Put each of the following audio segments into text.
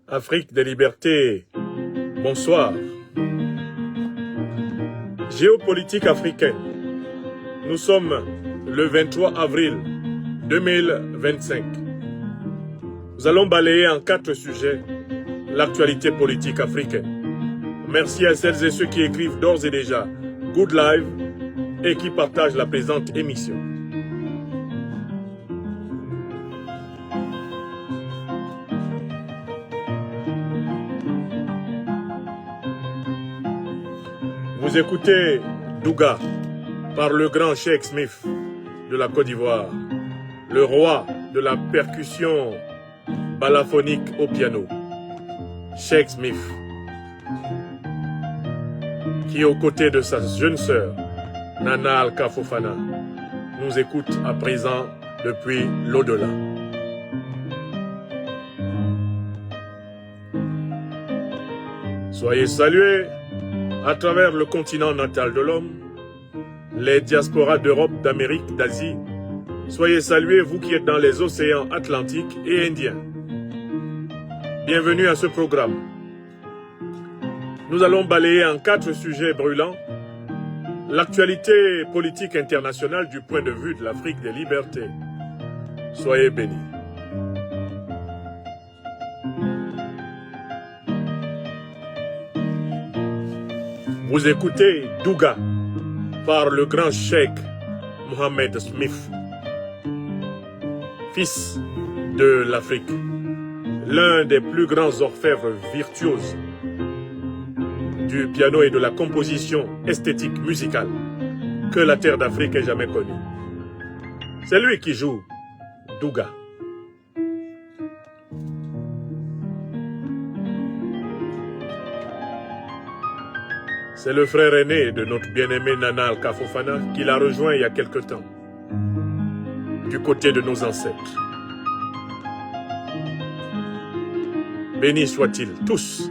Afrique des libertés, bonsoir. Géopolitique africaine. Nous sommes le 23 avril 2025. Nous allons balayer en 4 sujets l'actualité politique africaine. Merci à celles et ceux qui écrivent d'ores et déjà Good Live et qui partagent la présente émission. Vous écoutez Douga par le grand Sheikh Smith de la Côte d'Ivoire, le roi de la percussion balaphonique au piano, Sheikh Smith, qui aux côtés de sa jeune sœur, Nana Alka Fofana, nous écoute à présent depuis l'au-delà. Soyez salués à travers le continent natal de l'homme, les diasporas d'Europe, d'Amérique, d'Asie. Soyez salués, vous qui êtes dans les océans Atlantiques et Indiens. Bienvenue à ce programme. Nous allons balayer en 4 sujets brûlants l'actualité politique internationale du point de vue de l'Afrique des libertés. Soyez bénis. Vous écoutez Douga par le grand Sheikh Mohamed Smith, fils de l'Afrique, l'un des plus grands orfèvres virtuoses du piano et de la composition esthétique musicale que la terre d'Afrique ait jamais connue. C'est lui qui joue Douga. C'est le frère aîné de notre bien-aimé Nana Alka Fofana qui l'a rejoint il y a quelque temps, du côté de nos ancêtres. Bénis soient-ils tous.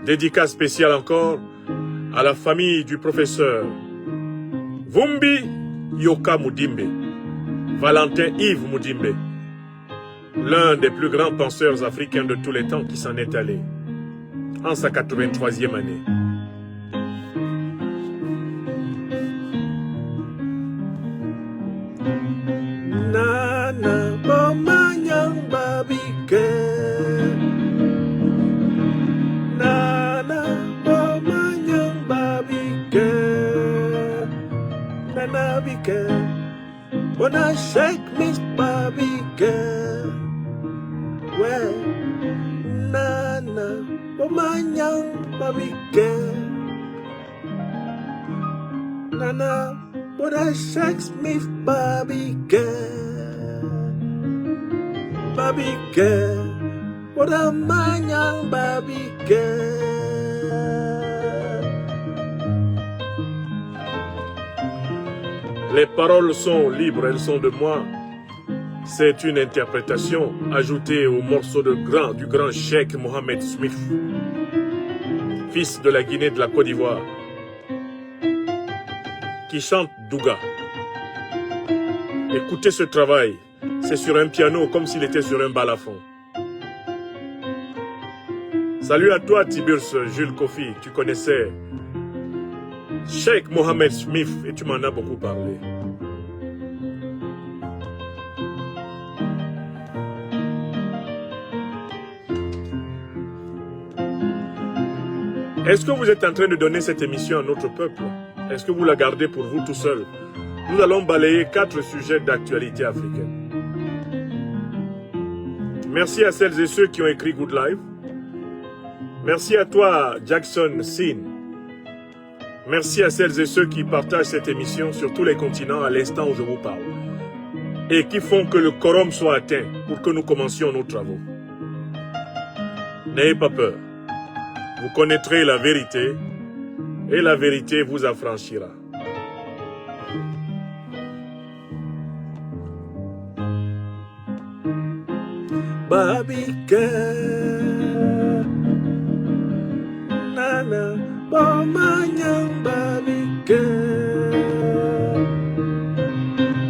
Dédicace spéciale encore à la famille du professeur Vumbi Yoka Mudimbe, Valentin Yves Mudimbe, l'un des plus grands penseurs africains de tous les temps qui s'en est allé en sa 83e année. Nana bomanyang babike, Nana bomanyang babike, Nana bike, wanna shake Miss Babike, well, Nana bomanyang babike, Nana wanna shake Miss Babike, Babike, wanna manyang babike. Les paroles sont libres, elles sont de moi. C'est une interprétation ajoutée au morceau du grand Sheikh Mohamed Smith, fils de la Guinée de la Côte d'Ivoire, qui chante Douga. Écoutez ce travail, c'est sur un piano comme s'il était sur un balafon. Salut à toi Tiburce Jules Kofi, tu connaissais Sheikh Mohamed Smith et tu m'en as beaucoup parlé. Est-ce que vous êtes en train de donner cette émission à notre peuple? Est-ce que vous la gardez pour vous tout seul? Nous allons balayer 4 sujets d'actualité africaine. Merci à celles et ceux qui ont écrit Good Live. Merci à toi Jackson Sin. Merci à celles et ceux qui partagent cette émission sur tous les continents à l'instant où je vous parle et qui font que le quorum soit atteint pour que nous commencions nos travaux. N'ayez pas peur. Vous connaîtrez la vérité et la vérité vous affranchira. babike nana bomanyang babike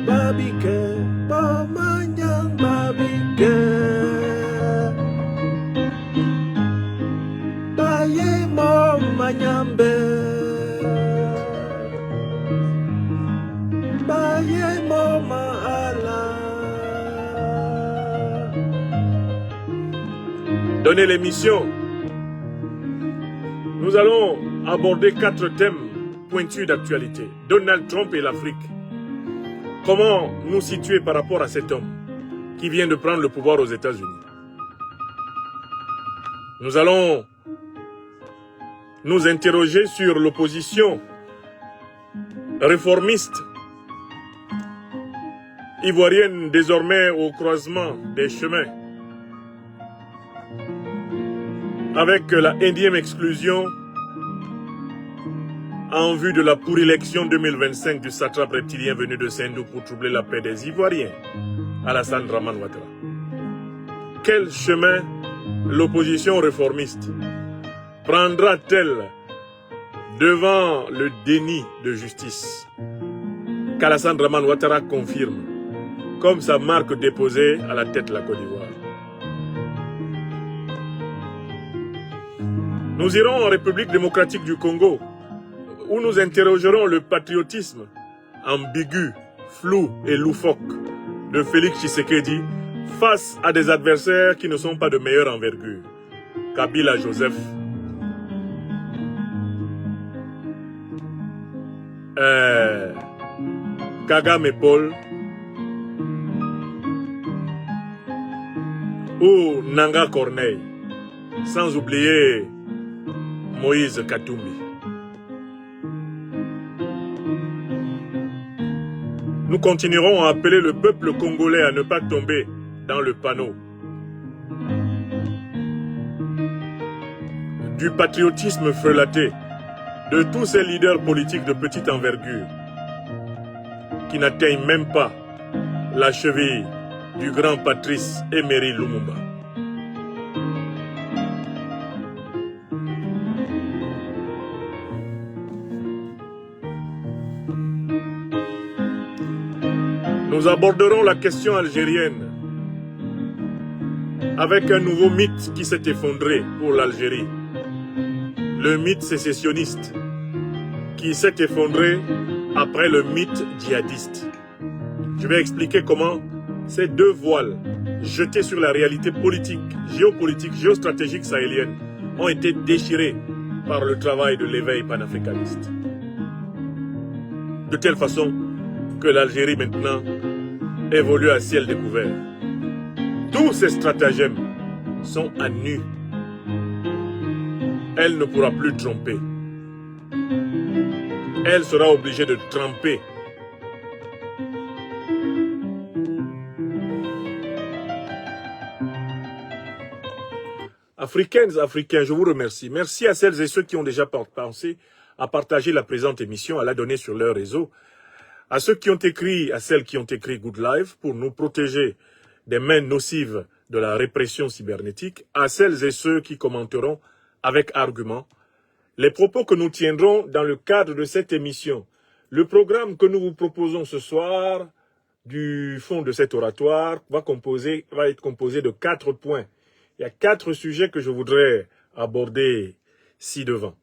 babike bomanyang babike baye momanyambe baye momahala. Donner l'émission, nous allons aborder 4 thèmes pointus d'actualité. Donald Trump et l'Afrique. Comment nous situer par rapport à cet homme qui vient de prendre le pouvoir aux États-Unis? Nous allons nous interroger sur l'opposition réformiste ivoirienne désormais au croisement des chemins avec la énième exclusion en vue de la pour-élection 2025 du satrape reptilien venu de Sendou pour troubler la paix des Ivoiriens, Alassane Dramane Ouattara. Quel chemin l'opposition réformiste prendra-t-elle devant le déni de justice qu'Alassane Dramane Ouattara confirme comme sa marque déposée à la tête de la Côte d'Ivoire? Nous irons en République démocratique du Congo, où nous interrogerons le patriotisme ambigu, flou et loufoque de Félix Tshisekedi face à des adversaires qui ne sont pas de meilleure envergure. Kabila Joseph, Kagame Paul ou Nanga Corneille, sans oublier Moïse Katumbi. Nous continuerons à appeler le peuple congolais à ne pas tomber dans le panneau du patriotisme frelaté de tous ces leaders politiques de petite envergure qui n'atteignent même pas la cheville du grand Patrice Emery Lumumba. Nous aborderons la question algérienne avec un nouveau mythe qui s'est effondré pour l'Algérie. Le mythe sécessionniste qui s'est effondré après le mythe djihadiste. Je vais expliquer comment ces deux voiles jetés sur la réalité politique, géopolitique, géostratégique sahélienne ont été déchirés par le travail de l'éveil panafricaniste. De telle façon que l'Algérie maintenant évolue à ciel découvert. Tous ces stratagèmes sont à nu. Elle ne pourra plus tromper. Elle sera obligée de tremper. Africaines, Africains, je vous remercie. Merci à celles et ceux qui ont déjà pensé à partager la présente émission, à la donner sur leur réseau. À ceux qui ont écrit, à celles qui ont écrit Good Life pour nous protéger des mains nocives de la répression cybernétique, à celles et ceux qui commenteront avec argument les propos que nous tiendrons dans le cadre de cette émission. Le programme que nous vous proposons ce soir, du fond de cet oratoire, va être composé de 4 points. Il y a 4 sujets que je voudrais aborder ci-devant.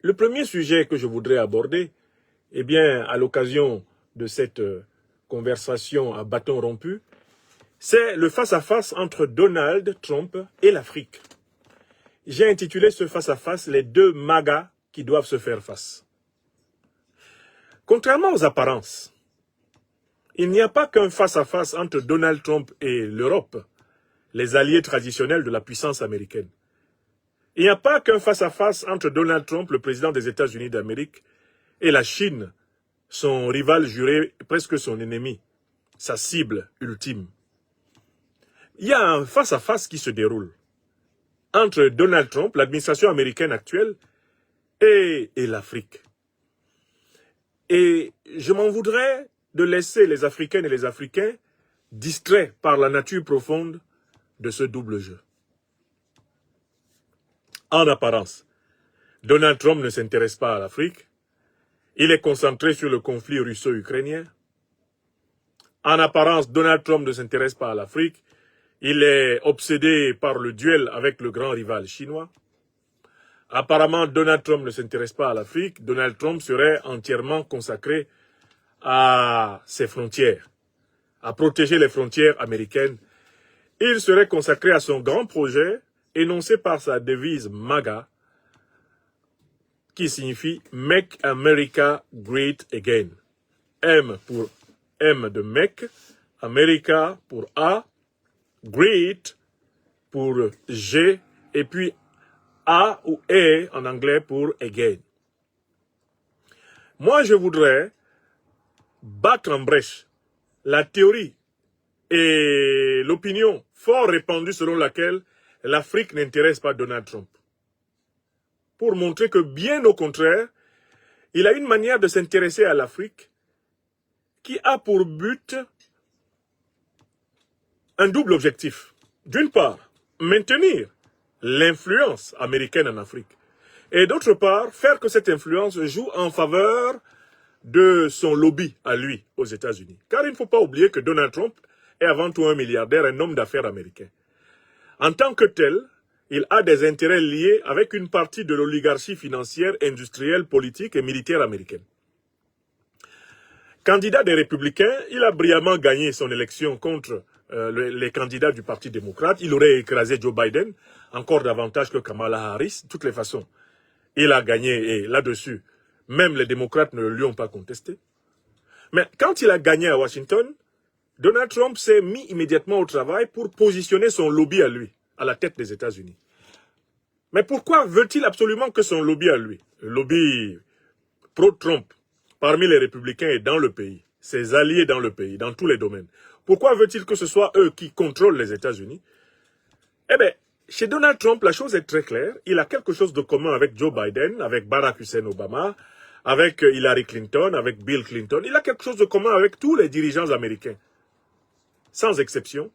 Le premier sujet que je voudrais aborder, eh bien, à l'occasion de cette conversation à bâton rompu, c'est le face-à-face entre Donald Trump et l'Afrique. J'ai intitulé ce face-à-face les 2 MAGA qui doivent se faire face. Contrairement aux apparences, il n'y a pas qu'un face-à-face entre Donald Trump et l'Europe, les alliés traditionnels de la puissance américaine. Il n'y a pas qu'un face-à-face entre Donald Trump, le président des États-Unis d'Amérique, et la Chine, son rival juré, presque son ennemi, sa cible ultime. Il y a un face-à-face qui se déroule entre Donald Trump, l'administration américaine actuelle, et l'Afrique. Et je m'en voudrais de laisser les Africaines et les Africains distraits par la nature profonde de ce double jeu. En apparence, Donald Trump ne s'intéresse pas à l'Afrique. Il est concentré sur le conflit russo-ukrainien. En apparence, Donald Trump ne s'intéresse pas à l'Afrique. Il est obsédé par le duel avec le grand rival chinois. Apparemment, Donald Trump ne s'intéresse pas à l'Afrique. Donald Trump serait entièrement consacré à ses frontières, à protéger les frontières américaines. Il serait consacré à son grand projet, énoncé par sa devise MAGA, qui signifie « Make America Great Again ». M pour M de Make, America pour A, Great pour G, et puis A ou E en anglais pour Again. Moi, je voudrais battre en brèche la théorie et l'opinion fort répandue selon laquelle l'Afrique n'intéresse pas Donald Trump. Pour montrer que bien au contraire, il a une manière de s'intéresser à l'Afrique qui a pour but un double objectif. D'une part, maintenir l'influence américaine en Afrique. Et d'autre part, faire que cette influence joue en faveur de son lobby à lui aux États-Unis. Car il ne faut pas oublier que Donald Trump est avant tout un milliardaire, un homme d'affaires américain. En tant que tel, il a des intérêts liés avec une partie de l'oligarchie financière, industrielle, politique et militaire américaine. Candidat des Républicains, il a brillamment gagné son élection contre les candidats du Parti démocrate. Il aurait écrasé Joe Biden, encore davantage que Kamala Harris. De toutes les façons, il a gagné et là-dessus, même les démocrates ne lui ont pas contesté. Mais quand il a gagné à Washington, Donald Trump s'est mis immédiatement au travail pour positionner son lobby à lui, à la tête des États-Unis. Mais pourquoi veut-il absolument que son lobby à lui, le lobby pro-Trump, parmi les républicains et dans le pays, ses alliés dans le pays, dans tous les domaines, pourquoi veut-il que ce soit eux qui contrôlent les États-Unis? Eh bien, chez Donald Trump, la chose est très claire. Il a quelque chose de commun avec Joe Biden, avec Barack Hussein Obama, avec Hillary Clinton, avec Bill Clinton. Il a quelque chose de commun avec tous les dirigeants américains. Sans exception,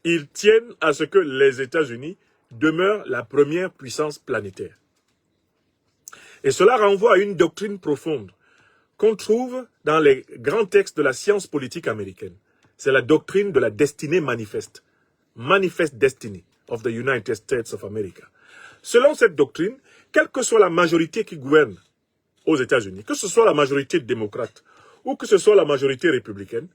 ils tiennent à ce que les États-Unis demeurent la première puissance planétaire. Et cela renvoie à une doctrine profonde qu'on trouve dans les grands textes de la science politique américaine. C'est la doctrine de la destinée manifeste. Manifest Destiny of the United States of America. Selon cette doctrine, quelle que soit la majorité qui gouverne aux États-Unis, que ce soit la majorité démocrate ou que ce soit la majorité républicaine,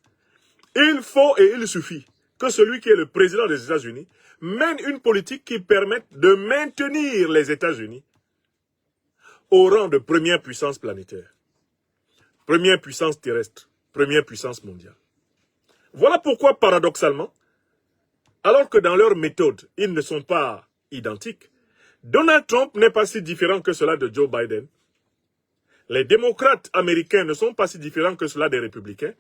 il faut et il suffit que celui qui est le président des États-Unis mène une politique qui permette de maintenir les États-Unis au rang de première puissance planétaire, première puissance terrestre, première puissance mondiale. Voilà pourquoi, paradoxalement, alors que dans leurs méthodes, ils ne sont pas identiques, Donald Trump n'est pas si différent que cela de Joe Biden. Les démocrates américains ne sont pas si différents que cela des républicains.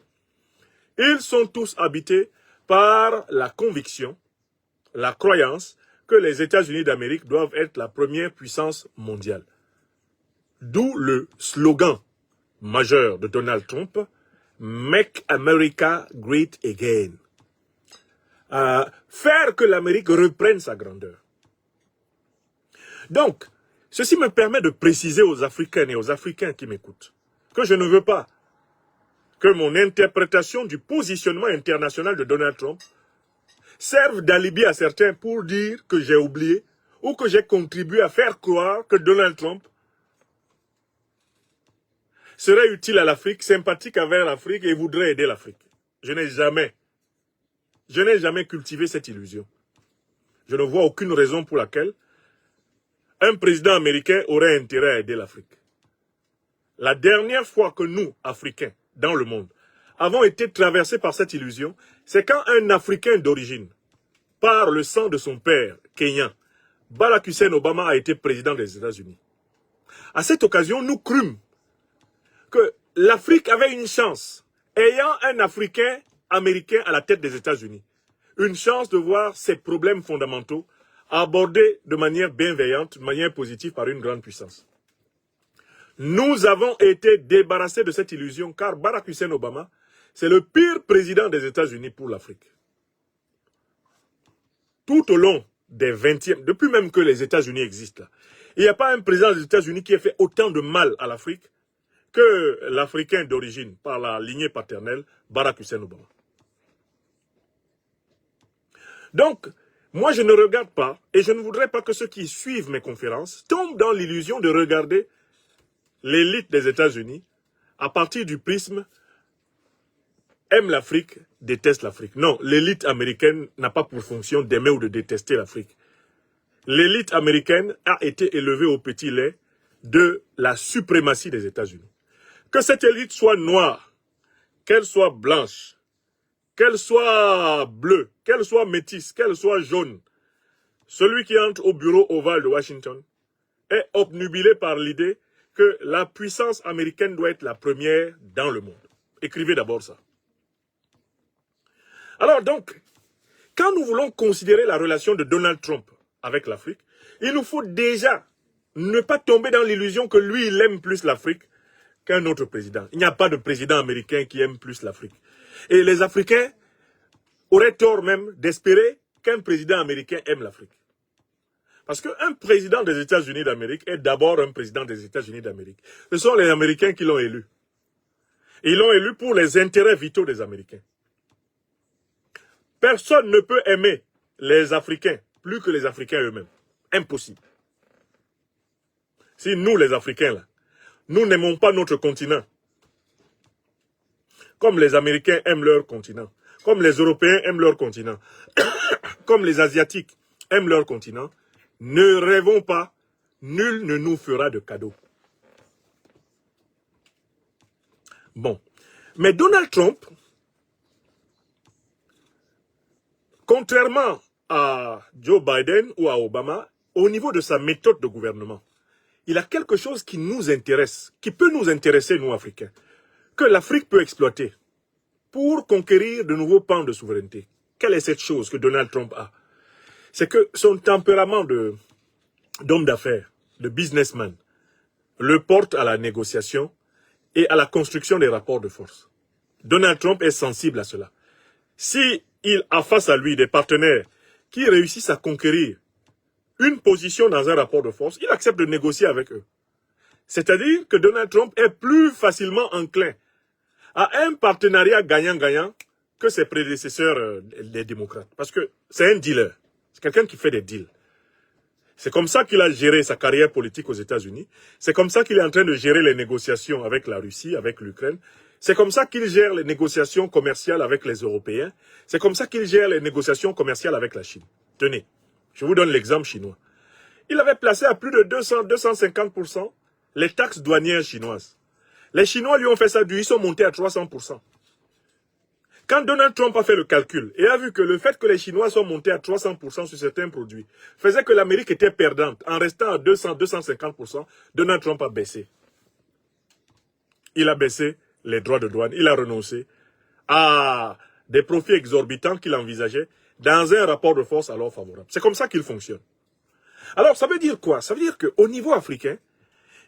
Ils sont tous habités par la conviction, la croyance que les États-Unis d'Amérique doivent être la première puissance mondiale. D'où le slogan majeur de Donald Trump, « Make America Great Again ». Faire que l'Amérique reprenne sa grandeur. Donc, ceci me permet de préciser aux Africaines et aux Africains qui m'écoutent que je ne veux pas que mon interprétation du positionnement international de Donald Trump serve d'alibi à certains pour dire que j'ai oublié ou que j'ai contribué à faire croire que Donald Trump serait utile à l'Afrique, sympathique envers l'Afrique et voudrait aider l'Afrique. Je n'ai jamais cultivé cette illusion. Je ne vois aucune raison pour laquelle un président américain aurait intérêt à aider l'Afrique. La dernière fois que nous, Africains, dans le monde, avons été traversés par cette illusion, c'est quand un Africain d'origine, par le sang de son père, kenyan, Barack Hussein Obama a été président des États-Unis. À cette occasion, nous crûmes que l'Afrique avait une chance, ayant un Africain américain à la tête des États-Unis, une chance de voir ses problèmes fondamentaux abordés de manière bienveillante, de manière positive par une grande puissance. Nous avons été débarrassés de cette illusion car Barack Hussein Obama, c'est le pire président des États-Unis pour l'Afrique. tout au long des 20e, depuis même que les États-Unis existent, là, il n'y a pas un président des États-Unis qui ait fait autant de mal à l'Afrique que l'Africain d'origine, par la lignée paternelle, Barack Hussein Obama. Donc, moi je ne regarde pas, et je ne voudrais pas que ceux qui suivent mes conférences tombent dans l'illusion de regarder l'élite des États-Unis à partir du prisme aime l'Afrique, déteste l'Afrique. Non, l'élite américaine n'a pas pour fonction d'aimer ou de détester l'Afrique. L'élite américaine a été élevée au petit lait de la suprématie des États-Unis. Que cette élite soit noire, qu'elle soit blanche, qu'elle soit bleue, qu'elle soit métisse, qu'elle soit jaune, celui qui entre au bureau ovale de Washington est obnubilé par l'idée que la puissance américaine doit être la première dans le monde. Écrivez d'abord ça. Alors donc, quand nous voulons considérer la relation de Donald Trump avec l'Afrique, il nous faut déjà ne pas tomber dans l'illusion que lui, il aime plus l'Afrique qu'un autre président. Il n'y a pas de président américain qui aime plus l'Afrique. Et les Africains auraient tort même d'espérer qu'un président américain aime l'Afrique. Parce qu'un président des États-Unis d'Amérique est d'abord un président des États-Unis d'Amérique. Ce sont les Américains qui l'ont élu. Et ils l'ont élu pour les intérêts vitaux des Américains. Personne ne peut aimer les Africains plus que les Africains eux-mêmes. Impossible. Si nous, les Africains, là, nous n'aimons pas notre continent, comme les Américains aiment leur continent, comme les Européens aiment leur continent, comme les Asiatiques aiment leur continent, ne rêvons pas, nul ne nous fera de cadeau. Bon. Mais Donald Trump, contrairement à Joe Biden ou à Obama, au niveau de sa méthode de gouvernement, il a quelque chose qui nous intéresse, qui peut nous intéresser, nous, Africains, que l'Afrique peut exploiter pour conquérir de nouveaux pans de souveraineté. Quelle est cette chose que Donald Trump a? C'est que son tempérament d'homme d'affaires, de businessman, le porte à la négociation et à la construction des rapports de force. Donald Trump est sensible à cela. Si il a face à lui des partenaires qui réussissent à conquérir une position dans un rapport de force, il accepte de négocier avec eux. C'est-à-dire que Donald Trump est plus facilement enclin à un partenariat gagnant-gagnant que ses prédécesseurs, les démocrates. Parce que c'est un dealer. C'est quelqu'un qui fait des deals. C'est comme ça qu'il a géré sa carrière politique aux États-Unis. C'est comme ça qu'il est en train de gérer les négociations avec la Russie, avec l'Ukraine. C'est comme ça qu'il gère les négociations commerciales avec les Européens. C'est comme ça qu'il gère les négociations commerciales avec la Chine. Tenez, je vous donne l'exemple chinois. Il avait placé à plus de 200-250% les taxes douanières chinoises. Les Chinois lui ont fait ça, ils sont montés à 300%. Quand Donald Trump a fait le calcul et a vu que le fait que les Chinois sont montés à 300% sur certains produits faisait que l'Amérique était perdante en restant à 200-250%, Donald Trump a baissé. Il a baissé les droits de douane, il a renoncé à des profits exorbitants qu'il envisageait dans un rapport de force alors favorable. C'est comme ça qu'il fonctionne. Alors, ça veut dire quoi? Ça veut dire qu'au niveau africain,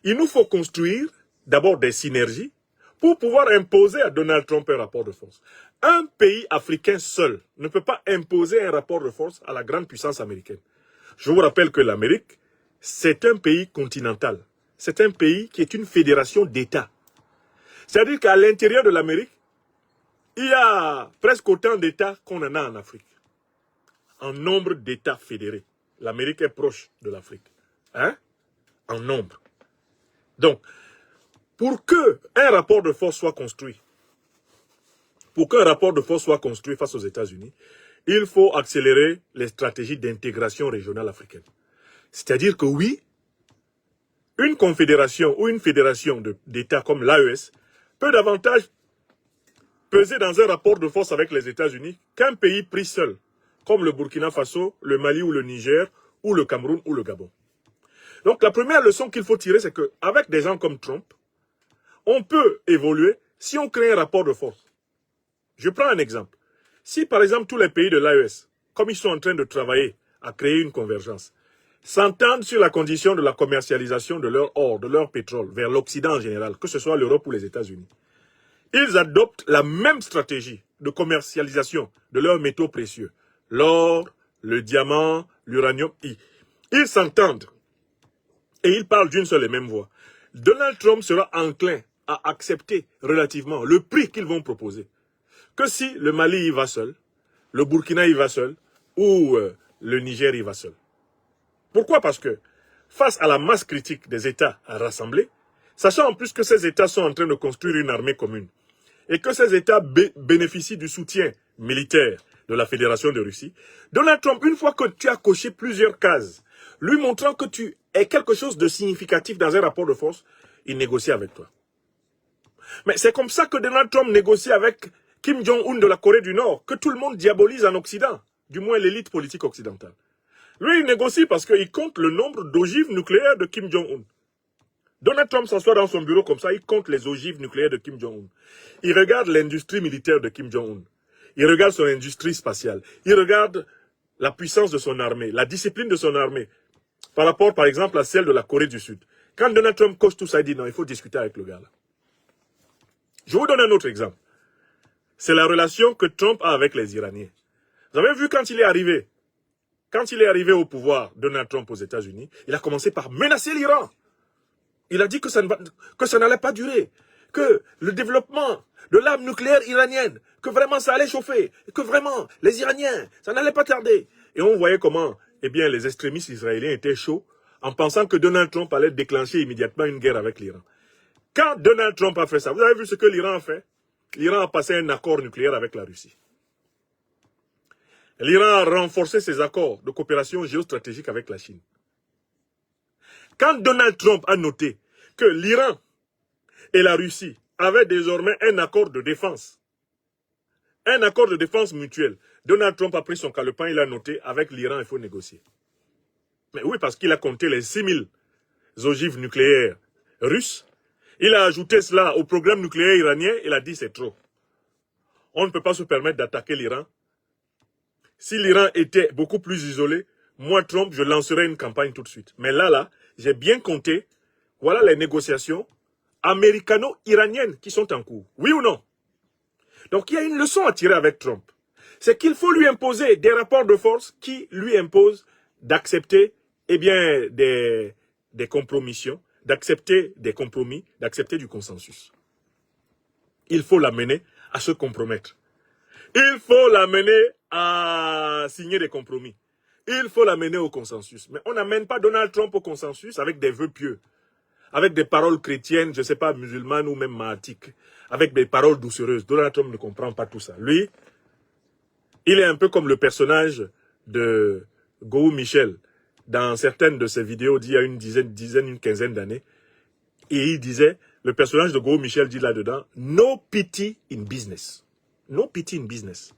il nous faut construire d'abord des synergies pour pouvoir imposer à Donald Trump un rapport de force. Un pays africain seul ne peut pas imposer un rapport de force à la grande puissance américaine. Je vous rappelle que l'Amérique, c'est un pays continental. C'est un pays qui est une fédération d'États. C'est-à-dire qu'à l'intérieur de l'Amérique, il y a presque autant d'États qu'on en a en Afrique. En nombre d'États fédérés. L'Amérique est proche de l'Afrique. Hein? En nombre. Donc, pour qu'un rapport de force soit construit, face aux États-Unis, il faut accélérer les stratégies d'intégration régionale africaine. C'est-à-dire que oui, une confédération ou une fédération d'États comme l'AES peut davantage peser dans un rapport de force avec les États-Unis qu'un pays pris seul, comme le Burkina Faso, le Mali ou le Niger, ou le Cameroun ou le Gabon. Donc la première leçon qu'il faut tirer, c'est qu'avec des gens comme Trump, on peut évoluer si on crée un rapport de force. Je prends un exemple. Si par exemple tous les pays de l'AES, comme ils sont en train de travailler à créer une convergence, s'entendent sur la condition de la commercialisation de leur or, de leur pétrole, vers l'Occident en général, que ce soit l'Europe ou les États-Unis, ils adoptent la même stratégie de commercialisation de leurs métaux précieux, l'or, le diamant, l'uranium, ils s'entendent et ils parlent d'une seule et même voix. Donald Trump sera enclin à accepter relativement le prix qu'ils vont proposer. Que si le Mali y va seul, le Burkina y va seul, ou le Niger y va seul. Pourquoi? Parce que face à la masse critique des États à rassembler, sachant en plus que ces États sont en train de construire une armée commune, et que ces États bénéficient du soutien militaire de la Fédération de Russie, Donald Trump, une fois que tu as coché plusieurs cases, lui montrant que tu es quelque chose de significatif dans un rapport de force, il négocie avec toi. Mais c'est comme ça que Donald Trump négocie avec Kim Jong-un de la Corée du Nord, que tout le monde diabolise en Occident, du moins l'élite politique occidentale. Lui, il négocie parce qu'il compte le nombre d'ogives nucléaires de Kim Jong-un. Donald Trump s'assoit dans son bureau comme ça, il compte les ogives nucléaires de Kim Jong-un. Il regarde l'industrie militaire de Kim Jong-un. Il regarde son industrie spatiale. Il regarde la puissance de son armée, la discipline de son armée, par rapport, par exemple, à celle de la Corée du Sud. Quand Donald Trump coche tout ça, il dit non, il faut discuter avec le gars là. Je vous donne un autre exemple. C'est la relation que Trump a avec les Iraniens. Vous avez vu quand il est arrivé au pouvoir, Donald Trump aux États-Unis, il a commencé par menacer l'Iran. Il a dit que ça n'allait pas durer, que le développement de l'arme nucléaire iranienne, que vraiment ça allait chauffer, que vraiment les Iraniens, ça n'allait pas tarder. Et on voyait comment, eh bien, les extrémistes israéliens étaient chauds en pensant que Donald Trump allait déclencher immédiatement une guerre avec l'Iran. Quand Donald Trump a fait ça, vous avez vu ce que l'Iran a fait? L'Iran a passé un accord nucléaire avec la Russie. L'Iran a renforcé ses accords de coopération géostratégique avec la Chine. Quand Donald Trump a noté que l'Iran et la Russie avaient désormais un accord de défense mutuel, Donald Trump a pris son calepin, il a noté, avec l'Iran, il faut négocier. Mais oui, parce qu'il a compté les 6000 ogives nucléaires russes. Il a ajouté cela au programme nucléaire iranien, il a dit c'est trop. On ne peut pas se permettre d'attaquer l'Iran. Si l'Iran était beaucoup plus isolé, moi, Trump, je lancerais une campagne tout de suite. Mais là, j'ai bien compté, voilà les négociations américano-iraniennes qui sont en cours. Oui ou non? Donc, il y a une leçon à tirer avec Trump. C'est qu'il faut lui imposer des rapports de force qui lui imposent d'accepter, eh bien, des compromissions, d'accepter des compromis, d'accepter du consensus. Il faut l'amener à se compromettre. Il faut l'amener à signer des compromis. Il faut l'amener au consensus. Mais on n'amène pas Donald Trump au consensus avec des vœux pieux, avec des paroles chrétiennes, je ne sais pas, musulmanes ou même maatiques, avec des paroles doucereuses. Donald Trump ne comprend pas tout ça. Lui, il est un peu comme le personnage de Gou Michel dans certaines de ses vidéos d'il y a une quinzaine d'années. Et il disait, le personnage de Gou Michel dit là-dedans, no pity in business. No pity in business.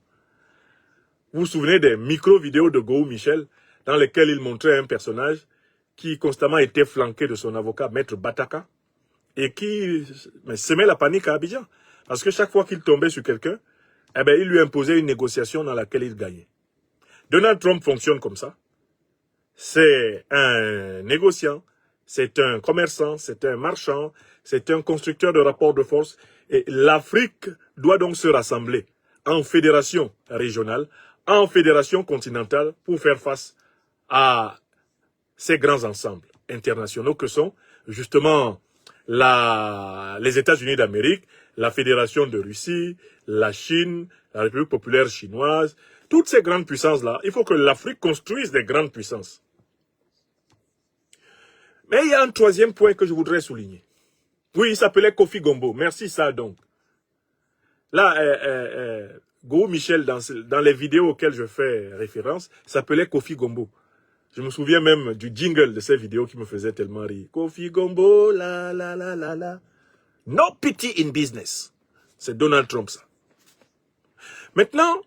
Vous vous souvenez des micro-vidéos de Gou Michel dans lesquelles il montrait un personnage qui constamment était flanqué de son avocat, Maître Bataka, et qui semait la panique à Abidjan. Parce que chaque fois qu'il tombait sur quelqu'un, eh bien, il lui imposait une négociation dans laquelle il gagnait. Donald Trump fonctionne comme ça. C'est un négociant, c'est un commerçant, c'est un marchand, c'est un constructeur de rapports de force. Et l'Afrique doit donc se rassembler en fédération régionale, en fédération continentale pour faire face à ces grands ensembles internationaux que sont justement les États-Unis d'Amérique, la Fédération de Russie, la Chine, la République populaire chinoise, toutes ces grandes puissances-là, il faut que l'Afrique construise des grandes puissances. Mais il y a un troisième point que je voudrais souligner. Oui, il s'appelait Kofi Gombo. Merci ça donc. Là, Gou Michel, dans les vidéos auxquelles je fais référence, s'appelait Kofi Gombo. Je me souviens même du jingle de ces vidéos qui me faisait tellement rire. Kofi Gombo, la la la la la. No pity in business. C'est Donald Trump ça. Maintenant,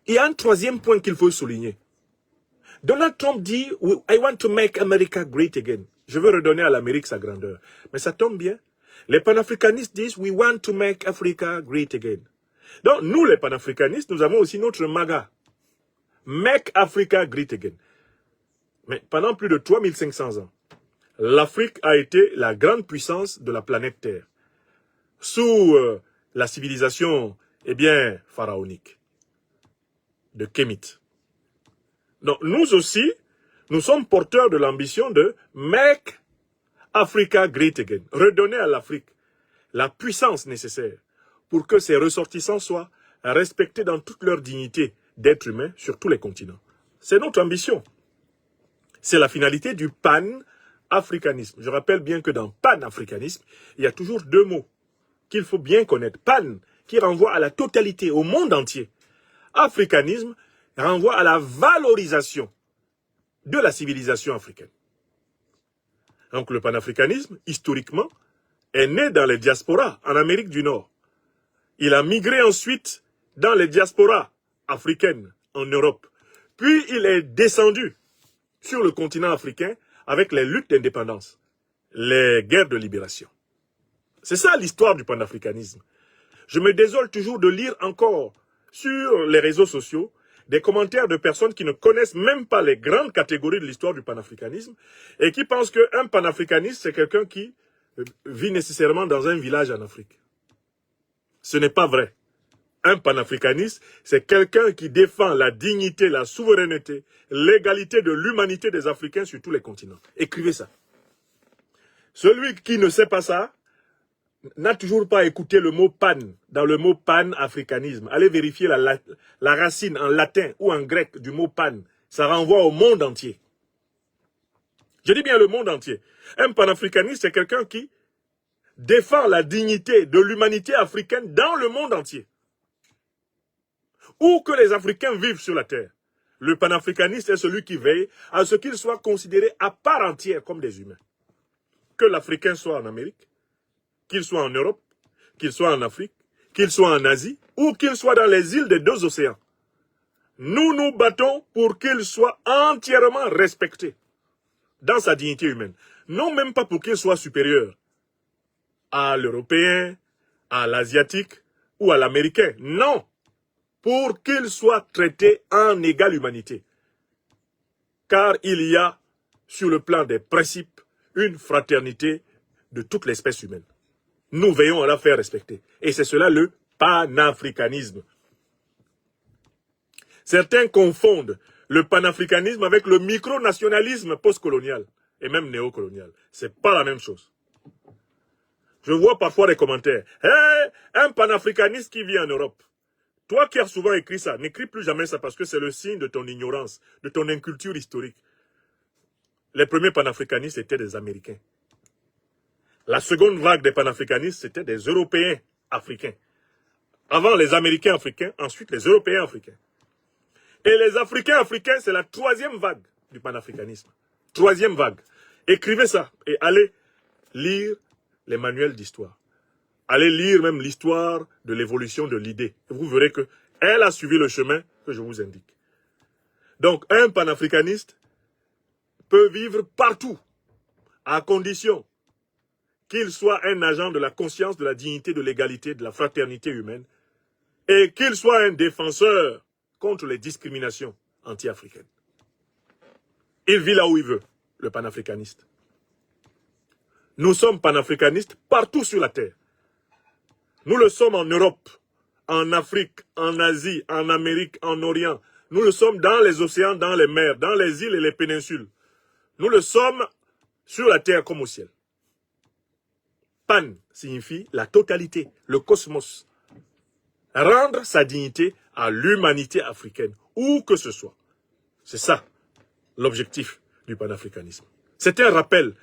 il y a un troisième point qu'il faut souligner. Donald Trump dit, I want to make America great again. Je veux redonner à l'Amérique sa grandeur. Mais ça tombe bien. Les panafricanistes disent, we want to make Africa great again. Donc, nous, les panafricanistes, nous avons aussi notre MAGA. Make Africa great again. Mais pendant plus de 3500 ans, l'Afrique a été la grande puissance de la planète Terre. Sous la civilisation, eh bien, pharaonique. De Kémite. Donc, nous aussi, nous sommes porteurs de l'ambition de Make Africa Great Again. Redonner à l'Afrique la puissance nécessaire pour que ses ressortissants soient respectés dans toute leur dignité d'être humain sur tous les continents. C'est notre ambition. C'est la finalité du pan-africanisme. Je rappelle bien que dans pan-africanisme, il y a toujours deux mots qu'il faut bien connaître. Pan, qui renvoie à la totalité, au monde entier. Africanisme renvoie à la valorisation de la civilisation africaine. Donc le panafricanisme, historiquement, est né dans les diasporas en Amérique du Nord. Il a migré ensuite dans les diasporas africaines en Europe. Puis il est descendu sur le continent africain avec les luttes d'indépendance, les guerres de libération. C'est ça l'histoire du panafricanisme. Je me désole toujours de lire encore sur les réseaux sociaux des commentaires de personnes qui ne connaissent même pas les grandes catégories de l'histoire du panafricanisme et qui pensent qu'un panafricaniste, c'est quelqu'un qui vit nécessairement dans un village en Afrique. Ce n'est pas vrai. Un panafricaniste, c'est quelqu'un qui défend la dignité, la souveraineté, l'égalité de l'humanité des Africains sur tous les continents. Écrivez ça. Celui qui ne sait pas ça n'a toujours pas écouté le mot pan dans le mot pan-africanisme. Allez vérifier la racine en latin ou en grec du mot pan. Ça renvoie au monde entier. Je dis bien le monde entier. Un panafricaniste, c'est quelqu'un qui défend la dignité de l'humanité africaine dans le monde entier. Où que les Africains vivent sur la terre. Le panafricaniste est celui qui veille à ce qu'ils soient considérés à part entière comme des humains. Que l'Africain soit en Amérique, qu'il soit en Europe, qu'il soit en Afrique, qu'il soit en Asie, ou qu'il soit dans les îles des deux océans. Nous nous battons pour qu'il soit entièrement respecté dans sa dignité humaine. Non même pas pour qu'il soit supérieur à l'Européen, à l'Asiatique ou à l'Américain. Non, pour qu'il soit traité en égale humanité. Car il y a, sur le plan des principes, une fraternité de toute l'espèce humaine. Nous veillons à la faire respecter. Et c'est cela le panafricanisme. Certains confondent le panafricanisme avec le micronationalisme postcolonial et même néocolonial. C'est pas la même chose. Je vois parfois des commentaires. Hey, un panafricaniste qui vit en Europe. Toi qui as souvent écrit ça, n'écris plus jamais ça parce que c'est le signe de ton ignorance, de ton inculture historique. Les premiers panafricanistes étaient des Américains. La seconde vague des panafricanistes, c'était des Européens africains. Avant les Américains africains, ensuite les Européens africains. Et les Africains africains, c'est la troisième vague du panafricanisme. Troisième vague. Écrivez ça et allez lire les manuels d'histoire. Allez lire même l'histoire de l'évolution de l'idée. Vous verrez qu'elle a suivi le chemin que je vous indique. Donc, un panafricaniste peut vivre partout, à condition qu'il soit un agent de la conscience, de la dignité, de l'égalité, de la fraternité humaine, et qu'il soit un défenseur contre les discriminations anti-africaines. Il vit là où il veut, le panafricaniste. Nous sommes panafricanistes partout sur la terre. Nous le sommes en Europe, en Afrique, en Asie, en Amérique, en Orient. Nous le sommes dans les océans, dans les mers, dans les îles et les péninsules. Nous le sommes sur la terre comme au ciel. Pan signifie la totalité, le cosmos. Rendre sa dignité à l'humanité africaine, où que ce soit. C'est ça, l'objectif du panafricanisme. C'est un rappel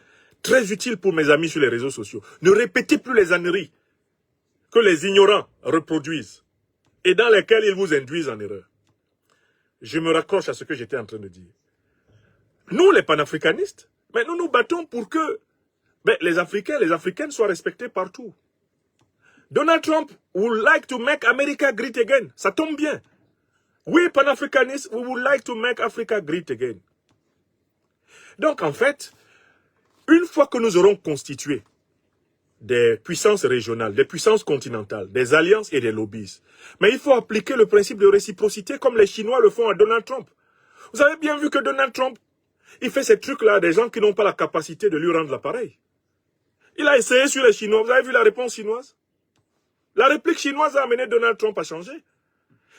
très utile pour mes amis sur les réseaux sociaux. Ne répétez plus les âneries que les ignorants reproduisent et dans lesquelles ils vous induisent en erreur. Je me raccroche à ce que j'étais en train de dire. Nous, les panafricanistes, mais nous nous battons pour que les Africains, les Africaines soient respectés partout. Donald Trump would like to make America great again. Ça tombe bien. We, panafricanistes, we would like to make Africa great again. Donc, en fait, une fois que nous aurons constitué des puissances régionales, des puissances continentales, des alliances et des lobbies, mais il faut appliquer le principe de réciprocité comme les Chinois le font à Donald Trump. Vous avez bien vu que Donald Trump, il fait ces trucs-là à des gens qui n'ont pas la capacité de lui rendre l'appareil. Il a essayé sur les Chinois. Vous avez vu la réponse chinoise? La réplique chinoise a amené Donald Trump à changer.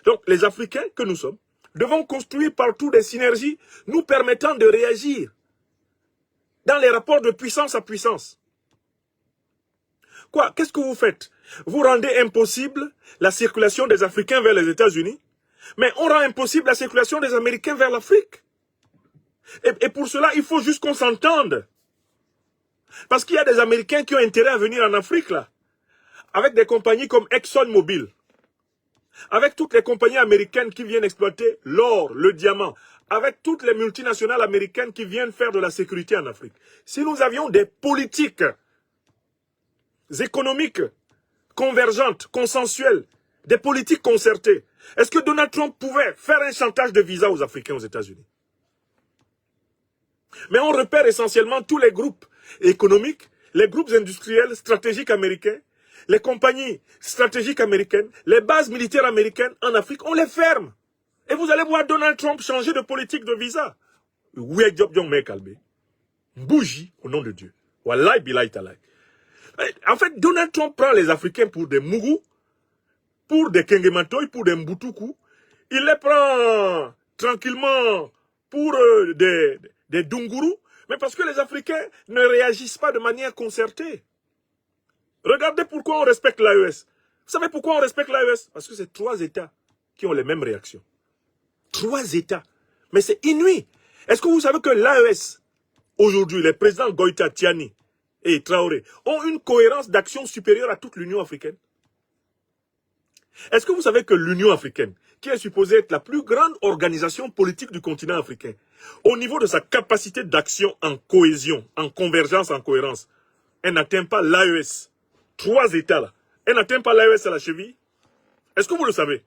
Donc, les Africains que nous sommes, devons construire partout des synergies nous permettant de réagir dans les rapports de puissance à puissance. Quoi? Qu'est-ce que vous faites? Vous rendez impossible la circulation des Africains vers les États-Unis, mais on rend impossible la circulation des Américains vers l'Afrique. Et pour cela, il faut juste qu'on s'entende. Parce qu'il y a des Américains qui ont intérêt à venir en Afrique, là, avec des compagnies comme ExxonMobil, avec toutes les compagnies américaines qui viennent exploiter l'or, le diamant, avec toutes les multinationales américaines qui viennent faire de la sécurité en Afrique. Si nous avions des politiques économiques convergentes, consensuelles, des politiques concertées, est-ce que Donald Trump pouvait faire un chantage de visa aux Africains aux États-Unis? Mais on repère essentiellement tous les groupes économiques, les groupes industriels stratégiques américains, les compagnies stratégiques américaines, les bases militaires américaines en Afrique, on les ferme. Et vous allez voir Donald Trump changer de politique de visa. Bougie, au nom de Dieu. Wallahi billahi talai. En fait, Donald Trump prend les Africains pour des Mougou, pour des Kengematoy, pour des Mbutuku. Il les prend tranquillement pour des Dunguru, mais parce que les Africains ne réagissent pas de manière concertée. Regardez pourquoi on respecte l'AES. Vous savez pourquoi on respecte l'AES? Parce que c'est 3 États qui ont les mêmes réactions. 3 États. Mais c'est inouï. Est-ce que vous savez que l'AES, aujourd'hui, les présidents Goïta, Tiani et Traoré, ont une cohérence d'action supérieure à toute l'Union africaine? Est-ce que vous savez que l'Union africaine, qui est supposée être la plus grande organisation politique du continent africain, au niveau de sa capacité d'action en cohésion, en convergence, en cohérence, elle n'atteint pas l'AES. 3 États là. Elle n'atteint pas l'AES à la cheville. Est-ce que vous le savez?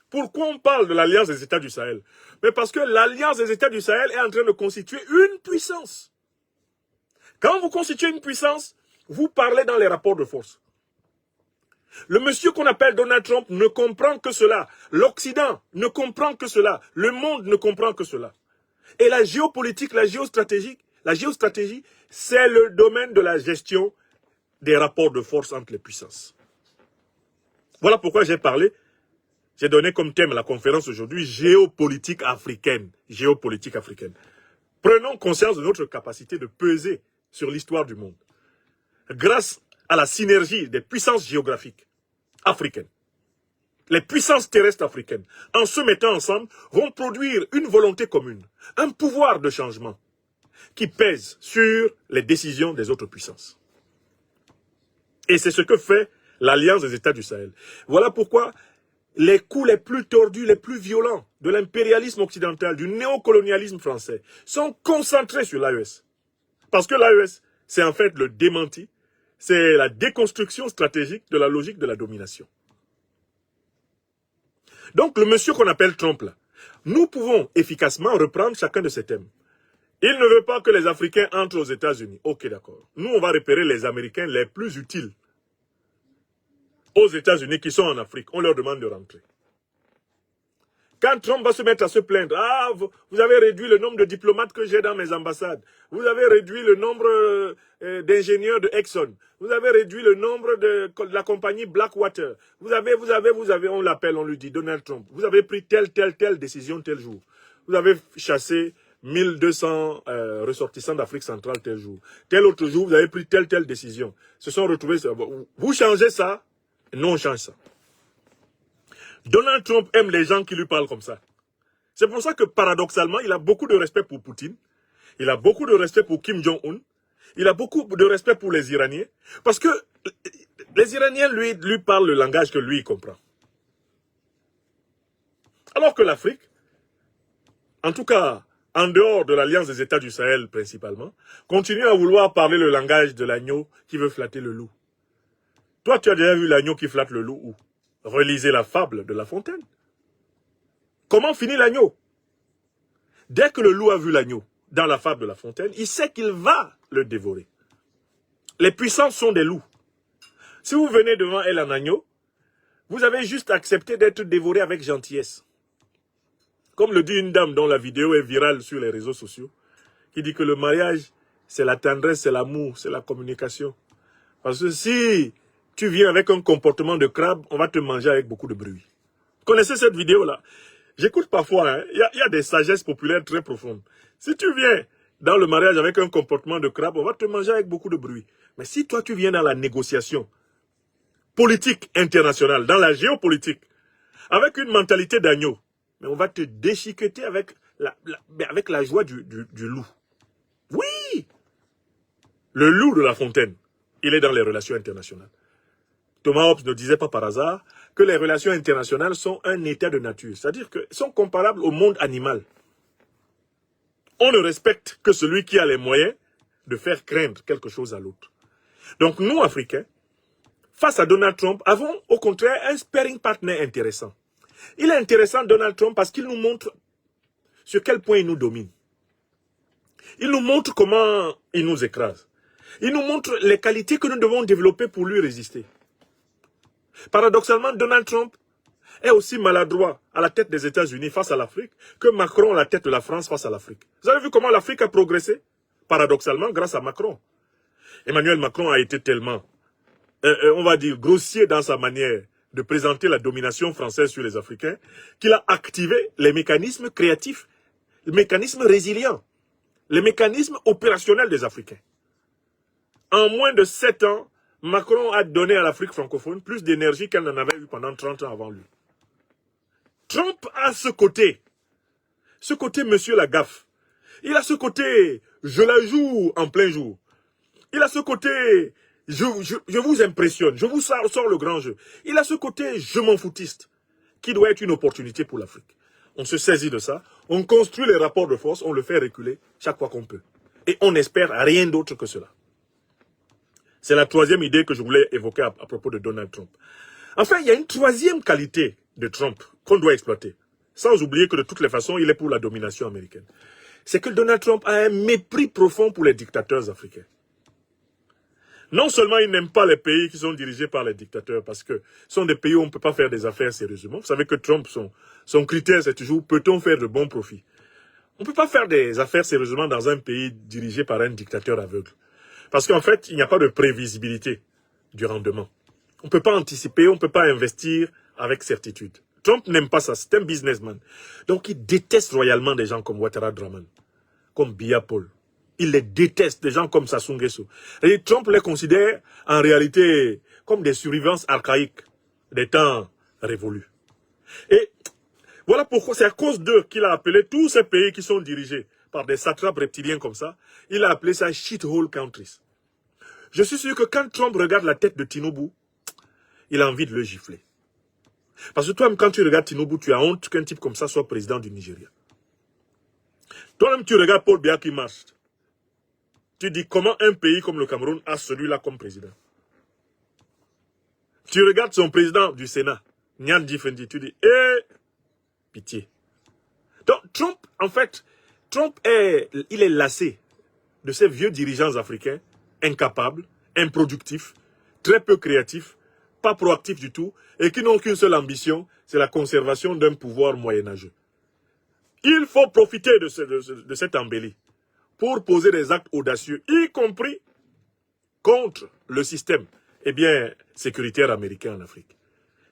Pourquoi on parle de l'Alliance des États du Sahel? Mais parce que l'Alliance des États du Sahel est en train de constituer une puissance. Quand vous constituez une puissance, vous parlez dans les rapports de force. Le monsieur qu'on appelle Donald Trump ne comprend que cela. L'Occident ne comprend que cela. Le monde ne comprend que cela. Et la géopolitique, la géostratégie, c'est le domaine de la gestion des rapports de force entre les puissances. Voilà pourquoi j'ai donné comme thème à la conférence aujourd'hui, géopolitique africaine. Géopolitique africaine. Prenons conscience de notre capacité de peser sur l'histoire du monde. Grâce à la synergie des puissances géographiques africaines. Les puissances terrestres africaines, en se mettant ensemble, vont produire une volonté commune, un pouvoir de changement qui pèse sur les décisions des autres puissances. Et c'est ce que fait l'Alliance des États du Sahel. Voilà pourquoi les coups les plus tordus, les plus violents de l'impérialisme occidental, du néocolonialisme français, sont concentrés sur l'AES. Parce que l'AES, c'est en fait le démenti, c'est la déconstruction stratégique de la logique de la domination. Donc le monsieur qu'on appelle Trump là, nous pouvons efficacement reprendre chacun de ces thèmes. Il ne veut pas que les Africains entrent aux États-Unis. Ok, d'accord. Nous, on va repérer les Américains les plus utiles aux États-Unis qui sont en Afrique. On leur demande de rentrer. Quand Trump va se mettre à se plaindre, ah, vous avez réduit le nombre de diplomates que j'ai dans mes ambassades. Vous avez réduit le nombre d'ingénieurs de Exxon. Vous avez réduit le nombre de la compagnie Blackwater. Vous avez, on l'appelle, on lui dit, Donald Trump. Vous avez pris telle décision tel jour. Vous avez chassé 1200 ressortissants d'Afrique centrale tel jour. Tel autre jour, vous avez pris telle décision. Se sont retrouvés. Vous changez ça, nous on change ça. Donald Trump aime les gens qui lui parlent comme ça. C'est pour ça que paradoxalement, il a beaucoup de respect pour Poutine. Il a beaucoup de respect pour Kim Jong-un. Il a beaucoup de respect pour les Iraniens. Parce que les Iraniens lui parlent le langage que lui il comprend. Alors que l'Afrique, en tout cas en dehors de l'Alliance des États du Sahel principalement, continue à vouloir parler le langage de l'agneau qui veut flatter le loup. Toi, tu as déjà vu l'agneau qui flatte le loup où? Relisez la fable de La Fontaine. Comment finit l'agneau? Dès que le loup a vu l'agneau dans la fable de La Fontaine, il sait qu'il va le dévorer. Les puissances sont des loups. Si vous venez devant elle en agneau, vous avez juste accepté d'être dévoré avec gentillesse. Comme le dit une dame dont la vidéo est virale sur les réseaux sociaux, qui dit que le mariage, c'est la tendresse, c'est l'amour, c'est la communication. Parce que si tu viens avec un comportement de crabe, on va te manger avec beaucoup de bruit. Connaissez cette vidéo-là? J'écoute parfois, hein, il y a des sagesses populaires très profondes. Si tu viens dans le mariage avec un comportement de crabe, on va te manger avec beaucoup de bruit. Mais si toi, tu viens dans la négociation politique internationale, dans la géopolitique, avec une mentalité d'agneau, mais on va te déchiqueter avec la joie du loup. Oui! Le loup de La Fontaine, il est dans les relations internationales. Thomas Hobbes ne disait pas par hasard que les relations internationales sont un état de nature, c'est-à-dire qu'elles sont comparables au monde animal. On ne respecte que celui qui a les moyens de faire craindre quelque chose à l'autre. Donc nous, Africains, face à Donald Trump, avons au contraire un sparring partner intéressant. Il est intéressant, Donald Trump, parce qu'il nous montre sur quel point il nous domine. Il nous montre comment il nous écrase. Il nous montre les qualités que nous devons développer pour lui résister. Paradoxalement, Donald Trump est aussi maladroit à la tête des États-Unis face à l'Afrique que Macron à la tête de la France face à l'Afrique. Vous avez vu comment l'Afrique a progressé? Paradoxalement, grâce à Macron. Emmanuel Macron a été tellement, on va dire, grossier dans sa manière de présenter la domination française sur les Africains, qu'il a activé les mécanismes créatifs, les mécanismes résilients, les mécanismes opérationnels des Africains. En moins de 7 ans, Macron a donné à l'Afrique francophone plus d'énergie qu'elle n'en avait eu pendant 30 ans avant lui. Trump a ce côté monsieur la gaffe. Il a ce côté, je la joue en plein jour. Il a ce côté, je vous impressionne, je vous sors le grand jeu. Il a ce côté, je m'en foutiste, qui doit être une opportunité pour l'Afrique. On se saisit de ça, on construit les rapports de force, on le fait reculer chaque fois qu'on peut. Et on n'espère rien d'autre que cela. C'est la troisième idée que je voulais évoquer à propos de Donald Trump. Enfin, il y a une troisième qualité de Trump qu'on doit exploiter. Sans oublier que de toutes les façons, il est pour la domination américaine. C'est que Donald Trump a un mépris profond pour les dictateurs africains. Non seulement il n'aime pas les pays qui sont dirigés par les dictateurs, parce que ce sont des pays où on ne peut pas faire des affaires sérieusement. Vous savez que Trump, son critère, c'est toujours, peut-on faire de bons profits? On ne peut pas faire des affaires sérieusement dans un pays dirigé par un dictateur aveugle. Parce qu'en fait, il n'y a pas de prévisibilité du rendement. On ne peut pas anticiper, on ne peut pas investir avec certitude. Trump n'aime pas ça, c'est un businessman. Donc il déteste royalement des gens comme Ouattara Draman, comme Biya Paul. Il les déteste, des gens comme Sassou Nguesso. Et Trump les considère en réalité comme des survivances archaïques des temps révolus. Et voilà pourquoi c'est à cause d'eux qu'il a appelé tous ces pays qui sont dirigés par des satrapes reptiliens comme ça, il a appelé ça shithole countries. Je suis sûr que quand Trump regarde la tête de Tinubu, il a envie de le gifler. Parce que toi-même, quand tu regardes Tinubu, tu as honte qu'un type comme ça soit président du Nigeria. Toi-même, tu regardes Paul Biya qui marche. Tu dis comment un pays comme le Cameroun a celui-là comme président. Tu regardes son président du Sénat, Nyan Difendi, tu dis, pitié. Donc, Trump, en fait, il est lassé de ces vieux dirigeants africains, incapables, improductifs, très peu créatifs, pas proactifs du tout, et qui n'ont qu'une seule ambition, c'est la conservation d'un pouvoir moyenâgeux. Il faut profiter de cette embellie pour poser des actes audacieux, y compris contre le système sécuritaire américain en Afrique.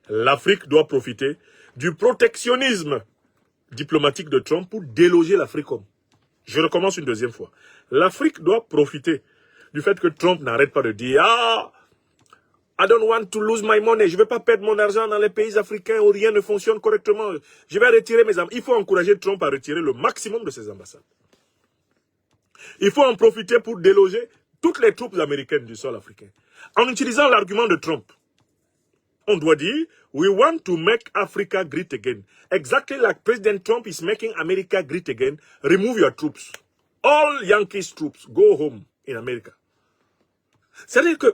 L'Afrique doit profiter du protectionnisme diplomatique de Trump pour déloger l'Africom. Je recommence une deuxième fois. L'Afrique doit profiter du fait que Trump n'arrête pas de dire « Ah, I don't want to lose my money. Je ne veux pas perdre mon argent dans les pays africains où rien ne fonctionne correctement. Je vais retirer mes ambassades. » Il faut encourager Trump à retirer le maximum de ses ambassades. Il faut en profiter pour déloger toutes les troupes américaines du sol africain. En utilisant l'argument de Trump, on doit dire « We want to make Africa great again. Exactly like President Trump is making America great again. Remove your troops. All Yankees troops go home in America. » C'est-à-dire que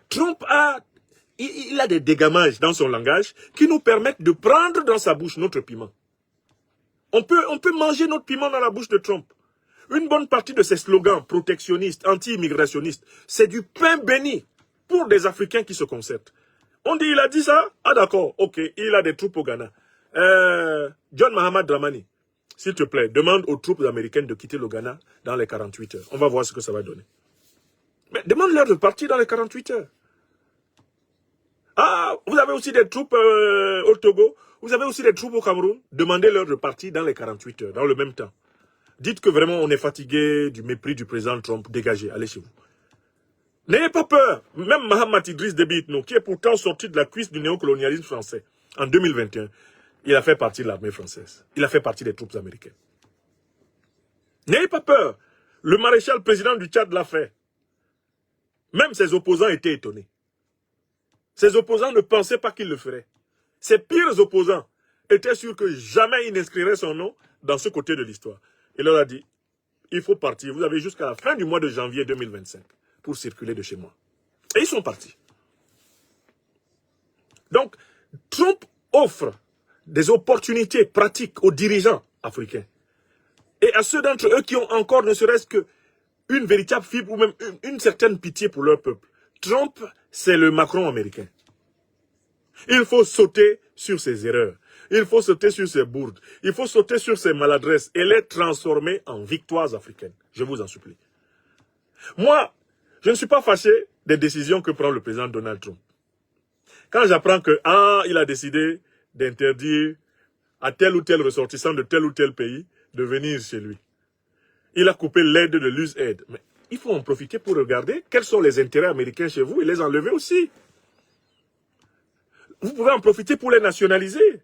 Trump il a des dégamages dans son langage qui nous permettent de prendre dans sa bouche notre piment. On peut manger notre piment dans la bouche de Trump. Une bonne partie de ses slogans protectionnistes, anti-immigrationnistes, c'est du pain béni pour des Africains qui se concertent. On dit, il a dit ça? Ah d'accord, ok, il a des troupes au Ghana. John Mahama Dramani, s'il te plaît, demande aux troupes américaines de quitter le Ghana dans les 48 heures. On va voir ce que ça va donner. Mais demande-leur de partir dans les 48 heures. Ah, vous avez aussi des troupes au Togo. Vous avez aussi des troupes au Cameroun. Demandez-leur de partir dans les 48 heures, dans le même temps. Dites que vraiment on est fatigué du mépris du président Trump. Dégagez, allez chez vous. N'ayez pas peur. Même Mahamat Idriss Déby Itno, qui est pourtant sorti de la cuisse du néocolonialisme français en 2021, il a fait partie de l'armée française. Il a fait partie des troupes américaines. N'ayez pas peur. Le maréchal président du Tchad l'a fait. Même ses opposants étaient étonnés. Ses opposants ne pensaient pas qu'il le ferait. Ses pires opposants étaient sûrs que jamais il n'inscrirait son nom dans ce côté de l'histoire. Il leur a dit, il faut partir. Vous avez jusqu'à la fin du mois de janvier 2025 pour circuler de chez moi. Et ils sont partis. Donc, Trump offre des opportunités pratiques aux dirigeants africains. Et à ceux d'entre eux qui ont encore ne serait-ce qu'une véritable fibre ou même une certaine pitié pour leur peuple. Trump, c'est le Macron américain. Il faut sauter sur ses erreurs. Il faut sauter sur ses bourdes. Il faut sauter sur ses maladresses et les transformer en victoires africaines. Je vous en supplie. Moi, je ne suis pas fâché des décisions que prend le président Donald Trump. Quand j'apprends que, il a décidé d'interdire à tel ou tel ressortissant de tel ou tel pays de venir chez lui. Il a coupé l'aide de l'USAID. Mais il faut en profiter pour regarder quels sont les intérêts américains chez vous et les enlever aussi. Vous pouvez en profiter pour les nationaliser.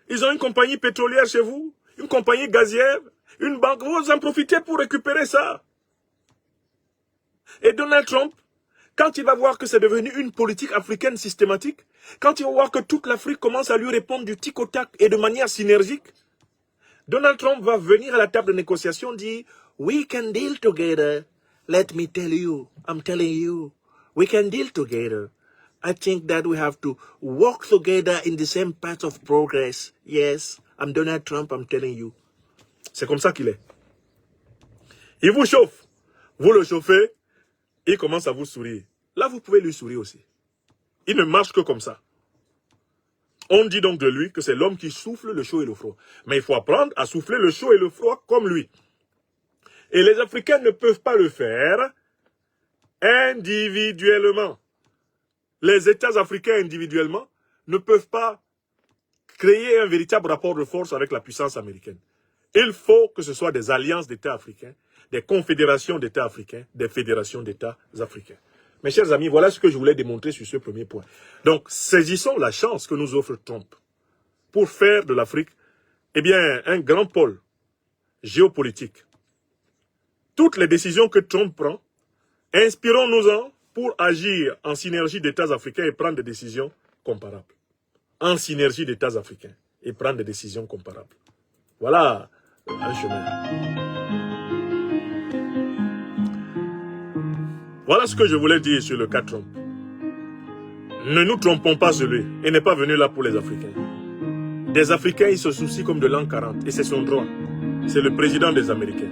Ils ont une compagnie pétrolière chez vous, une compagnie gazière, une banque. Vous en profitez pour récupérer ça. Et Donald Trump, quand il va voir que c'est devenu une politique africaine systématique, quand il va voir que toute l'Afrique commence à lui répondre du tic au tac et de manière synergique, Donald Trump va venir à la table de négociation dire « We can deal together. Let me tell you, I'm telling you, we can deal together. I think that we have to work together in the same path of progress. Yes, I'm Donald Trump, I'm telling you. » C'est comme ça qu'il est. Il vous chauffe. Vous le chauffez, il commence à vous sourire. Là, vous pouvez lui sourire aussi. Il ne marche que comme ça. On dit donc de lui que c'est l'homme qui souffle le chaud et le froid. Mais il faut apprendre à souffler le chaud et le froid comme lui. Et les Africains ne peuvent pas le faire individuellement. Les États africains individuellement ne peuvent pas créer un véritable rapport de force avec la puissance américaine. Il faut que ce soit des alliances d'États africains, des confédérations d'États africains, des fédérations d'États africains. Mes chers amis, voilà ce que je voulais démontrer sur ce premier point. Donc, saisissons la chance que nous offre Trump pour faire de l'Afrique, eh bien, un grand pôle géopolitique. Toutes les décisions que Trump prend, inspirons-nous-en pour agir en synergie d'États africains et prendre des décisions comparables. En synergie d'États africains et prendre des décisions comparables. Voilà un chemin. Voilà ce que je voulais dire sur le cas Trump. Ne nous trompons pas sur lui. Il n'est pas venu là pour les Africains. Des Africains, ils se soucient comme de l'an 40. Et c'est son droit. C'est le président des Américains.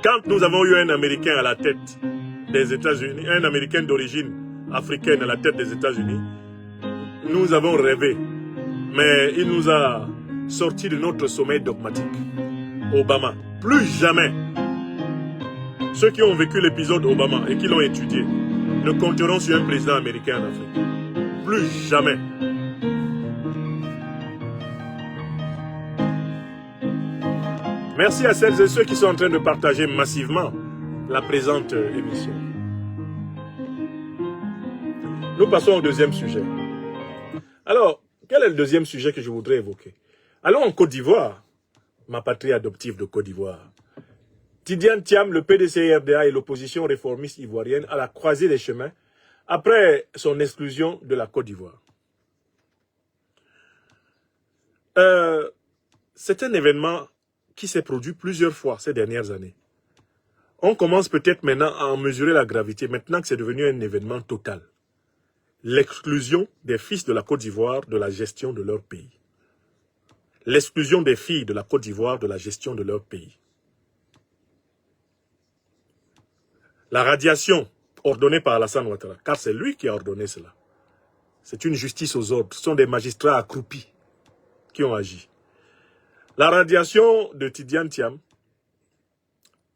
Quand nous avons eu un Américain à la tête des États-Unis, un Américain d'origine africaine à la tête des États-Unis, nous avons rêvé. Mais il nous a sortis de notre sommeil dogmatique. Obama. Plus jamais. Ceux qui ont vécu l'épisode Obama et qui l'ont étudié ne compteront sur un président américain en Afrique. Plus jamais. Merci à celles et ceux qui sont en train de partager massivement la présente émission. Nous passons au deuxième sujet. Alors, quel est le deuxième sujet que je voudrais évoquer? Allons en Côte d'Ivoire, ma patrie adoptive de Côte d'Ivoire. Tidiane Thiam, le PDC-RDA et l'opposition réformiste ivoirienne à la croisée des chemins après son exclusion de la Côte d'Ivoire. C'est un événement qui s'est produit plusieurs fois ces dernières années. On commence peut-être maintenant à en mesurer la gravité, maintenant que c'est devenu un événement total. L'exclusion des fils de la Côte d'Ivoire de la gestion de leur pays. L'exclusion des filles de la Côte d'Ivoire de la gestion de leur pays. La radiation ordonnée par Alassane Ouattara, car c'est lui qui a ordonné cela. C'est une justice aux ordres. Ce sont des magistrats accroupis qui ont agi. La radiation de Tidiane Thiam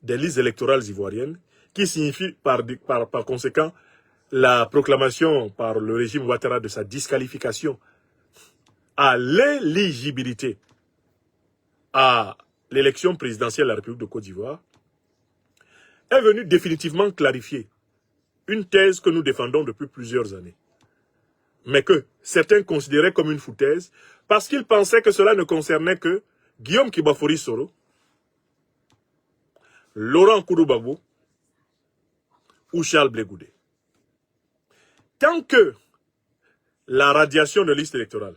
des listes électorales ivoiriennes, qui signifie par conséquent la proclamation par le régime Ouattara de sa disqualification à l'éligibilité à l'élection présidentielle de la République de Côte d'Ivoire, est venu définitivement clarifier une thèse que nous défendons depuis plusieurs années, mais que certains considéraient comme une foutaise parce qu'ils pensaient que cela ne concernait que Guillaume Kibafori Soro, Laurent Koudou-Gbagbo ou Charles Blé Goudé. Tant que la radiation de liste électorale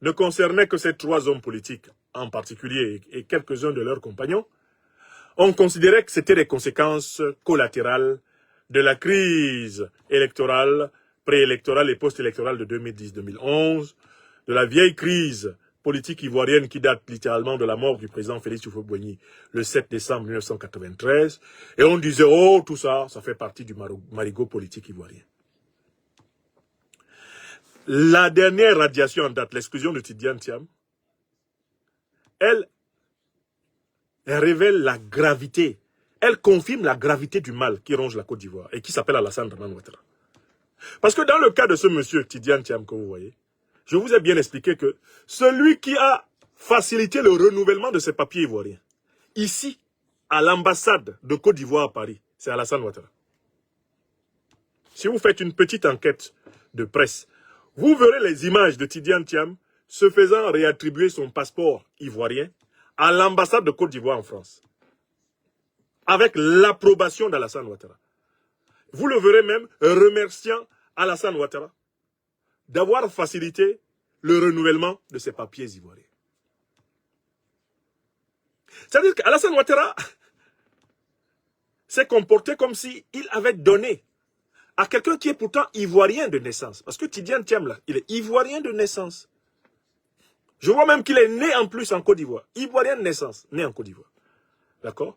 ne concernait que ces trois hommes politiques en particulier et quelques-uns de leurs compagnons, on considérait que c'était des conséquences collatérales de la crise électorale, préélectorale et post-électorale de 2010-2011, de la vieille crise politique ivoirienne qui date littéralement de la mort du président Félix Houphouët-Boigny le 7 décembre 1993. Et on disait, oh, tout ça, ça fait partie du marigot politique ivoirien. La dernière radiation en date, l'exclusion de Tidiane Thiam, elle révèle la gravité, elle confirme la gravité du mal qui ronge la Côte d'Ivoire et qui s'appelle Alassane Dramane Ouattara. Parce que dans le cas de ce monsieur Tidiane Thiam que vous voyez, je vous ai bien expliqué que celui qui a facilité le renouvellement de ses papiers ivoiriens, ici, à l'ambassade de Côte d'Ivoire à Paris, c'est Alassane Ouattara. Si vous faites une petite enquête de presse, vous verrez les images de Tidiane Thiam se faisant réattribuer son passeport ivoirien à l'ambassade de Côte d'Ivoire en France, avec l'approbation d'Alassane Ouattara. Vous le verrez même remerciant Alassane Ouattara d'avoir facilité le renouvellement de ses papiers ivoiriens. C'est-à-dire qu'Alassane Ouattara s'est comporté comme s'il avait donné à quelqu'un qui est pourtant ivoirien de naissance. Parce que Tidiane Thiam, là, il est ivoirien de naissance. Je vois même qu'il est né en plus en Côte d'Ivoire. Ivoirien de naissance, né en Côte d'Ivoire. D'accord?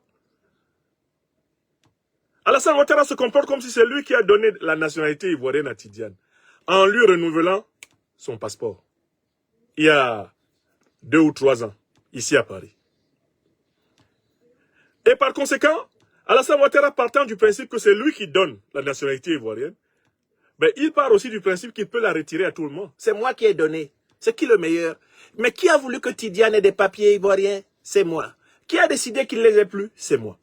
Alassane Ouattara se comporte comme si c'est lui qui a donné la nationalité ivoirienne à Tidiane, en lui renouvelant son passeport. Il y a 2 ou 3 ans, ici à Paris. Et par conséquent, Alassane Ouattara partant du principe que c'est lui qui donne la nationalité ivoirienne, ben, il part aussi du principe qu'il peut la retirer à tout le monde. C'est moi qui ai donné. C'est qui le meilleur? Mais qui a voulu que Tidiane ait des papiers ivoiriens? C'est moi. Qui a décidé qu'il ne les ait plus? C'est moi.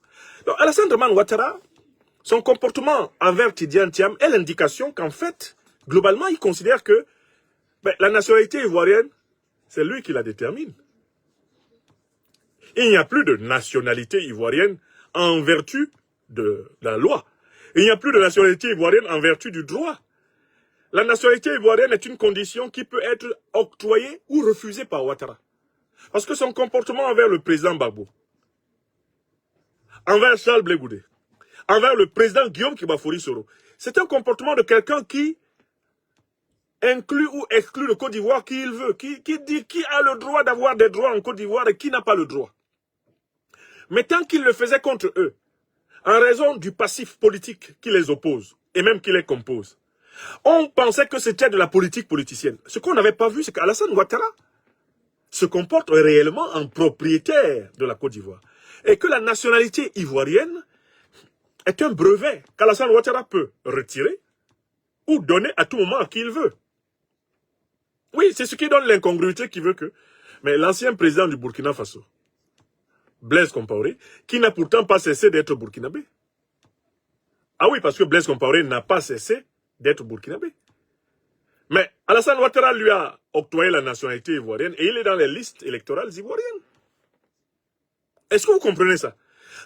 Donc Alassane Dramane Ouattara, son comportement envers Tidiane Thiam est l'indication qu'en fait, globalement, il considère que ben, la nationalité ivoirienne, c'est lui qui la détermine. Il n'y a plus de nationalité ivoirienne en vertu de la loi. Il n'y a plus de nationalité ivoirienne en vertu du droit. La nationalité ivoirienne est une condition qui peut être octroyée ou refusée par Ouattara. Parce que son comportement envers le président Gbagbo, envers Charles Blé Goudé, envers le président Guillaume Kibafori Soro, c'est un comportement de quelqu'un qui inclut ou exclut le Côte d'Ivoire qui il veut, qui dit qui a le droit d'avoir des droits en Côte d'Ivoire et qui n'a pas le droit. Mais tant qu'il le faisait contre eux, en raison du passif politique qui les oppose et même qui les compose, on pensait que c'était de la politique politicienne. Ce qu'on n'avait pas vu, c'est qu'Alassane Ouattara se comporte réellement en propriétaire de la Côte d'Ivoire. Et que la nationalité ivoirienne est un brevet qu'Alassane Ouattara peut retirer ou donner à tout moment à qui il veut. Oui, c'est ce qui donne l'incongruité qui veut que... Mais l'ancien président du Burkina Faso, Blaise Compaoré, qui n'a pourtant pas cessé d'être burkinabé. Ah oui, parce que Blaise Compaoré n'a pas cessé d'être burkinabé. Mais Alassane Ouattara lui a octroyé la nationalité ivoirienne et il est dans les listes électorales ivoiriennes. Est-ce que vous comprenez ça?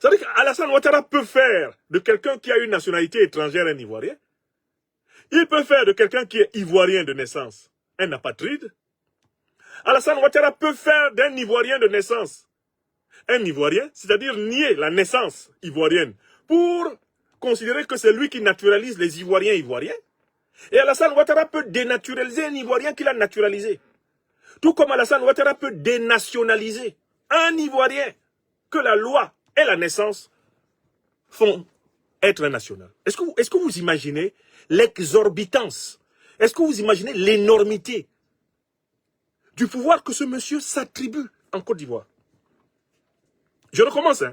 C'est-à-dire qu'Alassane Ouattara peut faire de quelqu'un qui a une nationalité étrangère un Ivoirien. Il peut faire de quelqu'un qui est Ivoirien de naissance un apatride. Alassane Ouattara peut faire d'un Ivoirien de naissance un Ivoirien, c'est-à-dire nier la naissance ivoirienne pour considérer que c'est lui qui naturalise les Ivoiriens ivoiriens. Et Alassane Ouattara peut dénaturaliser un Ivoirien qu'il a naturalisé. Tout comme Alassane Ouattara peut dénationaliser un Ivoirien que la loi et la naissance font être national. Est-ce que vous imaginez l'exorbitance? Est-ce que vous imaginez l'énormité du pouvoir que ce monsieur s'attribue en Côte d'Ivoire? Je recommence.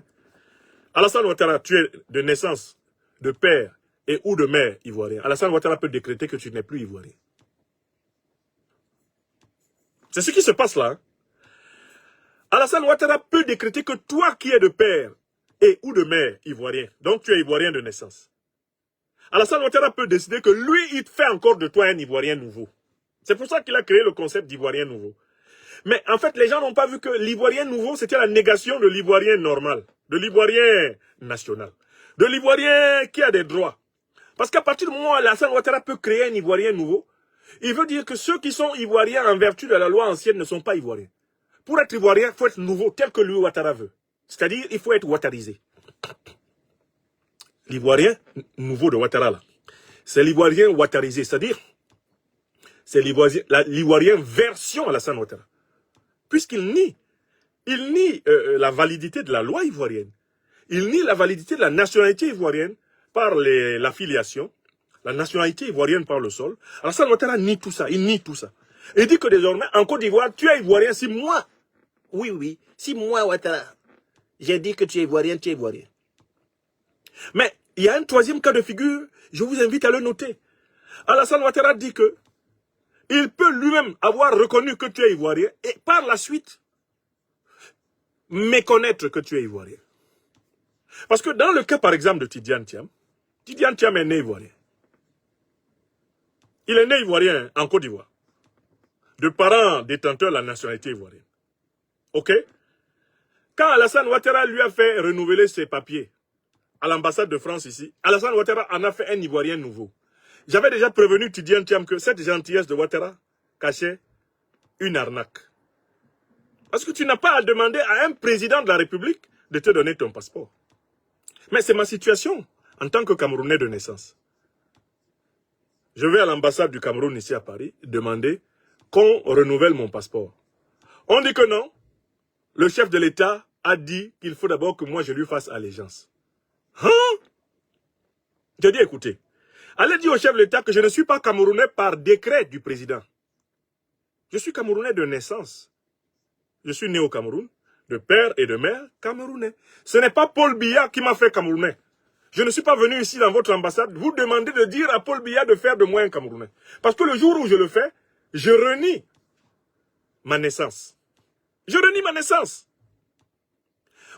Alassane Ouattara, tu es de naissance de père et ou de mère ivoirien. Alassane Ouattara peut décréter que tu n'es plus ivoirien. C'est ce qui se passe là. Hein. Alassane Ouattara peut décréter que toi qui es de père et ou de mère ivoirien, donc tu es ivoirien de naissance, Alassane Ouattara peut décider que lui, il fait encore de toi un ivoirien nouveau. C'est pour ça qu'il a créé le concept d'ivoirien nouveau. Mais en fait, les gens n'ont pas vu que l'ivoirien nouveau, c'était la négation de l'ivoirien normal, de l'ivoirien national, de l'ivoirien qui a des droits. Parce qu'à partir du moment où Alassane Ouattara peut créer un ivoirien nouveau, il veut dire que ceux qui sont ivoiriens en vertu de la loi ancienne ne sont pas ivoiriens. Pour être ivoirien, il faut être nouveau tel que lui Ouattara veut. C'est-à-dire, il faut être ouattarisé. L'ivoirien nouveau de Ouattara, là, c'est l'ivoirien ouattarisé. C'est-à-dire, c'est l'ivoirien version Alassane Ouattara. Puisqu'il nie la validité de la loi ivoirienne. Il nie la validité de la nationalité ivoirienne par l'affiliation, la nationalité ivoirienne par le sol. Alassane Ouattara nie tout ça, il nie tout ça. Il dit que désormais, en Côte d'Ivoire, tu es ivoirien si moi. Oui, si moi, Ouattara, j'ai dit que tu es ivoirien, tu es ivoirien. Mais il y a un troisième cas de figure, je vous invite à le noter. Alassane Ouattara dit que il peut lui-même avoir reconnu que tu es ivoirien et par la suite méconnaître que tu es ivoirien. Parce que dans le cas par exemple de Tidiane Thiam est né ivoirien. Il est né ivoirien en Côte d'Ivoire. De parents détenteurs de la nationalité ivoirienne. Ok? Quand Alassane Ouattara lui a fait renouveler ses papiers à l'ambassade de France ici, Alassane Ouattara en a fait un ivoirien nouveau. J'avais déjà prévenu Tidiane Thiam que cette gentillesse de Ouattara cachait une arnaque. Parce que tu n'as pas à demander à un président de la République de te donner ton passeport. Mais c'est ma situation en tant que Camerounais de naissance. Je vais à l'ambassade du Cameroun ici à Paris demander qu'on renouvelle mon passeport. On dit que non. Le chef de l'État a dit qu'il faut d'abord que moi je lui fasse allégeance. Hein? Je dis écoutez, allez dire au chef de l'État que je ne suis pas Camerounais par décret du président. Je suis Camerounais de naissance. Je suis né au Cameroun, de père et de mère camerounais. Ce n'est pas Paul Biya qui m'a fait Camerounais. Je ne suis pas venu ici dans votre ambassade vous demander de dire à Paul Biya de faire de moi un Camerounais. Parce que le jour où je le fais, je renie ma naissance. Je renie ma naissance.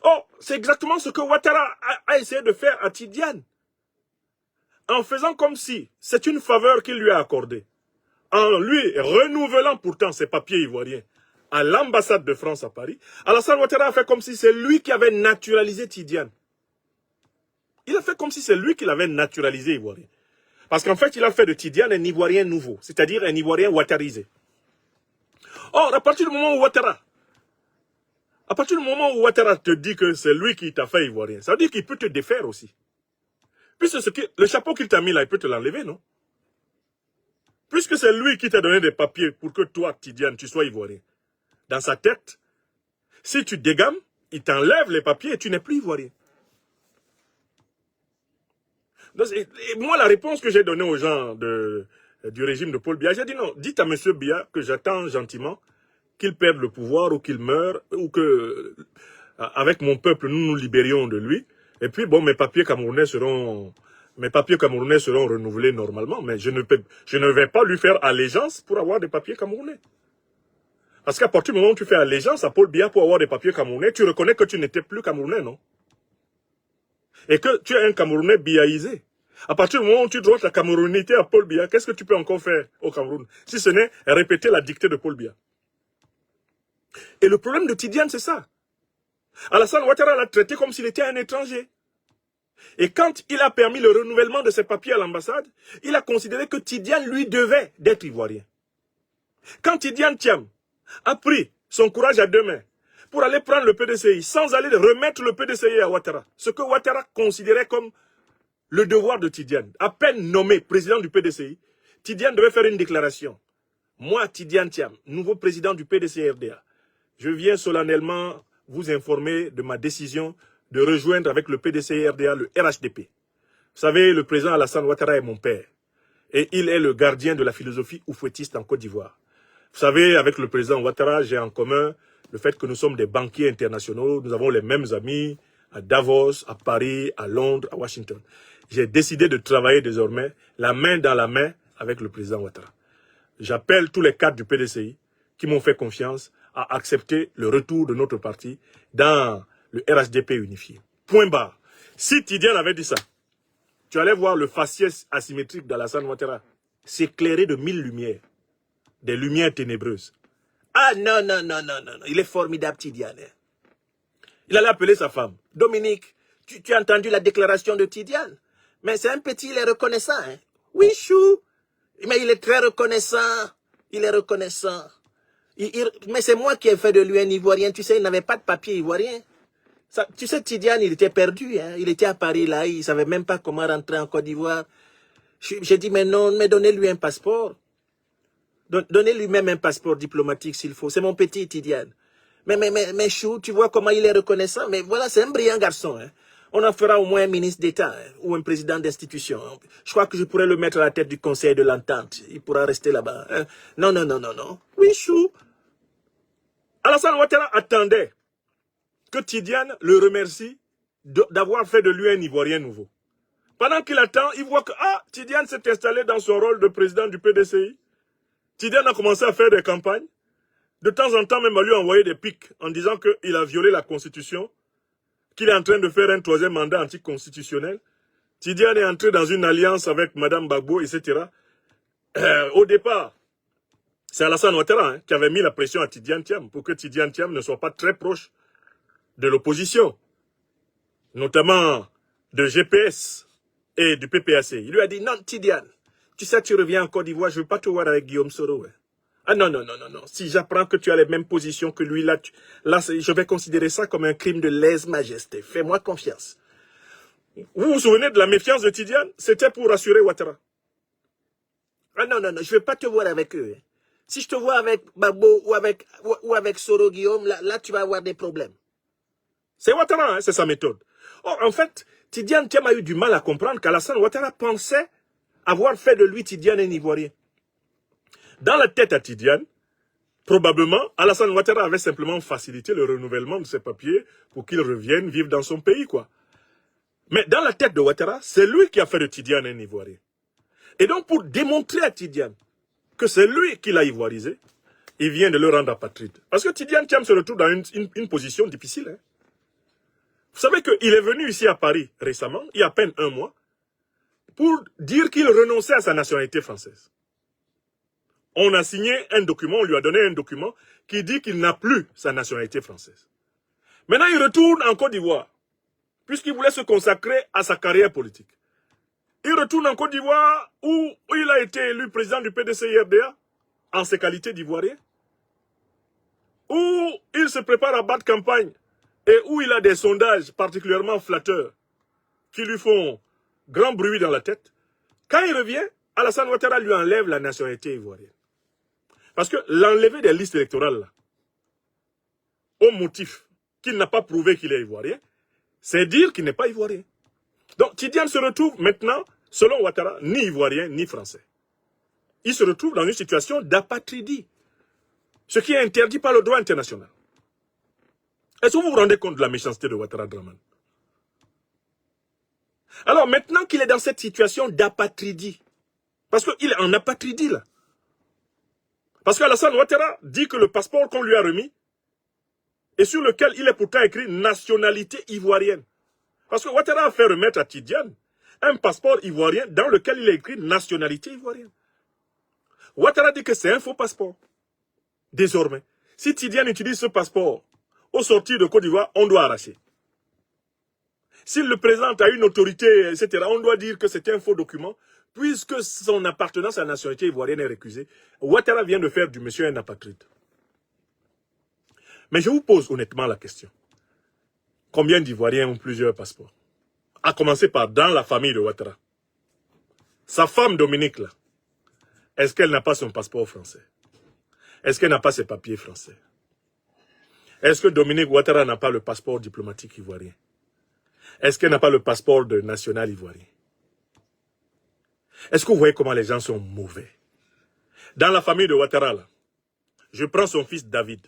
Oh, c'est exactement ce que Ouattara a essayé de faire à Tidiane. En faisant comme si c'est une faveur qu'il lui a accordée. En lui renouvelant pourtant ses papiers ivoiriens à l'ambassade de France à Paris, Alassane Ouattara a fait comme si c'est lui qui avait naturalisé Tidiane. Il a fait comme si c'est lui qui l'avait naturalisé ivoirien. Parce qu'en fait, il a fait de Tidiane un ivoirien nouveau, c'est-à-dire un ivoirien ouattarisé. Or, à partir du moment où Ouattara te dit que c'est lui qui t'a fait ivoirien, ça veut dire qu'il peut te défaire aussi. Puisque le chapeau qu'il t'a mis là, il peut te l'enlever, non? Puisque c'est lui qui t'a donné des papiers pour que toi, Tidiane, tu sois ivoirien. Dans sa tête, si tu dégames, il t'enlève les papiers et tu n'es plus ivoirien. Donc, et moi, la réponse que j'ai donnée aux gens du régime de Paul Biya, j'ai dit non, dites à M. Biya que j'attends gentiment qu'il perde le pouvoir ou qu'il meure, ou que, avec mon peuple, nous nous libérions de lui. Et puis, bon, mes papiers camerounais seront renouvelés normalement, mais je ne vais pas lui faire allégeance pour avoir des papiers camerounais. Parce qu'à partir du moment où tu fais allégeance à Paul Biya pour avoir des papiers camerounais, tu reconnais que tu n'étais plus camerounais, non? Et que tu es un Camerounais biaïsé. À partir du moment où tu dois ta camerounité à Paul Biya, qu'est-ce que tu peux encore faire au Cameroun? Si ce n'est répéter la dictée de Paul Biya. Et le problème de Tidiane, c'est ça. Alassane Ouattara l'a traité comme s'il était un étranger. Et quand il a permis le renouvellement de ses papiers à l'ambassade, il a considéré que Tidiane lui devait d'être ivoirien. Quand Tidiane Thiam a pris son courage à deux mains pour aller prendre le PDCI, sans aller remettre le PDCI à Ouattara, ce que Ouattara considérait comme le devoir de Tidiane, à peine nommé président du PDCI, Tidiane devait faire une déclaration. Moi, Tidiane Thiam, nouveau président du PDCI-RDA, je viens solennellement vous informer de ma décision de rejoindre avec le PDCI-RDA le RHDP. Vous savez, le président Alassane Ouattara est mon père. Et il est le gardien de la philosophie oufouettiste en Côte d'Ivoire. Vous savez, avec le président Ouattara, j'ai en commun le fait que nous sommes des banquiers internationaux. Nous avons les mêmes amis à Davos, à Paris, à Londres, à Washington. J'ai décidé de travailler désormais la main dans la main avec le président Ouattara. J'appelle tous les cadres du PDCI qui m'ont fait confiance à accepter le retour de notre parti dans le RHDP unifié. Point barre. Si Tidiane avait dit ça, tu allais voir le faciès asymétrique d'Alassane Ouattara s'éclairer de 1000 lumières, des lumières ténébreuses. Ah non, non, non, non, non, non. Il est formidable, Tidiane. Il allait appeler sa femme. Dominique, tu as entendu la déclaration de Tidiane? Mais c'est un petit, il est reconnaissant. Hein? Oui, chou. Mais il est très reconnaissant. Il est reconnaissant. Mais c'est moi qui ai fait de lui un Ivoirien. Tu sais, il n'avait pas de papier ivoirien. Ça, tu sais, Tidiane, il était perdu. Hein? Il était à Paris, là. Il ne savait même pas comment rentrer en Côte d'Ivoire. J'ai dit, mais non, mais donnez-lui un passeport. Donnez-lui même un passeport diplomatique s'il faut. C'est mon petit Tidiane. Mais chou, tu vois comment il est reconnaissant. Mais voilà, c'est un brillant garçon. Hein. On en fera au moins un ministre d'État hein, ou un président d'institution. Je crois que je pourrais le mettre à la tête du conseil de l'entente. Il pourra rester là-bas. Hein. Non, non, non, non, non. Oui, chou. Alassane Ouattara attendait que Tidiane le remercie d'avoir fait de lui un Ivoirien nouveau. Pendant qu'il attend, il voit que Tidiane s'est installé dans son rôle de président du PDCI. Tidiane a commencé à faire des campagnes. De temps en temps, même à lui envoyer des pics en disant qu'il a violé la Constitution, qu'il est en train de faire un troisième mandat anticonstitutionnel. Tidiane est entré dans une alliance avec Mme Gbagbo, etc. Au départ, c'est Alassane Ouattara qui avait mis la pression à Tidiane Thiam pour que Tidiane Thiam ne soit pas très proche de l'opposition, notamment de GPS et du PPAC. Il lui a dit, non Tidiane, tu sais tu reviens en Côte d'Ivoire, je ne veux pas te voir avec Guillaume Soro. Hein. Ah non, non, non, non, non. Si j'apprends que tu as les mêmes positions que lui, là je vais considérer ça comme un crime de lèse-majesté. Fais-moi confiance. Vous vous souvenez de la méfiance de Tidiane? C'était pour rassurer Ouattara. Ah non, non, non, je ne vais pas te voir avec eux. Hein. Si je te vois avec Babo ou avec Soro Guillaume, là tu vas avoir des problèmes. C'est Ouattara, hein, c'est sa méthode. Or, en fait, Tidiane Thiam a eu du mal à comprendre qu'Alassane Ouattara pensait avoir fait de lui Tidiane un Ivoirien. Dans la tête à Tidiane, probablement, Alassane Ouattara avait simplement facilité le renouvellement de ses papiers pour qu'il revienne vivre dans son pays, quoi. Mais dans la tête de Ouattara, c'est lui qui a fait de Tidiane un Ivoirien. Et donc, pour démontrer à Tidiane que c'est lui qui l'a ivoirisé, il vient de le rendre apatride. Parce que Tidiane Thiam se retrouve dans une position difficile. Hein. Vous savez qu'il est venu ici à Paris récemment, il y a à peine un mois, pour dire qu'il renonçait à sa nationalité française. On a signé un document, on lui a donné un document qui dit qu'il n'a plus sa nationalité française. Maintenant, il retourne en Côte d'Ivoire, puisqu'il voulait se consacrer à sa carrière politique. Il retourne en Côte d'Ivoire où il a été élu président du PDCI-RDA en ses qualités d'Ivoirien, où il se prépare à battre campagne et où il a des sondages particulièrement flatteurs qui lui font grand bruit dans la tête. Quand il revient, Alassane Ouattara lui enlève la nationalité ivoirienne. Parce que l'enlever des listes électorales, là, au motif qu'il n'a pas prouvé qu'il est ivoirien, c'est dire qu'il n'est pas ivoirien. Donc Tidiane se retrouve maintenant, selon Ouattara, ni ivoirien ni français. Il se retrouve dans une situation d'apatridie, ce qui est interdit par le droit international. Est-ce que vous vous rendez compte de la méchanceté de Ouattara Draman? Alors maintenant qu'il est dans cette situation d'apatridie, parce qu'il est en apatridie là, parce qu'Alassane Ouattara dit que le passeport qu'on lui a remis, et sur lequel il est pourtant écrit nationalité ivoirienne. Parce que Ouattara a fait remettre à Tidiane un passeport ivoirien dans lequel il est écrit nationalité ivoirienne. Ouattara dit que c'est un faux passeport. Désormais, si Tidiane utilise ce passeport au sortir de Côte d'Ivoire, on doit arracher. S'il le présente à une autorité, etc., on doit dire que c'est un faux document, puisque son appartenance à la nationalité ivoirienne est récusée. Ouattara vient de faire du monsieur un apatride. Mais je vous pose honnêtement la question. Combien d'Ivoiriens ont plusieurs passeports? À commencer par dans la famille de Ouattara. Sa femme Dominique, là, est-ce qu'elle n'a pas son passeport français? Est-ce qu'elle n'a pas ses papiers français? Est-ce que Dominique Ouattara n'a pas le passeport diplomatique ivoirien? Est-ce qu'elle n'a pas le passeport de national ivoirien? Est-ce que vous voyez comment les gens sont mauvais? Dans la famille de Ouattara, là, je prends son fils David.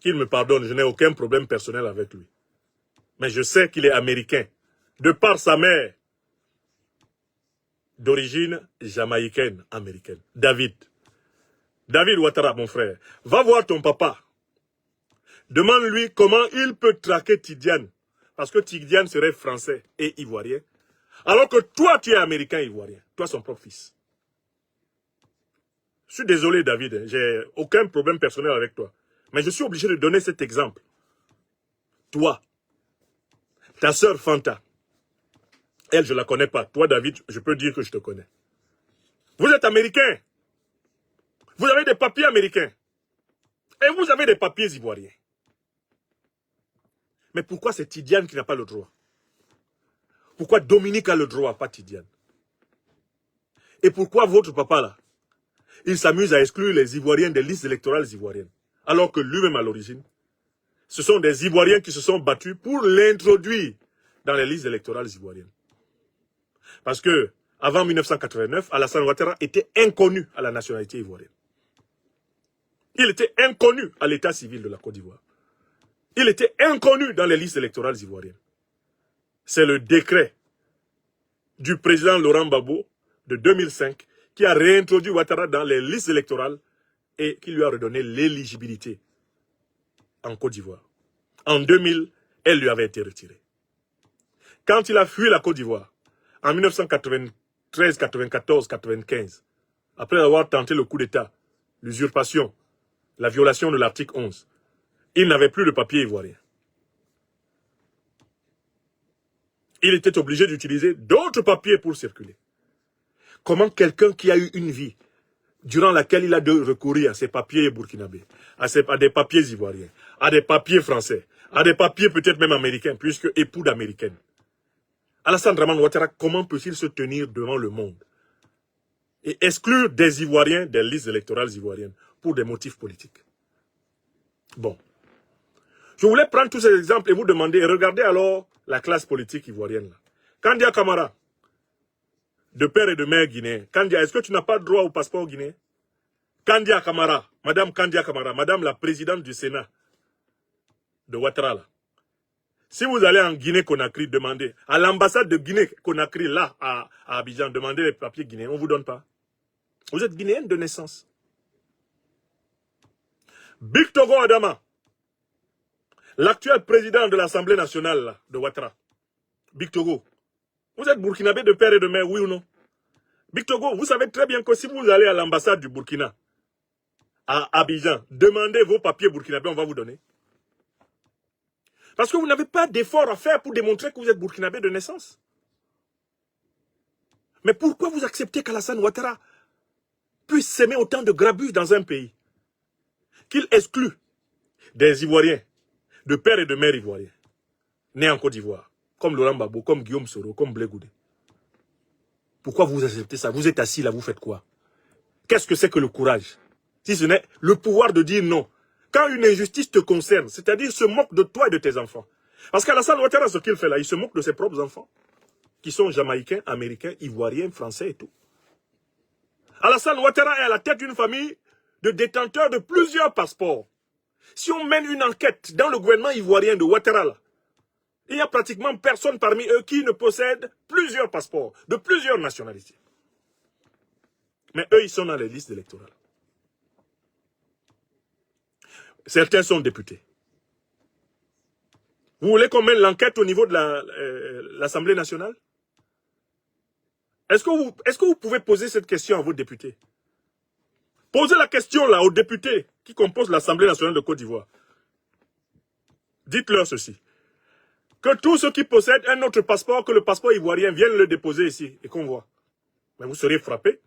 Qu'il me pardonne, je n'ai aucun problème personnel avec lui. Mais je sais qu'il est américain, de par sa mère, d'origine jamaïcaine, américaine. David. David Ouattara, mon frère, va voir ton papa. Demande-lui comment il peut traquer Tidiane. Parce que Tidiane serait français et ivoirien. Alors que toi, tu es américain et ivoirien. Toi, son propre fils. Je suis désolé, David. J'ai aucun problème personnel avec toi. Mais je suis obligé de donner cet exemple. Toi, ta sœur Fanta, elle, je ne la connais pas. Toi, David, je peux dire que je te connais. Vous êtes américain. Vous avez des papiers américains. Et vous avez des papiers ivoiriens. Mais pourquoi c'est Tidiane qui n'a pas le droit? Pourquoi Dominique a le droit, pas Tidiane? Et pourquoi votre papa, là, il s'amuse à exclure les Ivoiriens des listes électorales ivoiriennes? Alors que lui-même, à l'origine, ce sont des Ivoiriens qui se sont battus pour l'introduire dans les listes électorales ivoiriennes. Parce que, avant 1989, Alassane Ouattara était inconnu à la nationalité ivoirienne. Il était inconnu à l'état civil de la Côte d'Ivoire. Il était inconnu dans les listes électorales ivoiriennes. C'est le décret du président Laurent Gbagbo de 2005 qui a réintroduit Ouattara dans les listes électorales et qui lui a redonné l'éligibilité en Côte d'Ivoire. En 2000, elle lui avait été retirée. Quand il a fui la Côte d'Ivoire, en 1993, 94, 95, après avoir tenté le coup d'État, l'usurpation, la violation de l'article 11, il n'avait plus de papier ivoirien. Il était obligé d'utiliser d'autres papiers pour circuler. Comment quelqu'un qui a eu une vie durant laquelle il a dû recourir à ses papiers burkinabés, à des papiers ivoiriens, à des papiers français, à des papiers peut-être même américains, puisque époux d'américaine. Alassane Dramane Ouattara, comment peut-il se tenir devant le monde et exclure des Ivoiriens des listes électorales ivoiriennes pour des motifs politiques? Bon. Je voulais prendre tous ces exemples et vous demander, regardez alors la classe politique ivoirienne. Là. Kandia Camara, de père et de mère guinéen. Kandia, est-ce que tu n'as pas droit au passeport guinéen? Kandia Camara, Madame Kandia Camara, Madame la présidente du Sénat de Ouattara. Là. Si vous allez en Guinée-Conakry, demandez à l'ambassade de Guinée-Conakry, là, à Abidjan, demandez les papiers guinéens, on ne vous donne pas. Vous êtes guinéenne de naissance. Big Togo Adama, l'actuel président de l'Assemblée nationale là, de Ouattara, Big Togo, vous êtes burkinabé de père et de mère, oui ou non? Big Togo, vous savez très bien que si vous allez à l'ambassade du Burkina, à Abidjan, demandez vos papiers burkinabés, on va vous donner. Parce que vous n'avez pas d'effort à faire pour démontrer que vous êtes burkinabé de naissance. Mais pourquoi vous acceptez qu'Alassane Ouattara puisse s'aimer autant de grabuge dans un pays? Qu'il exclut des Ivoiriens, de père et de mère ivoiriens, nés en Côte d'Ivoire, comme Laurent Gbagbo, comme Guillaume Soro, comme Blé Goudé. Pourquoi vous acceptez ça? Vous êtes assis là, vous faites quoi? Qu'est-ce que c'est que le courage? Si ce n'est le pouvoir de dire non. Quand une injustice te concerne, c'est-à-dire se moque de toi et de tes enfants. Parce qu'Alassane Ouattara, ce qu'il fait là, il se moque de ses propres enfants, qui sont jamaïcains, américains, ivoiriens, français et tout. Alassane Ouattara est à la tête d'une famille de détenteurs de plusieurs passeports. Si on mène une enquête dans le gouvernement ivoirien de Ouattara, là, il n'y a pratiquement personne parmi eux qui ne possède plusieurs passeports, de plusieurs nationalités. Mais eux, ils sont dans les listes électorales. Certains sont députés. Vous voulez qu'on mène l'enquête au niveau de l'Assemblée nationale? Est-ce que vous pouvez poser cette question à vos députés? Posez la question là aux députés qui composent l'Assemblée nationale de Côte d'Ivoire. Dites-leur ceci. Que tous ceux qui possèdent un autre passeport que le passeport ivoirien viennent le déposer ici et qu'on voit. Mais vous serez frappés.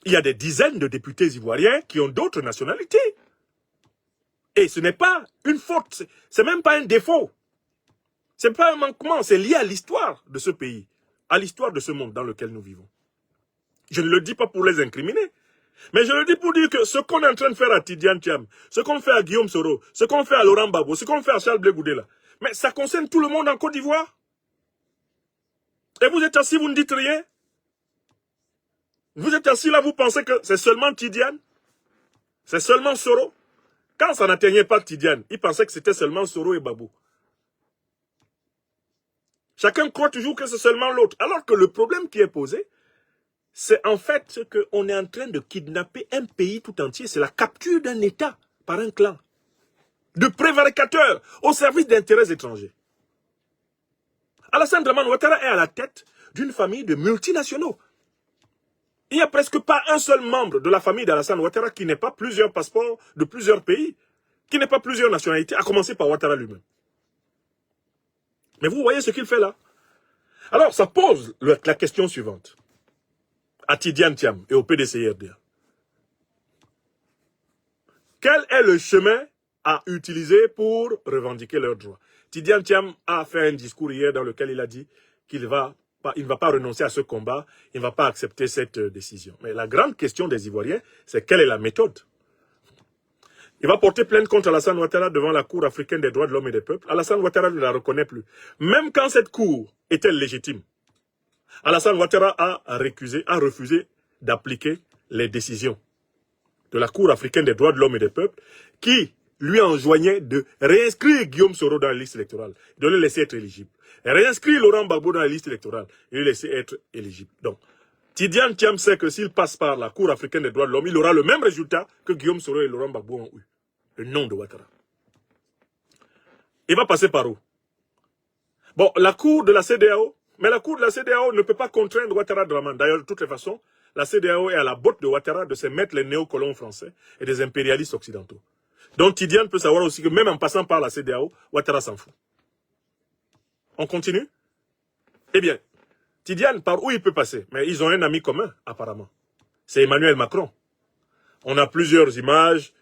Il y a des dizaines de députés ivoiriens qui ont d'autres nationalités. Et ce n'est pas une faute, c'est même pas un défaut. Ce n'est pas un manquement, c'est lié à l'histoire de ce pays, à l'histoire de ce monde dans lequel nous vivons. Je ne le dis pas pour les incriminer, mais je le dis pour dire que ce qu'on est en train de faire à Tidiane Thiam, ce qu'on fait à Guillaume Soro, ce qu'on fait à Laurent Gbagbo, ce qu'on fait à Charles Blé Goudé là, mais ça concerne tout le monde en Côte d'Ivoire. Et vous êtes assis, vous ne dites rien. Vous êtes assis là, vous pensez que c'est seulement Tidiane? C'est seulement Soro? Quand ça n'atteignait pas Tidiane, ils pensaient que c'était seulement Soro et Babou. Chacun croit toujours que c'est seulement l'autre. Alors que le problème qui est posé, c'est en fait qu'on est en train de kidnapper un pays tout entier. C'est la capture d'un État par un clan de prévaricateurs au service d'intérêts étrangers. Alassane Dramane Ouattara est à la tête d'une famille de multinationaux. Il n'y a presque pas un seul membre de la famille d'Alassane Ouattara qui n'ait pas plusieurs passeports de plusieurs pays, qui n'ait pas plusieurs nationalités, à commencer par Ouattara lui-même. Mais vous voyez ce qu'il fait là? Alors, ça pose la question suivante à Tidiane Thiam et au PDCIRDA. Quel est le chemin à utiliser pour revendiquer leurs droits? Tidiane Thiam a fait un discours hier dans lequel il a dit qu'il ne va pas renoncer à ce combat, il ne va pas accepter cette décision. Mais la grande question des Ivoiriens, c'est quelle est la méthode? Il va porter plainte contre Alassane Ouattara devant la Cour africaine des droits de l'homme et des peuples. Alassane Ouattara ne la reconnaît plus. Même quand cette cour était légitime, Alassane Ouattara a refusé d'appliquer les décisions de la Cour africaine des droits de l'homme et des peuples qui lui enjoignait de réinscrire Guillaume Soro dans la liste électorale, de le laisser être éligible. Réinscrire Laurent Gbagbo dans la liste électorale et le laisser être éligible. Donc, Tidiane Thiam sait que s'il passe par la Cour africaine des droits de l'homme, il aura le même résultat que Guillaume Soro et Laurent Gbagbo ont eu. Le nom de Ouattara. Il va passer par où? Bon, la Cour de la CEDEAO, mais la Cour de la CEDEAO ne peut pas contraindre Ouattara Dramane. D'ailleurs, de toutes les façons, la CEDEAO est à la botte de Ouattara de se mettre les néocolons français et des impérialistes occidentaux. Donc Tidiane peut savoir aussi que même en passant par la CEDEAO, Ouattara s'en fout. On continue? Eh bien, Tidiane, par où il peut passer? Mais ils ont un ami commun, apparemment. C'est Emmanuel Macron. On a plusieurs images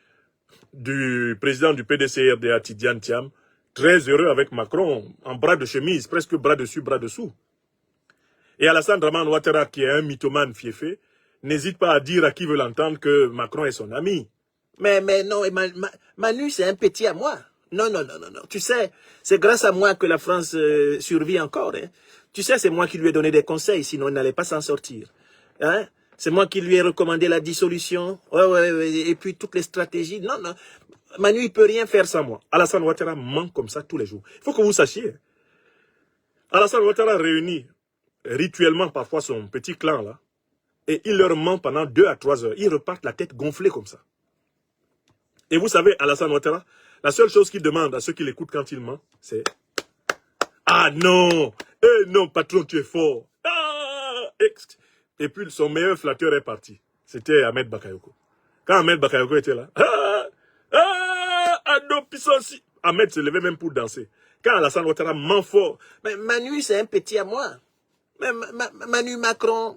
du président du PDCRDA, Tidiane Thiam, très heureux avec Macron, en bras de chemise, presque bras dessus, bras dessous. Et Alassane Dramane Ouattara, qui est un mythomane fiefé, n'hésite pas à dire à qui veut l'entendre que Macron est son ami. Mais non, Manu, c'est un petit à moi. Non. Tu sais, c'est grâce à moi que la France survit encore. Hein. Tu sais, c'est moi qui lui ai donné des conseils, sinon il n'allait pas s'en sortir. Hein? C'est moi qui lui ai recommandé la dissolution. Ouais, et puis toutes les stratégies. Non. Manu, il ne peut rien faire sans moi. Alassane Ouattara ment comme ça tous les jours. Il faut que vous sachiez. Alassane Ouattara réunit rituellement parfois son petit clan là. Et il leur ment pendant 2 à 3 heures. Ils repartent la tête gonflée comme ça. Et vous savez, Alassane Ouattara, la seule chose qu'il demande à ceux qui l'écoutent quand il ment, c'est « Ah non, non, patron, tu es fort. Ah !» Et puis son meilleur flatteur est parti. C'était Ahmed Bakayoko. Quand Ahmed Bakayoko était là, non, puissance. Ahmed se levait même pour danser. Quand Alassane Ouattara ment fort, mais Manu, c'est un petit à moi. Mais Manu Macron,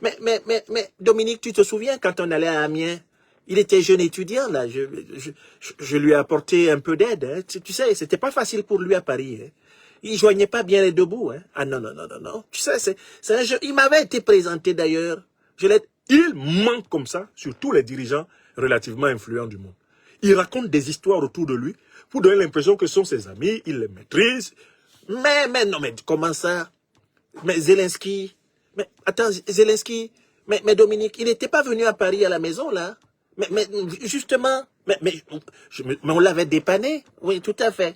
mais Dominique, tu te souviens quand on allait à Amiens? Il était jeune étudiant, là. Je lui ai apporté un peu d'aide. Hein. Tu sais, c'était pas facile pour lui à Paris. Hein. Il joignait pas bien les deux bouts. Hein. Ah non. Tu sais, c'est un jeu. Il m'avait été présenté d'ailleurs. Il ment comme ça sur tous les dirigeants relativement influents du monde. Il raconte des histoires autour de lui pour donner l'impression que ce sont ses amis, il les maîtrise. Mais non, mais comment ça? Mais Zelensky, mais attends, Zelensky, mais Dominique, il n'était pas venu à Paris à la maison, là. Mais justement, mais on l'avait dépanné. Oui, tout à fait.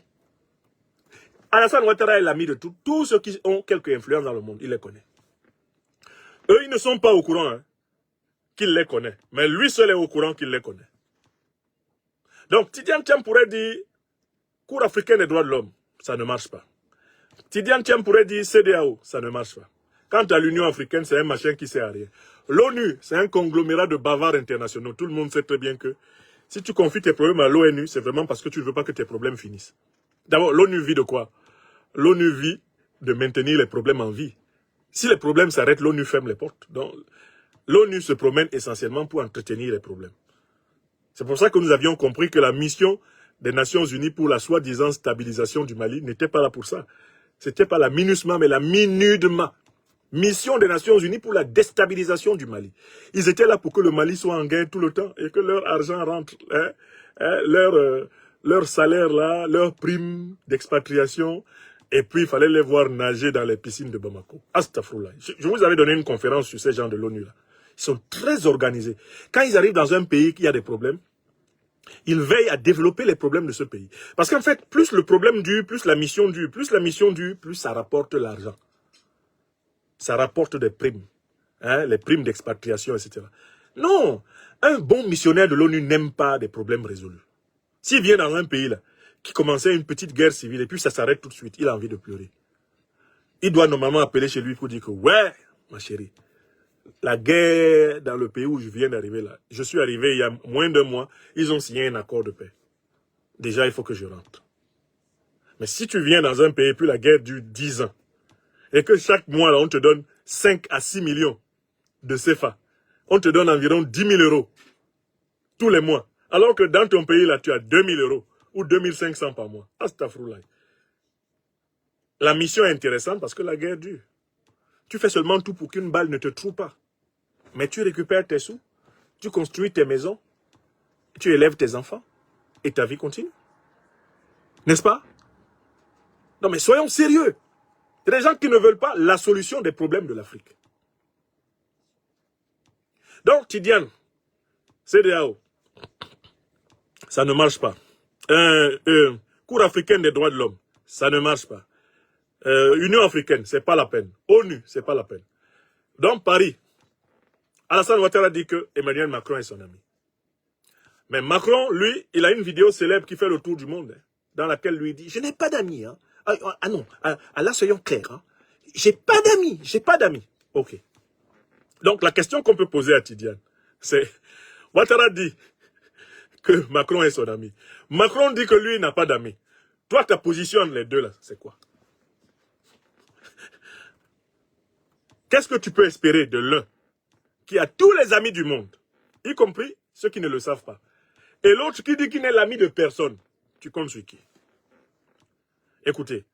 Alassane Ouattara est l'ami de tous ceux qui ont quelque influence dans le monde, il les connaît. Eux, ils ne sont pas au courant hein, qu'il les connaît. Mais lui seul est au courant qu'il les connaît. Donc, Tidiane Thiam pourrait dire, Cour africaine des droits de l'homme, ça ne marche pas. Tidiane Thiam pourrait dire, CEDEAO, ça ne marche pas. Quant à l'Union africaine, c'est un machin qui sert à rien. L'ONU, c'est un conglomérat de bavards internationaux. Tout le monde sait très bien que si tu confies tes problèmes à l'ONU, c'est vraiment parce que tu ne veux pas que tes problèmes finissent. D'abord, l'ONU vit de quoi? L'ONU vit de maintenir les problèmes en vie. Si les problèmes s'arrêtent, l'ONU ferme les portes. Donc, l'ONU se promène essentiellement pour entretenir les problèmes. C'est pour ça que nous avions compris que la mission des Nations Unies pour la soi-disant stabilisation du Mali n'était pas là pour ça. C'était pas la MINUSMA, mais la MINUDMA. Mission des Nations Unies pour la déstabilisation du Mali. Ils étaient là pour que le Mali soit en guerre tout le temps et que leur argent rentre, leur salaire là, leur prime d'expatriation, et puis il fallait les voir nager dans les piscines de Bamako. Astaghfirullah. Je vous avais donné une conférence sur ces gens de l'ONU là. Ils sont très organisés. Quand ils arrivent dans un pays qui a des problèmes, ils veillent à développer les problèmes de ce pays. Parce qu'en fait, plus le problème dure, plus la mission dure, plus ça rapporte l'argent. Ça rapporte des primes. hein, les primes d'expatriation, etc. Non, un bon missionnaire de l'ONU n'aime pas des problèmes résolus. S'il vient dans un pays là, qui commençait une petite guerre civile et puis ça s'arrête tout de suite, il a envie de pleurer. Il doit normalement appeler chez lui pour dire que ouais, ma chérie, la guerre dans le pays où je viens d'arriver là, je suis arrivé il y a moins d'1 mois, ils ont signé un accord de paix. Déjà, il faut que je rentre. Mais si tu viens dans un pays, puis la guerre dure 10 ans, et que chaque mois, là, on te donne 5 à 6 millions de CFA, on te donne environ 10 000 euros tous les mois, alors que dans ton pays, là, tu as 2 000 euros ou 2 500 par mois. Astafroulaye. La mission est intéressante parce que la guerre dure. Tu fais seulement tout pour qu'une balle ne te trouve pas. Mais tu récupères tes sous, tu construis tes maisons, tu élèves tes enfants, et ta vie continue. N'est-ce pas? Non mais soyons sérieux. Il y a des gens qui ne veulent pas la solution des problèmes de l'Afrique. Donc, Tidiane, CEDEAO, ça ne marche pas. Cour africaine des droits de l'homme, ça ne marche pas. Union africaine, c'est pas la peine. ONU, c'est pas la peine. Donc, Paris, Alassane Ouattara dit que Emmanuel Macron est son ami. Mais Macron, lui, il a une vidéo célèbre qui fait le tour du monde, hein, dans laquelle lui dit, je n'ai pas d'amis. Hein. Ah non, là, soyons clairs. Hein. J'ai pas d'amis, j'ai pas d'amis. Ok. Donc, la question qu'on peut poser à Tidiane, c'est, Ouattara dit que Macron est son ami. Macron dit que lui, il n'a pas d'amis. Toi, ta position entre les deux, là, c'est quoi? Qu'est-ce que tu peux espérer de l'un qui a tous les amis du monde, y compris ceux qui ne le savent pas, et l'autre qui dit qu'il n'est l'ami de personne? Tu comptes sur qui? Écoutez,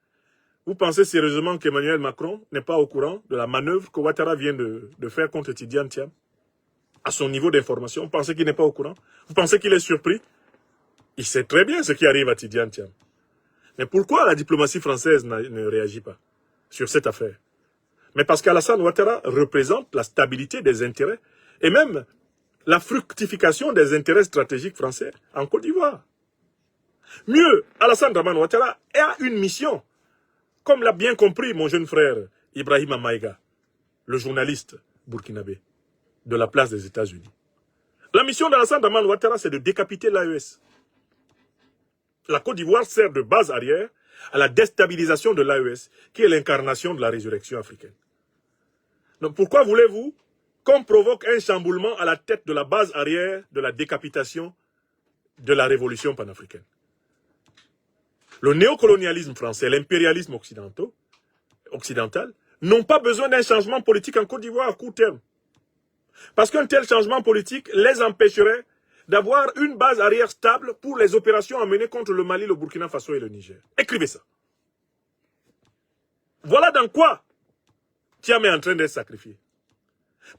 vous pensez sérieusement qu'Emmanuel Macron n'est pas au courant de la manœuvre que Ouattara vient de faire contre Tidiane Thiam? À son niveau d'information, vous pensez qu'il n'est pas au courant? Vous pensez qu'il est surpris? Il sait très bien ce qui arrive à Tidiane Thiam. Mais pourquoi la diplomatie française ne réagit pas sur cette affaire? Mais parce qu'Alassane Ouattara représente la stabilité des intérêts et même la fructification des intérêts stratégiques français en Côte d'Ivoire. Mieux, Alassane Draman Ouattara a une mission, comme l'a bien compris mon jeune frère Ibrahima Maïga, le journaliste burkinabé de la place des États-Unis. La mission d'Alassane Draman Ouattara, c'est de décapiter l'AES. La Côte d'Ivoire sert de base arrière à la déstabilisation de l'AES, qui est l'incarnation de la résurrection africaine. Donc pourquoi voulez-vous qu'on provoque un chamboulement à la tête de la base arrière de la décapitation de la révolution panafricaine? Le néocolonialisme français, l'impérialisme occidental, n'ont pas besoin d'un changement politique en Côte d'Ivoire à court terme. Parce qu'un tel changement politique les empêcherait d'avoir une base arrière stable pour les opérations à mener contre le Mali, le Burkina Faso et le Niger. Écrivez ça. Voilà dans quoi Thiam est en train d'être sacrifié.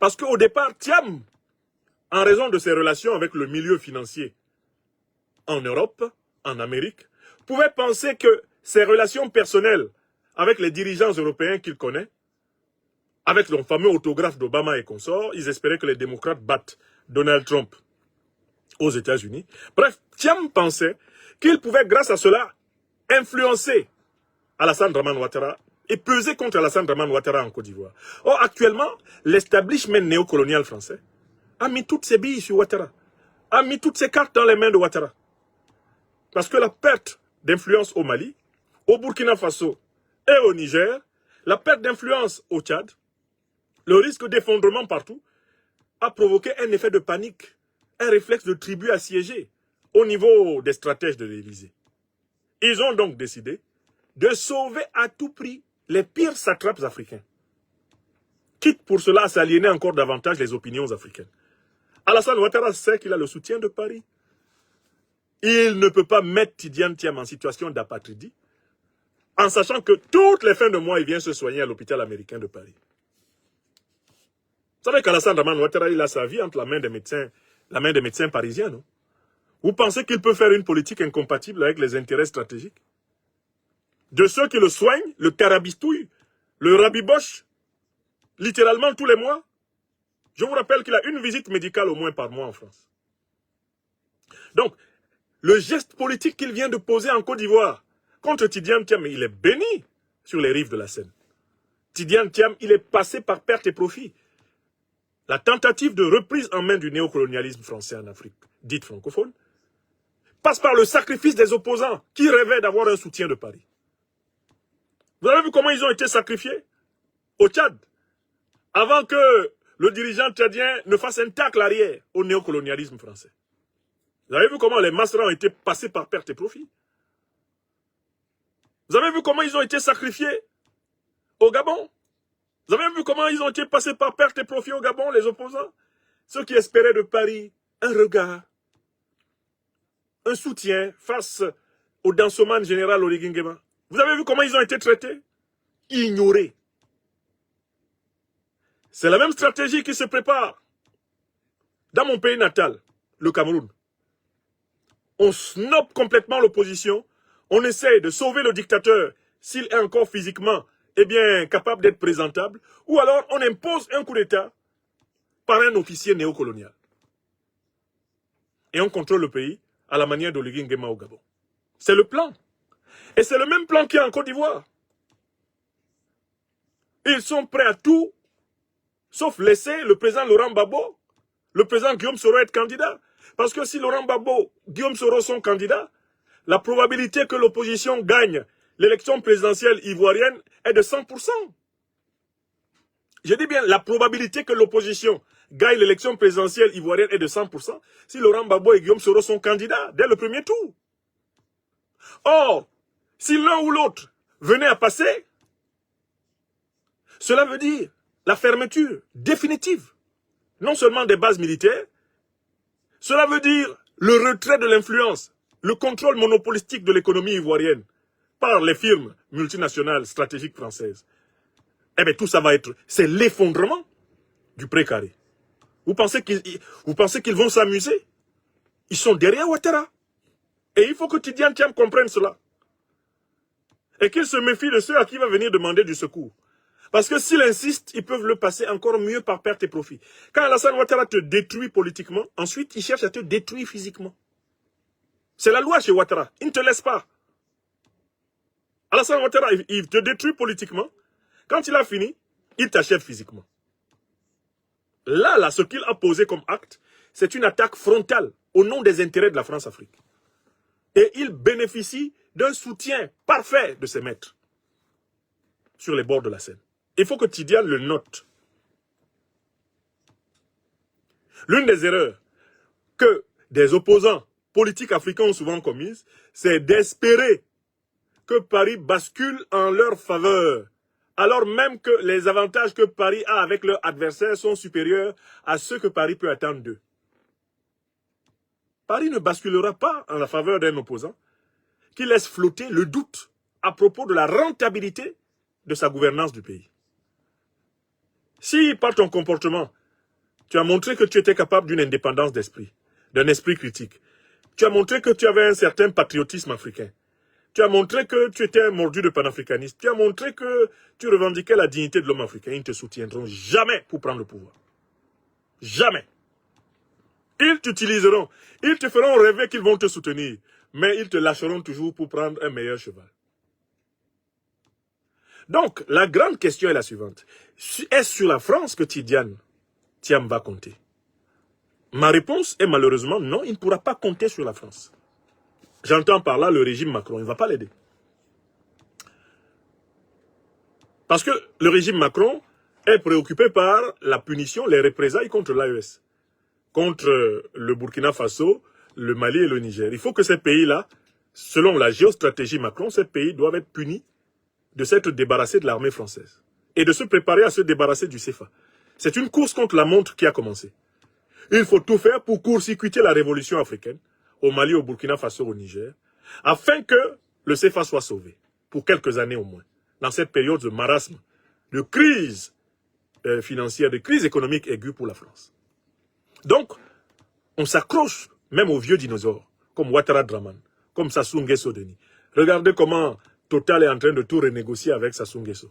Parce qu'au départ, Thiam, en raison de ses relations avec le milieu financier en Europe, en Amérique, pouvait penser que ses relations personnelles avec les dirigeants européens qu'il connaît, avec le fameux autographe d'Obama et consorts, ils espéraient que les démocrates battent Donald Trump aux États-Unis. Bref, Thiam pensait qu'il pouvait, grâce à cela, influencer Alassane Draman Ouattara et peser contre Alassane Draman Ouattara en Côte d'Ivoire. Or, actuellement, l'establishment néocolonial français a mis toutes ses billes sur Ouattara, a mis toutes ses cartes dans les mains de Ouattara. Parce que la perte d'influence au Mali, au Burkina Faso et au Niger, la perte d'influence au Tchad, le risque d'effondrement partout, a provoqué un effet de panique, un réflexe de tribu assiégée au niveau des stratèges de l'Élysée. Ils ont donc décidé de sauver à tout prix les pires satrapes africains, quitte pour cela à s'aliéner encore davantage les opinions africaines. Alassane Ouattara sait qu'il a le soutien de Paris. Il ne peut pas mettre Tidiane Thiam en situation d'apatridie, en sachant que toutes les fins de mois, il vient se soigner à l'hôpital américain de Paris. Vous savez qu'Alassane Draman Ouattara, il a sa vie entre la main des médecins parisiens, non? Vous pensez qu'il peut faire une politique incompatible avec les intérêts stratégiques de ceux qui le soignent, le carabistouillent, le rabibochent, littéralement tous les mois? Je vous rappelle qu'il a une visite médicale au moins par mois en France. Donc, le geste politique qu'il vient de poser en Côte d'Ivoire contre Tidiane Thiam, il est béni sur les rives de la Seine. Tidiane Thiam, il est passé par perte et profit. la tentative de reprise en main du néocolonialisme français en Afrique, dite francophone, passe par le sacrifice des opposants qui rêvaient d'avoir un soutien de Paris. Vous avez vu comment ils ont été sacrifiés au Tchad, avant que le dirigeant tchadien ne fasse un tacle arrière au néocolonialisme français. Vous avez vu comment les Masra ont été passés par perte et profit. Vous avez vu comment ils ont été sacrifiés au Gabon. Vous avez vu comment ils ont été passés par perte et profit au Gabon, les opposants. Ceux qui espéraient de Paris un regard, un soutien face au dansoman général Oligui Nguema. Vous avez vu comment ils ont été traités? Ignorés. C'est la même stratégie qui se prépare dans mon pays natal, le Cameroun. On snobe complètement l'opposition, on essaie de sauver le dictateur s'il est encore physiquement capable d'être présentable, ou alors on impose un coup d'État par un officier néocolonial. Et on contrôle le pays à la manière d'Oligui Nguema au Gabon. C'est le plan. Et c'est le même plan qu'il y a en Côte d'Ivoire. Ils sont prêts à tout, sauf laisser le président Laurent Gbagbo, le président Guillaume Soro être candidat. Parce que si Laurent Gbagbo, Guillaume Soro sont candidats, la probabilité que l'opposition gagne l'élection présidentielle ivoirienne est de 100%. Je dis bien, la probabilité que l'opposition gagne l'élection présidentielle ivoirienne est de 100% si Laurent Gbagbo et Guillaume Soro sont candidats dès le premier tour. Or, si l'un ou l'autre venait à passer, cela veut dire la fermeture définitive, non seulement des bases militaires, cela veut dire le retrait de l'influence, le contrôle monopolistique de l'économie ivoirienne par les firmes multinationales stratégiques françaises. Eh bien, tout ça va être, c'est l'effondrement du précaré. Vous pensez qu'ils vont s'amuser? Ils sont derrière Ouattara. Et il faut que Tidiane Thiam comprenne cela. Et qu'il se méfie de ceux à qui il va venir demander du secours. Parce que s'il insiste, ils peuvent le passer encore mieux par perte et profit. Quand Alassane Ouattara te détruit politiquement, ensuite il cherche à te détruire physiquement. C'est la loi chez Ouattara. Il ne te laisse pas. Alassane Ouattara, il te détruit politiquement. Quand il a fini, il t'achève physiquement. Là, ce qu'il a posé comme acte, c'est une attaque frontale au nom des intérêts de la France-Afrique. Et il bénéficie d'un soutien parfait de ses maîtres sur les bords de la Seine. Il faut que Tidiane le note. L'une des erreurs que des opposants politiques africains ont souvent commises, c'est d'espérer que Paris bascule en leur faveur, alors même que les avantages que Paris a avec leurs adversaires sont supérieurs à ceux que Paris peut attendre d'eux. Paris ne basculera pas en la faveur d'un opposant qui laisse flotter le doute à propos de la rentabilité de sa gouvernance du pays. Si par ton comportement, tu as montré que tu étais capable d'une indépendance d'esprit, d'un esprit critique, tu as montré que tu avais un certain patriotisme africain, tu as montré que tu étais un mordu de panafricanisme, tu as montré que tu revendiquais la dignité de l'homme africain, ils ne te soutiendront jamais pour prendre le pouvoir. Jamais. Ils t'utiliseront, ils te feront rêver qu'ils vont te soutenir, mais ils te lâcheront toujours pour prendre un meilleur cheval. Donc, la grande question est la suivante. Est-ce sur la France que Tidiane Thiam va compter? Ma réponse est malheureusement non, il ne pourra pas compter sur la France. J'entends par là le régime Macron, il ne va pas l'aider. Parce que le régime Macron est préoccupé par la punition, les représailles contre l'AES, contre le Burkina Faso, le Mali et le Niger. Il faut que ces pays-là, selon la géostratégie Macron, ces pays doivent être punis de s'être débarrassés de l'armée française et de se préparer à se débarrasser du CFA. C'est une course contre la montre qui a commencé. Il faut tout faire pour court-circuiter la révolution africaine, au Mali, au Burkina Faso, au Niger, afin que le CFA soit sauvé, pour quelques années au moins, dans cette période de marasme, de crise financière, de crise économique aiguë pour la France. Donc, on s'accroche même aux vieux dinosaures, comme Ouattara Draman, comme Sassou Nguesso Denis. Regardez comment Total est en train de tout renégocier avec Sassou Nguesso.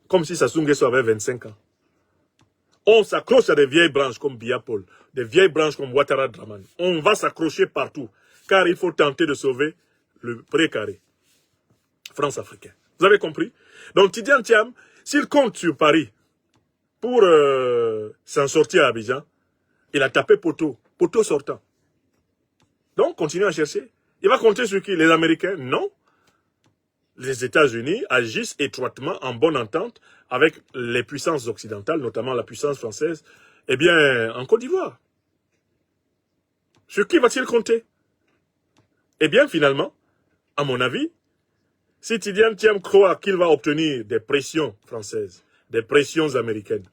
Comme si Sassou Nguesso avait 25 ans. On s'accroche à des vieilles branches comme Biapol, des vieilles branches comme Ouattara Draman. On va s'accrocher partout, car il faut tenter de sauver le précaré France-africain. Vous avez compris? Donc Tidiane Thiam, s'il compte sur Paris pour s'en sortir à Abidjan, il a tapé poteau sortant. Donc, continuez à chercher. Il va compter sur qui? Les Américains? Non. Les États-Unis agissent étroitement en bonne entente avec les puissances occidentales, notamment la puissance française, eh bien, en Côte d'Ivoire. Sur qui va-t-il compter? Eh bien, finalement, à mon avis, si Tidiane Thiam croit qu'il va obtenir des pressions françaises, des pressions américaines,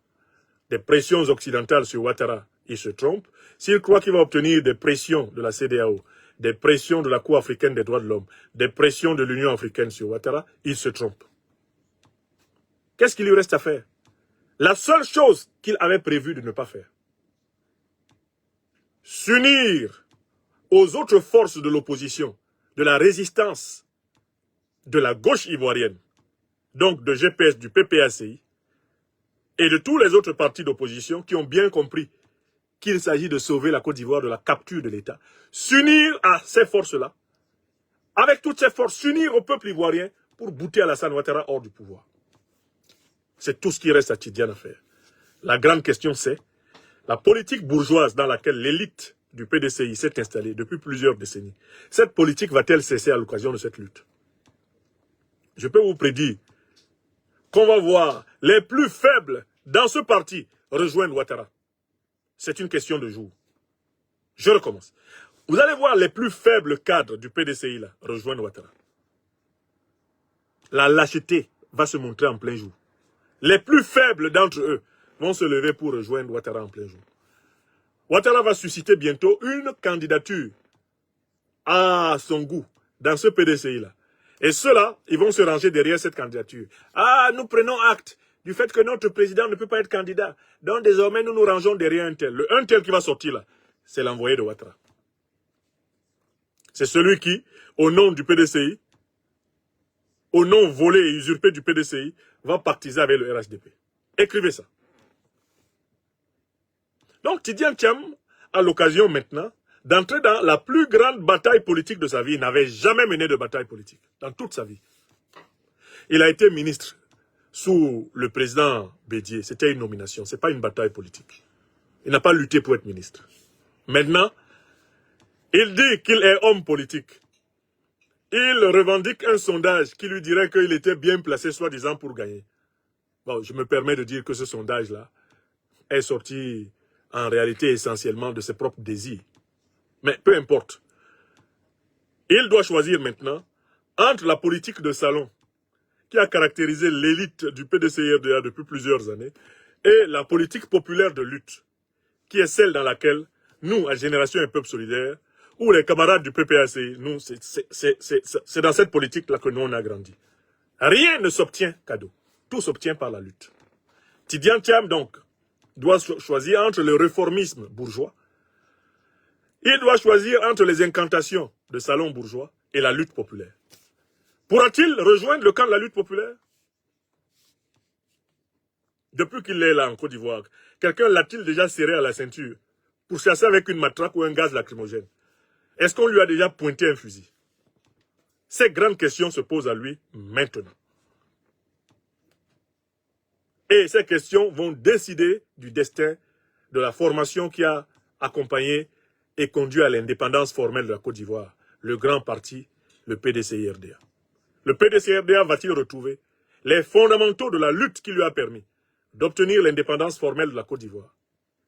des pressions occidentales sur Ouattara, il se trompe. S'il croit qu'il va obtenir des pressions de la CEDEAO, des pressions de la Cour africaine des droits de l'homme, des pressions de l'Union africaine sur Ouattara, il se trompe. Qu'est-ce qu'il lui reste à faire? La seule chose qu'il avait prévu de ne pas faire, s'unir aux autres forces de l'opposition, de la résistance, de la gauche ivoirienne, donc de GPS, du PPACI, et de tous les autres partis d'opposition qui ont bien compris qu'il s'agit de sauver la Côte d'Ivoire de la capture de l'État, s'unir à ces forces-là, avec toutes ces forces, s'unir au peuple ivoirien pour bouter Alassane Ouattara hors du pouvoir. C'est tout ce qui reste à Tidiane à faire. La grande question c'est, la politique bourgeoise dans laquelle l'élite du PDCI s'est installée depuis plusieurs décennies, cette politique va-t-elle cesser à l'occasion de cette lutte? Je peux vous prédire qu'on va voir les plus faibles dans ce parti rejoindre Ouattara. C'est une question de jour. Je recommence. Vous allez voir les plus faibles cadres du PDCI là, rejoindre Ouattara. La lâcheté va se montrer en plein jour. Les plus faibles d'entre eux vont se lever pour rejoindre Ouattara en plein jour. Ouattara va susciter bientôt une candidature à son goût dans ce PDCI là. Et ceux-là, ils vont se ranger derrière cette candidature. Ah, nous prenons acte du fait que notre président ne peut pas être candidat. Donc désormais, nous nous rangeons derrière un tel. Le un tel qui va sortir là, c'est l'envoyé de Ouattara. C'est celui qui, au nom du PDCI, au nom volé et usurpé du PDCI, va partiser avec le RHDP. Écrivez ça. Donc Tidiane Thiam a l'occasion maintenant d'entrer dans la plus grande bataille politique de sa vie. Il n'avait jamais mené de bataille politique dans toute sa vie. Il a été ministre sous le président Bédié. C'était une nomination, ce n'est pas une bataille politique. Il n'a pas lutté pour être ministre. Maintenant, il dit qu'il est homme politique. Il revendique un sondage qui lui dirait qu'il était bien placé, soi-disant, pour gagner. Bon, je me permets de dire que ce sondage-là est sorti en réalité essentiellement de ses propres désirs. Mais peu importe. Il doit choisir maintenant entre la politique de salon qui a caractérisé l'élite du PDCI-RDA depuis plusieurs années et la politique populaire de lutte qui est celle dans laquelle nous, à Génération et Peuple Solidaire, ou les camarades du PPACI, nous, c'est dans cette politique-là que nous on a grandi. Rien ne s'obtient cadeau. Tout s'obtient par la lutte. Tidiane Thiam, donc, doit choisir entre le réformisme bourgeois. Il doit choisir entre les incantations de salon bourgeois et la lutte populaire. Pourra-t-il rejoindre le camp de la lutte populaire? Depuis qu'il est là en Côte d'Ivoire, quelqu'un l'a-t-il déjà serré à la ceinture pour chasser avec une matraque ou un gaz lacrymogène? Est-ce qu'on lui a déjà pointé un fusil? Ces grandes questions se posent à lui maintenant. Et ces questions vont décider du destin de la formation qui a accompagné et conduit à l'indépendance formelle de la Côte d'Ivoire, le grand parti, le PDCI-RDA. Le PDCI-RDA va-t-il retrouver les fondamentaux de la lutte qui lui a permis d'obtenir l'indépendance formelle de la Côte d'Ivoire,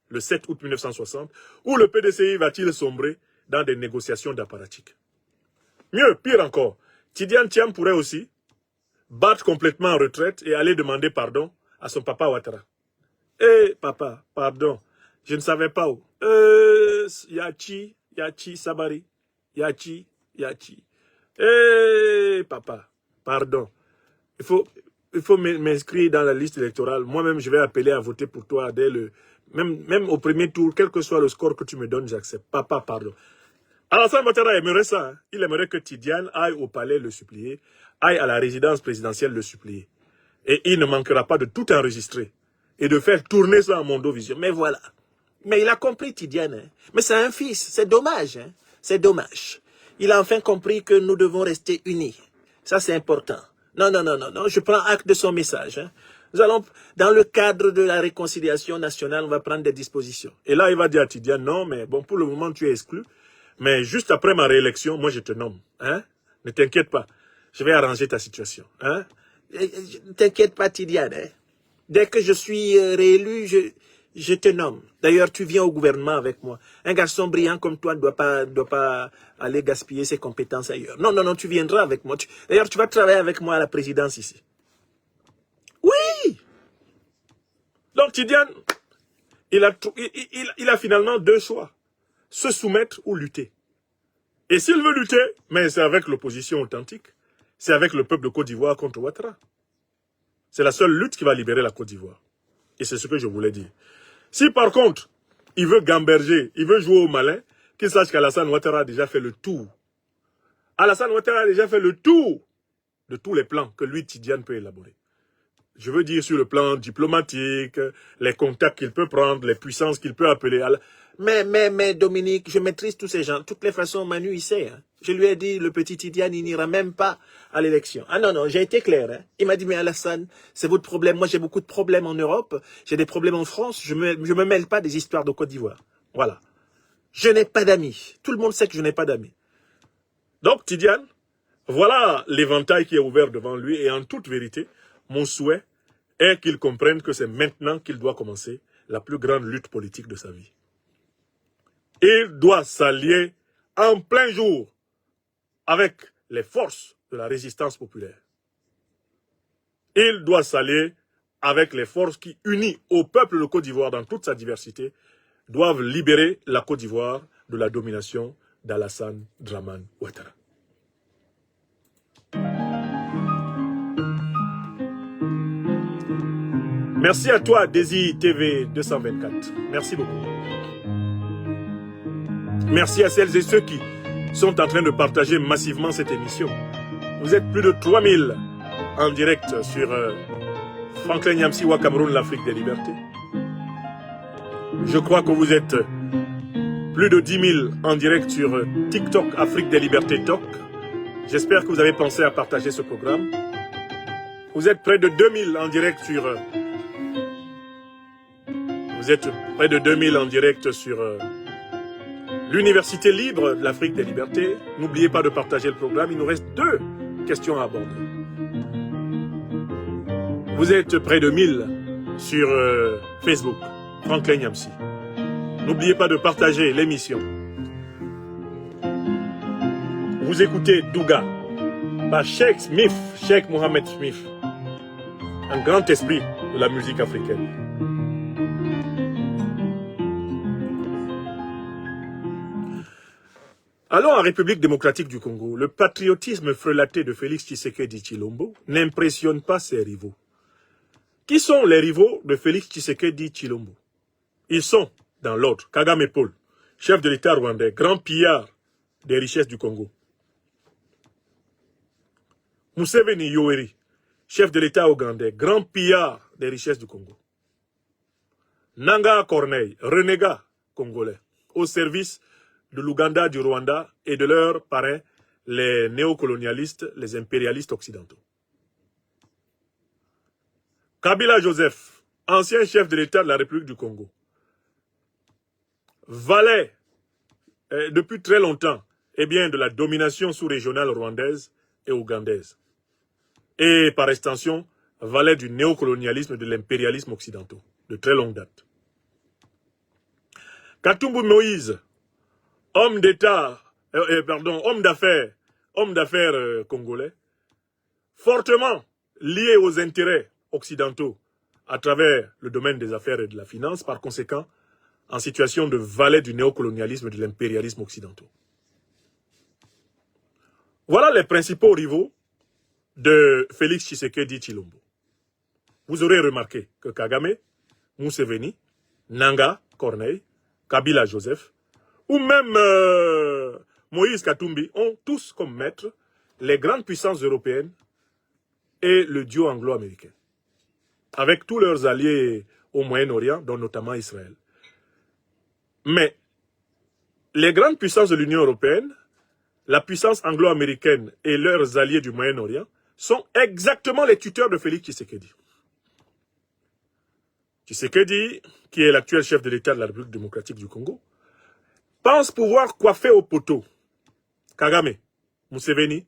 le 7 août 1960, ou le PDCI va-t-il sombrer dans des négociations d'apparatchik? Mieux, pire encore, Tidiane Thiam pourrait aussi battre complètement en retraite et aller demander pardon à son papa Ouattara. Eh, papa, pardon, je ne savais pas où. Yachi, Sabari, Yachi. Eh, papa, pardon. Il faut m'inscrire dans la liste électorale. Moi-même, je vais appeler à voter pour toi dès même au premier tour, quel que soit le score que tu me donnes, j'accepte. Papa, pardon. Alassane Ouattara aimerait ça. Hein. Il aimerait que Tidiane aille au palais le supplier, aille à la résidence présidentielle le supplier. Et il ne manquera pas de tout enregistrer et de faire tourner ça en Mondovision. Mais voilà. Mais il a compris, Tidiane. Hein. Mais c'est un fils. C'est dommage. Hein. C'est dommage. Il a enfin compris que nous devons rester unis. Ça, c'est important. Non. Je prends acte de son message. Hein. Nous allons, dans le cadre de la réconciliation nationale, on va prendre des dispositions. Et là, il va dire à Tidiane, non, mais bon, pour le moment, tu es exclu. Mais juste après ma réélection, moi, je te nomme. Hein? Ne t'inquiète pas. Je vais arranger ta situation. Hein? Ne t'inquiète pas, Tidiane. Hein? Dès que je suis réélu, je te nomme. D'ailleurs, tu viens au gouvernement avec moi. Un garçon brillant comme toi ne doit pas aller gaspiller ses compétences ailleurs. Non, non, non, tu viendras avec moi. D'ailleurs, tu vas travailler avec moi à la présidence ici. Oui! Donc, Tidiane, il a finalement deux choix. Se soumettre ou lutter. Et s'il veut lutter, mais c'est avec l'opposition authentique. C'est avec le peuple de Côte d'Ivoire contre Ouattara. C'est la seule lutte qui va libérer la Côte d'Ivoire. Et c'est ce que je voulais dire. Si par contre, il veut gamberger, il veut jouer au malin, qu'il sache qu'Alassane Ouattara a déjà fait le tour. Alassane Ouattara a déjà fait le tour de tous les plans que lui, Tidiane, peut élaborer. Je veux dire sur le plan diplomatique, les contacts qu'il peut prendre, les puissances qu'il peut appeler. Mais Dominique, je maîtrise tous ces gens. De toutes les façons, Manu, il sait. Hein. Je lui ai dit, le petit Tidiane, il n'ira même pas à l'élection. Ah non, non, j'ai été clair. Hein. Il m'a dit, mais Alassane, c'est votre problème. Moi, j'ai beaucoup de problèmes en Europe. J'ai des problèmes en France. Je me mêle pas des histoires de Côte d'Ivoire. Voilà. Je n'ai pas d'amis. Tout le monde sait que je n'ai pas d'amis. Donc, Tidiane, voilà l'éventail qui est ouvert devant lui. Et en toute vérité, mon souhait est qu'il comprenne que c'est maintenant qu'il doit commencer la plus grande lutte politique de sa vie. Il doit s'allier en plein jour avec les forces de la résistance populaire. Il doit s'allier avec les forces qui, unies au peuple de Côte d'Ivoire dans toute sa diversité, doivent libérer la Côte d'Ivoire de la domination d'Alassane Dramane Ouattara. Merci à toi, Desi TV 224. Merci beaucoup. Merci à celles et ceux qui sont en train de partager massivement cette émission. Vous êtes plus de 3000 en direct sur Franklin Nyamsiwa Cameroun, l'Afrique des libertés. Je crois que vous êtes plus de 10 000 en direct sur TikTok Afrique des libertés Talk. J'espère que vous avez pensé à partager ce programme. Vous êtes près de 2000 en direct sur... Vous êtes près de 2000 en direct sur l'Université libre de l'Afrique des libertés. N'oubliez pas de partager le programme. Il nous reste 2 questions à aborder. Vous êtes près de 1000 sur Facebook. Franklin Nyamsi. N'oubliez pas de partager l'émission. Vous écoutez Douga par Sheikh Smith, Sheikh Mohamed Smith. Un grand esprit de la musique africaine. Allons en République démocratique du Congo. Le patriotisme frelaté de Félix Tshisekedi Tshilombo n'impressionne pas ses rivaux. Qui sont les rivaux de Félix Tshisekedi Tshilombo? Ils sont, dans l'ordre, Kagame Paul, chef de l'État rwandais, grand pillard des richesses du Congo. Museveni Yoweri, chef de l'État ougandais, grand pillard des richesses du Congo. Nanga Corneille, renégat congolais, au service de l'Ouganda, du Rwanda et de leurs parrains, les néocolonialistes, les impérialistes occidentaux. Kabila Joseph, ancien chef de l'État de la République du Congo, valet depuis très longtemps de la domination sous-régionale rwandaise et ougandaise. Et par extension, valet du néocolonialisme et de l'impérialisme occidentaux, de très longue date. Katumbi Moïse, homme d'État, homme d'affaires congolais, fortement lié aux intérêts occidentaux à travers le domaine des affaires et de la finance, par conséquent, en situation de valet du néocolonialisme et de l'impérialisme occidentaux. Voilà les principaux rivaux de Félix Tshisekedi Tshilombo. Vous aurez remarqué que Kagame, Museveni, Nanga Corneille, Kabila Joseph, ou même Moïse Katumbi ont tous comme maître les grandes puissances européennes et le duo anglo-américain, avec tous leurs alliés au Moyen-Orient, dont notamment Israël. Mais les grandes puissances de l'Union européenne, la puissance anglo-américaine et leurs alliés du Moyen-Orient sont exactement les tuteurs de Félix Tshisekedi. Tshisekedi, qui est l'actuel chef de l'État de la République démocratique du Congo, pense pouvoir coiffer au poteau Kagame, Museveni,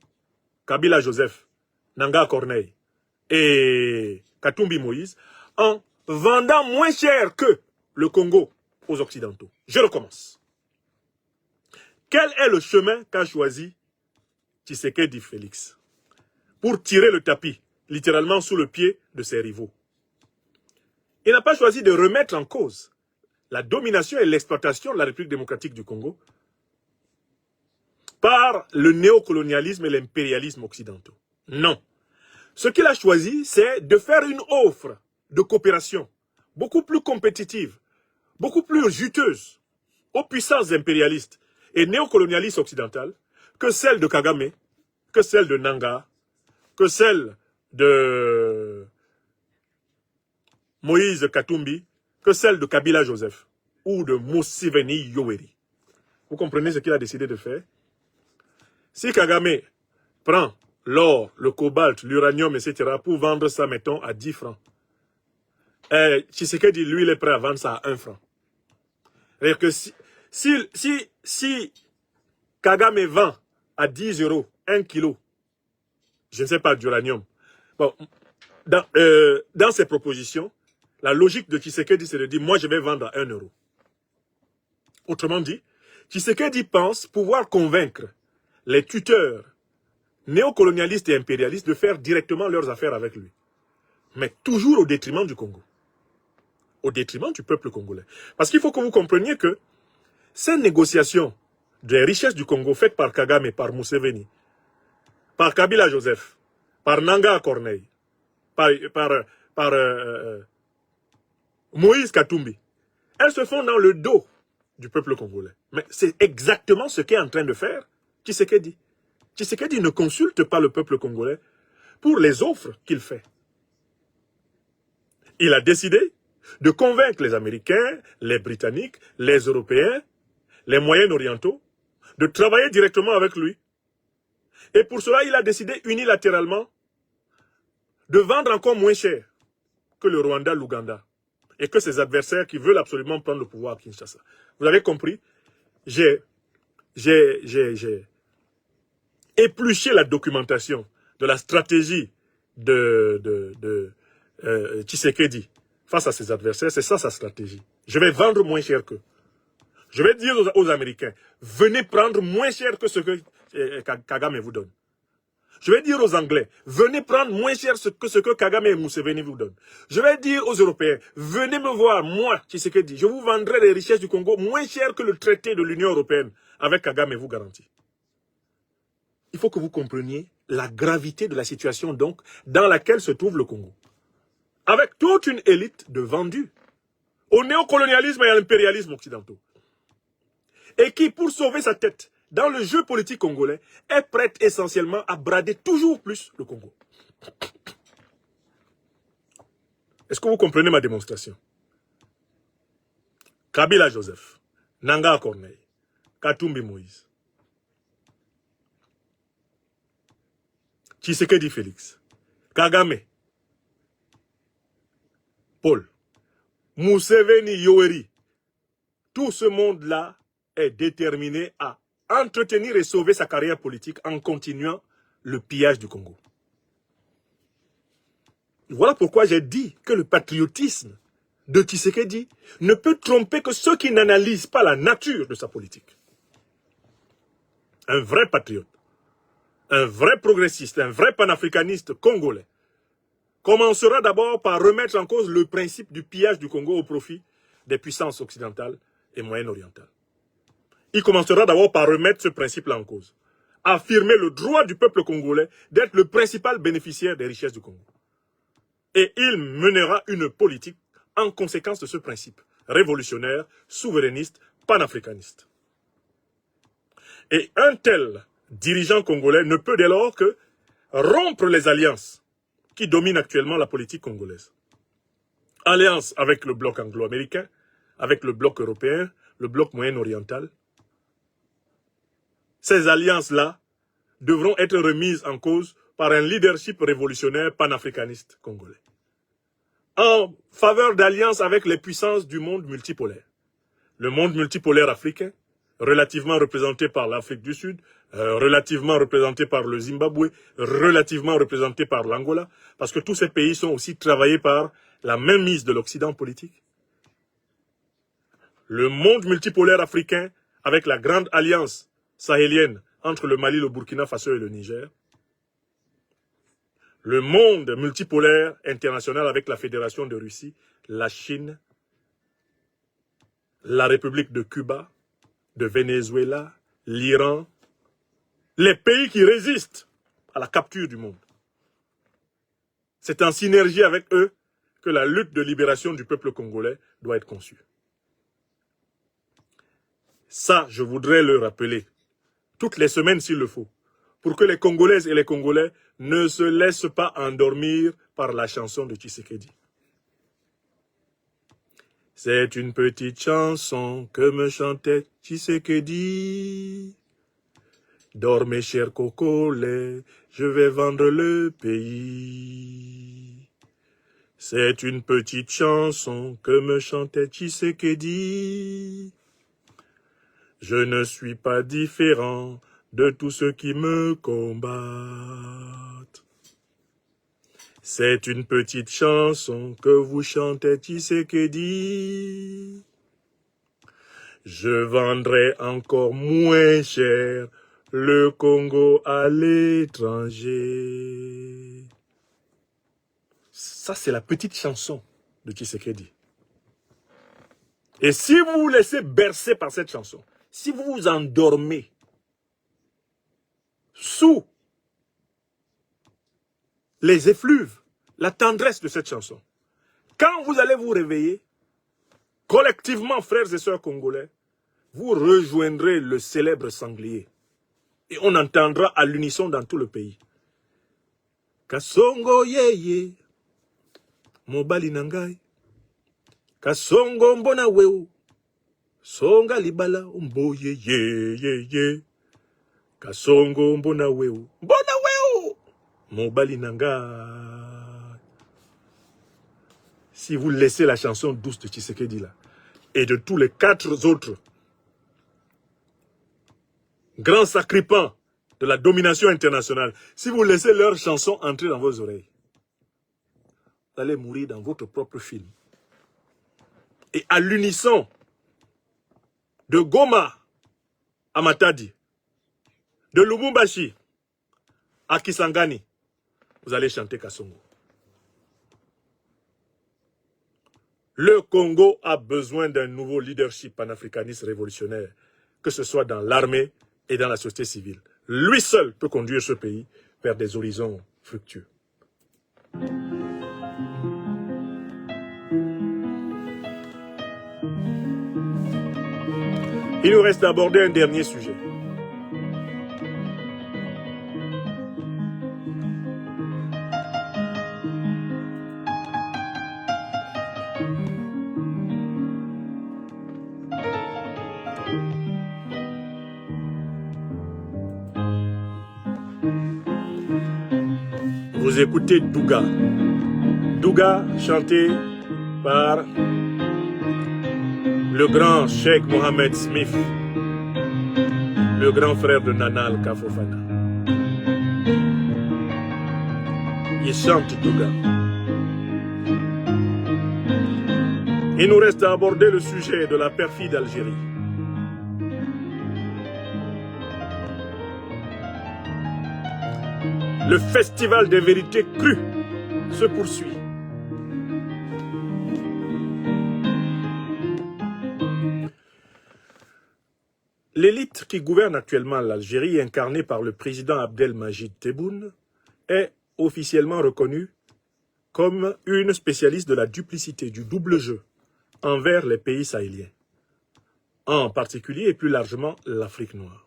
Kabila Joseph, Nanga Corneille et Katumbi Moïse en vendant moins cher que le Congo aux Occidentaux. Je recommence. Quel est le chemin qu'a choisi Tshisekedi Félix pour tirer le tapis, littéralement sous le pied de ses rivaux? Il n'a pas choisi de remettre en cause la domination et l'exploitation de la République démocratique du Congo par le néocolonialisme et l'impérialisme occidentaux. Non. Ce qu'il a choisi, c'est de faire une offre de coopération beaucoup plus compétitive, beaucoup plus juteuse aux puissances impérialistes et néocolonialistes occidentales que celle de Kagame, que celle de Nanga, que celle de Moïse Katumbi, que celle de Kabila Joseph ou de Museveni Yoweri. Vous comprenez ce qu'il a décidé de faire? Si Kagame prend l'or, le cobalt, l'uranium, etc. pour vendre ça, mettons, à 10 francs, Tshisekedi, lui, il est prêt à vendre ça à 1 franc. C'est-à-dire que si Kagame vend à 10 euros 1 kilo, je ne sais pas, d'uranium, bon, dans ses propositions, la logique de Tshisekedi, c'est de dire, moi, je vais vendre à 1 euro. Autrement dit, Tshisekedi pense pouvoir convaincre les tuteurs néocolonialistes et impérialistes de faire directement leurs affaires avec lui. Mais toujours au détriment du Congo. Au détriment du peuple congolais. Parce qu'il faut que vous compreniez que ces négociations des richesses du Congo faites par Kagame, par Museveni, par Kabila Joseph, par Nanga Corneille, par Moïse Katumbi, elles se font dans le dos du peuple congolais. Mais c'est exactement ce qu'est en train de faire Tshisekedi. Tshisekedi ne consulte pas le peuple congolais pour les offres qu'il fait. Il a décidé de convaincre les Américains, les Britanniques, les Européens, les Moyen-Orientaux, de travailler directement avec lui. Et pour cela, il a décidé unilatéralement de vendre encore moins cher que le Rwanda, l'Ouganda, et que ses adversaires qui veulent absolument prendre le pouvoir à Kinshasa. Vous avez compris? J'ai épluché la documentation de la stratégie de Tshisekedi face à ses adversaires. C'est ça sa stratégie. Je vais vendre moins cher qu'eux. Je vais dire aux Américains, venez prendre moins cher que ce que Kagame vous donne. Je vais dire aux Anglais, venez prendre moins cher que ce que Kagame et Museveni vous donnent. Je vais dire aux Européens, venez me voir, moi, Tshisekedi, je vous vendrai les richesses du Congo moins cher que le traité de l'Union européenne avec Kagame vous garantit. Il faut que vous compreniez la gravité de la situation donc dans laquelle se trouve le Congo. Avec toute une élite de vendus au néocolonialisme et à l'impérialisme occidentaux. Et qui, pour sauver sa tête dans le jeu politique congolais, est prête essentiellement à brader toujours plus le Congo. Est-ce que vous comprenez ma démonstration? Kabila Joseph, Nanga Corneille, Katumbi Moïse, Tshisekedi Félix, Kagame, Paul, Museveni Yoweri, tout ce monde-là est déterminé à entretenir et sauver sa carrière politique en continuant le pillage du Congo. Voilà pourquoi j'ai dit que le patriotisme de Tshisekedi ne peut tromper que ceux qui n'analysent pas la nature de sa politique. Un vrai patriote, un vrai progressiste, un vrai panafricaniste congolais commencera d'abord par remettre en cause le principe du pillage du Congo au profit des puissances occidentales et moyen-orientales. Il commencera d'abord par remettre ce principe-là en cause. Affirmer le droit du peuple congolais d'être le principal bénéficiaire des richesses du Congo. Et il mènera une politique en conséquence de ce principe, révolutionnaire, souverainiste, panafricaniste. Et un tel dirigeant congolais ne peut dès lors que rompre les alliances qui dominent actuellement la politique congolaise. Alliance avec le bloc anglo-américain, avec le bloc européen, le bloc moyen-oriental. Ces alliances-là devront être remises en cause par un leadership révolutionnaire panafricaniste congolais. en faveur d'alliances avec les puissances du monde multipolaire. Le monde multipolaire africain, relativement représenté par l'Afrique du Sud, relativement représenté par le Zimbabwe, relativement représenté par l'Angola, parce que tous ces pays sont aussi travaillés par la mainmise de l'Occident politique. Le monde multipolaire africain, avec la grande alliance sahélienne entre le Mali, le Burkina Faso et le Niger. Le monde multipolaire international avec la Fédération de Russie, la Chine, la République de Cuba, de Venezuela, l'Iran, les pays qui résistent à la capture du monde. C'est en synergie avec eux que la lutte de libération du peuple congolais doit être conçue. Ça, je voudrais le rappeler, toutes les semaines s'il le faut, pour que les Congolaises et les Congolais ne se laissent pas endormir par la chanson de Tshisekedi. C'est une petite chanson que me chantait Tshisekedi. Dormez, chers Congolais, je vais vendre le pays. C'est une petite chanson que me chantait Tshisekedi. Je ne suis pas différent de tous ceux qui me combattent. C'est une petite chanson que vous chantez Tshisekedi. Je vendrai encore moins cher le Congo à l'étranger. Ça, c'est la petite chanson de Tshisekedi. Et si vous vous laissez bercer par cette chanson, si vous vous endormez sous les effluves, la tendresse de cette chanson, quand vous allez vous réveiller, collectivement, frères et sœurs congolais, vous rejoindrez le célèbre sanglier. Et on entendra à l'unisson dans tout le pays. Kasongo yeye, mobali nangai. Kasongo mbona weu, songa libala umbo ye. Kasongo mbona weu, mobali nangai. Si vous laissez la chanson douce de Tshisekedi là, et de tous les 4 autres grands sacripants de la domination internationale, si vous laissez leur chanson entrer dans vos oreilles, vous allez mourir dans votre propre film. Et à l'unisson, de Goma à Matadi, de Lubumbashi à Kisangani, vous allez chanter Kasongo. Le Congo a besoin d'un nouveau leadership panafricaniste révolutionnaire, que ce soit dans l'armée et dans la société civile. Lui seul peut conduire ce pays vers des horizons fructueux. Il nous reste à aborder un dernier sujet. Vous écoutez Douga. Douga chanté par le grand Cheikh Mohamed Smith, le grand frère de Nana Al-Kafofana. Il chante Douga. Il nous reste à aborder le sujet de la perfide Algérie. Le festival des vérités crues se poursuit. L'élite qui gouverne actuellement l'Algérie, incarnée par le président Abdelmajid Tebboune, est officiellement reconnue comme une spécialiste de la duplicité, du double jeu envers les pays sahéliens, en particulier et plus largement l'Afrique noire.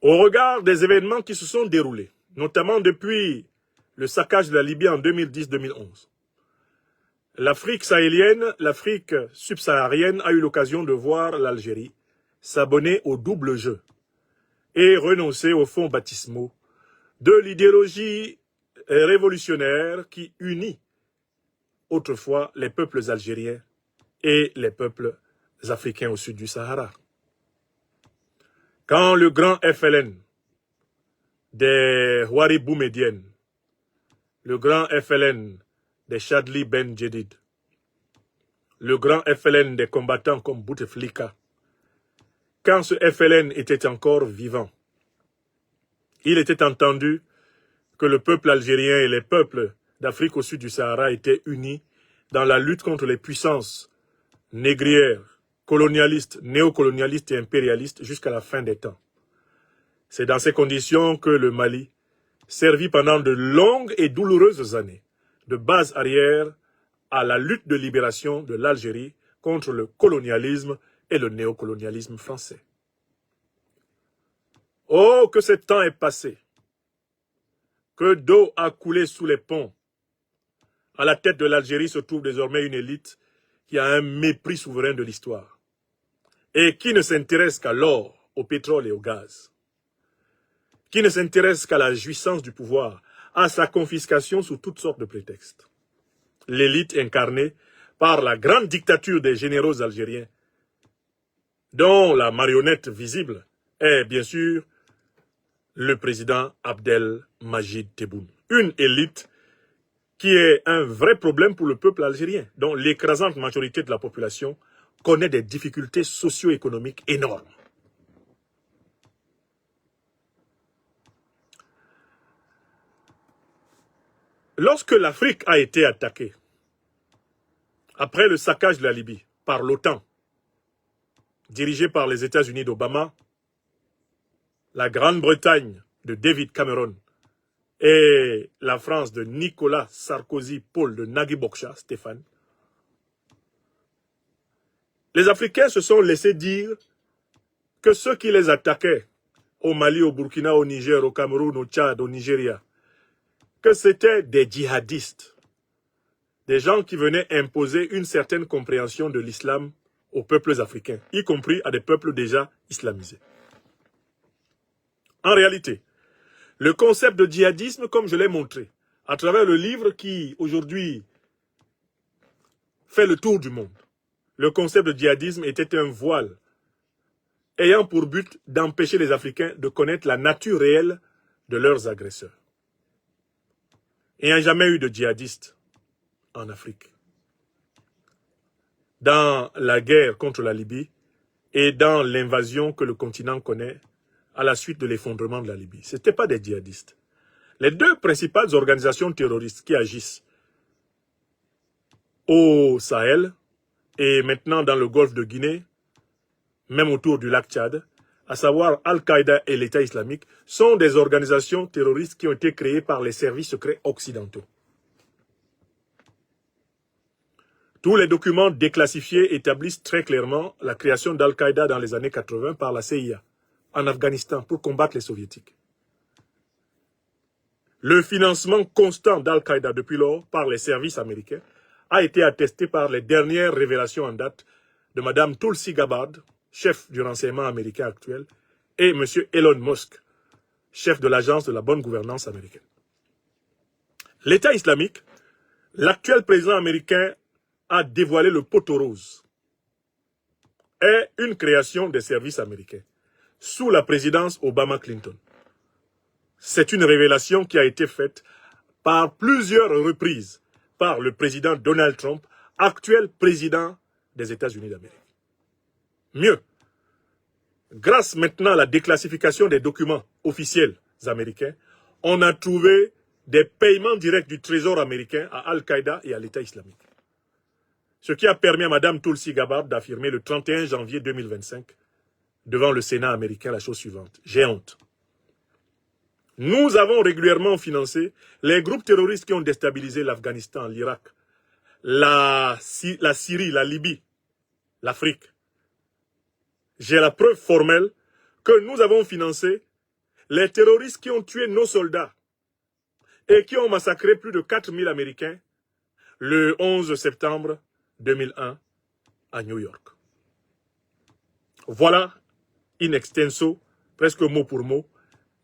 Au regard des événements qui se sont déroulés, notamment depuis le saccage de la Libye en 2010-2011, l'Afrique sahélienne, l'Afrique subsaharienne a eu l'occasion de voir l'Algérie s'abonner au double jeu et renoncer aux fonds baptismaux de l'idéologie révolutionnaire qui unit autrefois les peuples algériens et les peuples africains au sud du Sahara. Quand le grand FLN des Houari Boumedienne, le grand FLN des Chadli Ben Djedid, le grand FLN des combattants comme Bouteflika, quand ce FLN était encore vivant, il était entendu que le peuple algérien et les peuples d'Afrique au sud du Sahara étaient unis dans la lutte contre les puissances négrières, colonialistes, néocolonialistes et impérialistes jusqu'à la fin des temps. C'est dans ces conditions que le Mali servit pendant de longues et douloureuses années de base arrière à la lutte de libération de l'Algérie contre le colonialisme et le néocolonialisme français. Oh, que ce temps est passé! Que d'eau a coulé sous les ponts! À la tête de l'Algérie se trouve désormais une élite qui a un mépris souverain de l'histoire et qui ne s'intéresse qu'à l'or, au pétrole et au gaz, qui ne s'intéresse qu'à la jouissance du pouvoir, à sa confiscation sous toutes sortes de prétextes. L'élite incarnée par la grande dictature des généraux algériens, dont la marionnette visible est bien sûr le président Abdelmajid Tebboune. Une élite qui est un vrai problème pour le peuple algérien, dont l'écrasante majorité de la population connaît des difficultés socio-économiques énormes. Lorsque l'Afrique a été attaquée, après le saccage de la Libye par l'OTAN, dirigée par les États-Unis d'Obama, la Grande-Bretagne de David Cameron et la France de Nicolas Sarkozy, Paul de Nagui Bokcha, Stéphane, les Africains se sont laissés dire que ceux qui les attaquaient au Mali, au Burkina, au Niger, au Cameroun, au Tchad, au Nigeria, que c'était des djihadistes, des gens qui venaient imposer une certaine compréhension de l'islam aux peuples africains, y compris à des peuples déjà islamisés. En réalité, le concept de djihadisme, comme je l'ai montré, à travers le livre qui, aujourd'hui, fait le tour du monde, le concept de djihadisme était un voile ayant pour but d'empêcher les Africains de connaître la nature réelle de leurs agresseurs. Il n'y a jamais eu de djihadistes en Afrique. Dans la guerre contre la Libye et dans l'invasion que le continent connaît à la suite de l'effondrement de la Libye, ce n'étaient pas des djihadistes. Les deux principales organisations terroristes qui agissent au Sahel et maintenant dans le golfe de Guinée, même autour du lac Tchad, à savoir Al-Qaïda et l'État islamique, sont des organisations terroristes qui ont été créées par les services secrets occidentaux. Tous les documents déclassifiés établissent très clairement la création d'Al-Qaïda dans les années 80 par la CIA en Afghanistan pour combattre les soviétiques. Le financement constant d'Al-Qaïda depuis lors par les services américains a été attesté par les dernières révélations en date de Mme Tulsi Gabbard, chef du renseignement américain actuel, et M. Elon Musk, chef de l'agence de la bonne gouvernance américaine. L'État islamique, l'actuel président américain a dévoilé le poteau rose, est une création des services américains sous la présidence Obama-Clinton. C'est une révélation qui a été faite par plusieurs reprises par le président Donald Trump, actuel président des États-Unis d'Amérique. Mieux, grâce maintenant à la déclassification des documents officiels américains, on a trouvé des paiements directs du Trésor américain à Al-Qaïda et à l'État islamique. Ce qui a permis à Mme Tulsi Gabbard d'affirmer le 31 janvier 2025 devant le Sénat américain la chose suivante. J'ai honte. Nous avons régulièrement financé les groupes terroristes qui ont déstabilisé l'Afghanistan, l'Irak, la Syrie, la Libye, l'Afrique. J'ai la preuve formelle que nous avons financé les terroristes qui ont tué nos soldats et qui ont massacré plus de 4000 Américains le 11 septembre 2001 à New York. Voilà, in extenso, presque mot pour mot,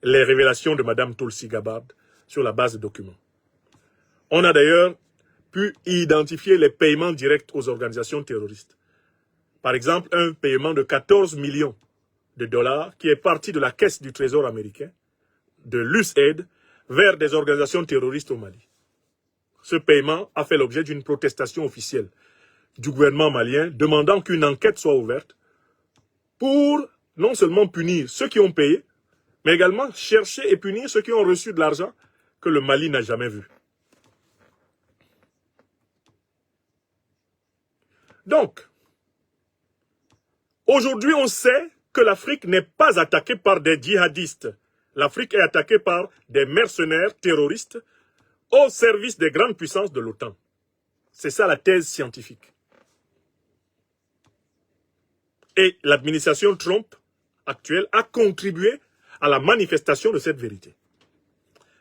les révélations de Mme Tulsi Gabbard sur la base de documents. On a d'ailleurs pu identifier les paiements directs aux organisations terroristes. Par exemple, un paiement de 14 millions de dollars qui est parti de la caisse du Trésor américain, de l'USAID, vers des organisations terroristes au Mali. Ce paiement a fait l'objet d'une protestation officielle du gouvernement malien demandant qu'une enquête soit ouverte pour non seulement punir ceux qui ont payé, mais également chercher et punir ceux qui ont reçu de l'argent que le Mali n'a jamais vu. Donc, aujourd'hui, on sait que l'Afrique n'est pas attaquée par des djihadistes. L'Afrique est attaquée par des mercenaires terroristes au service des grandes puissances de l'OTAN. C'est ça la thèse scientifique. Et l'administration Trump actuelle a contribué à la manifestation de cette vérité.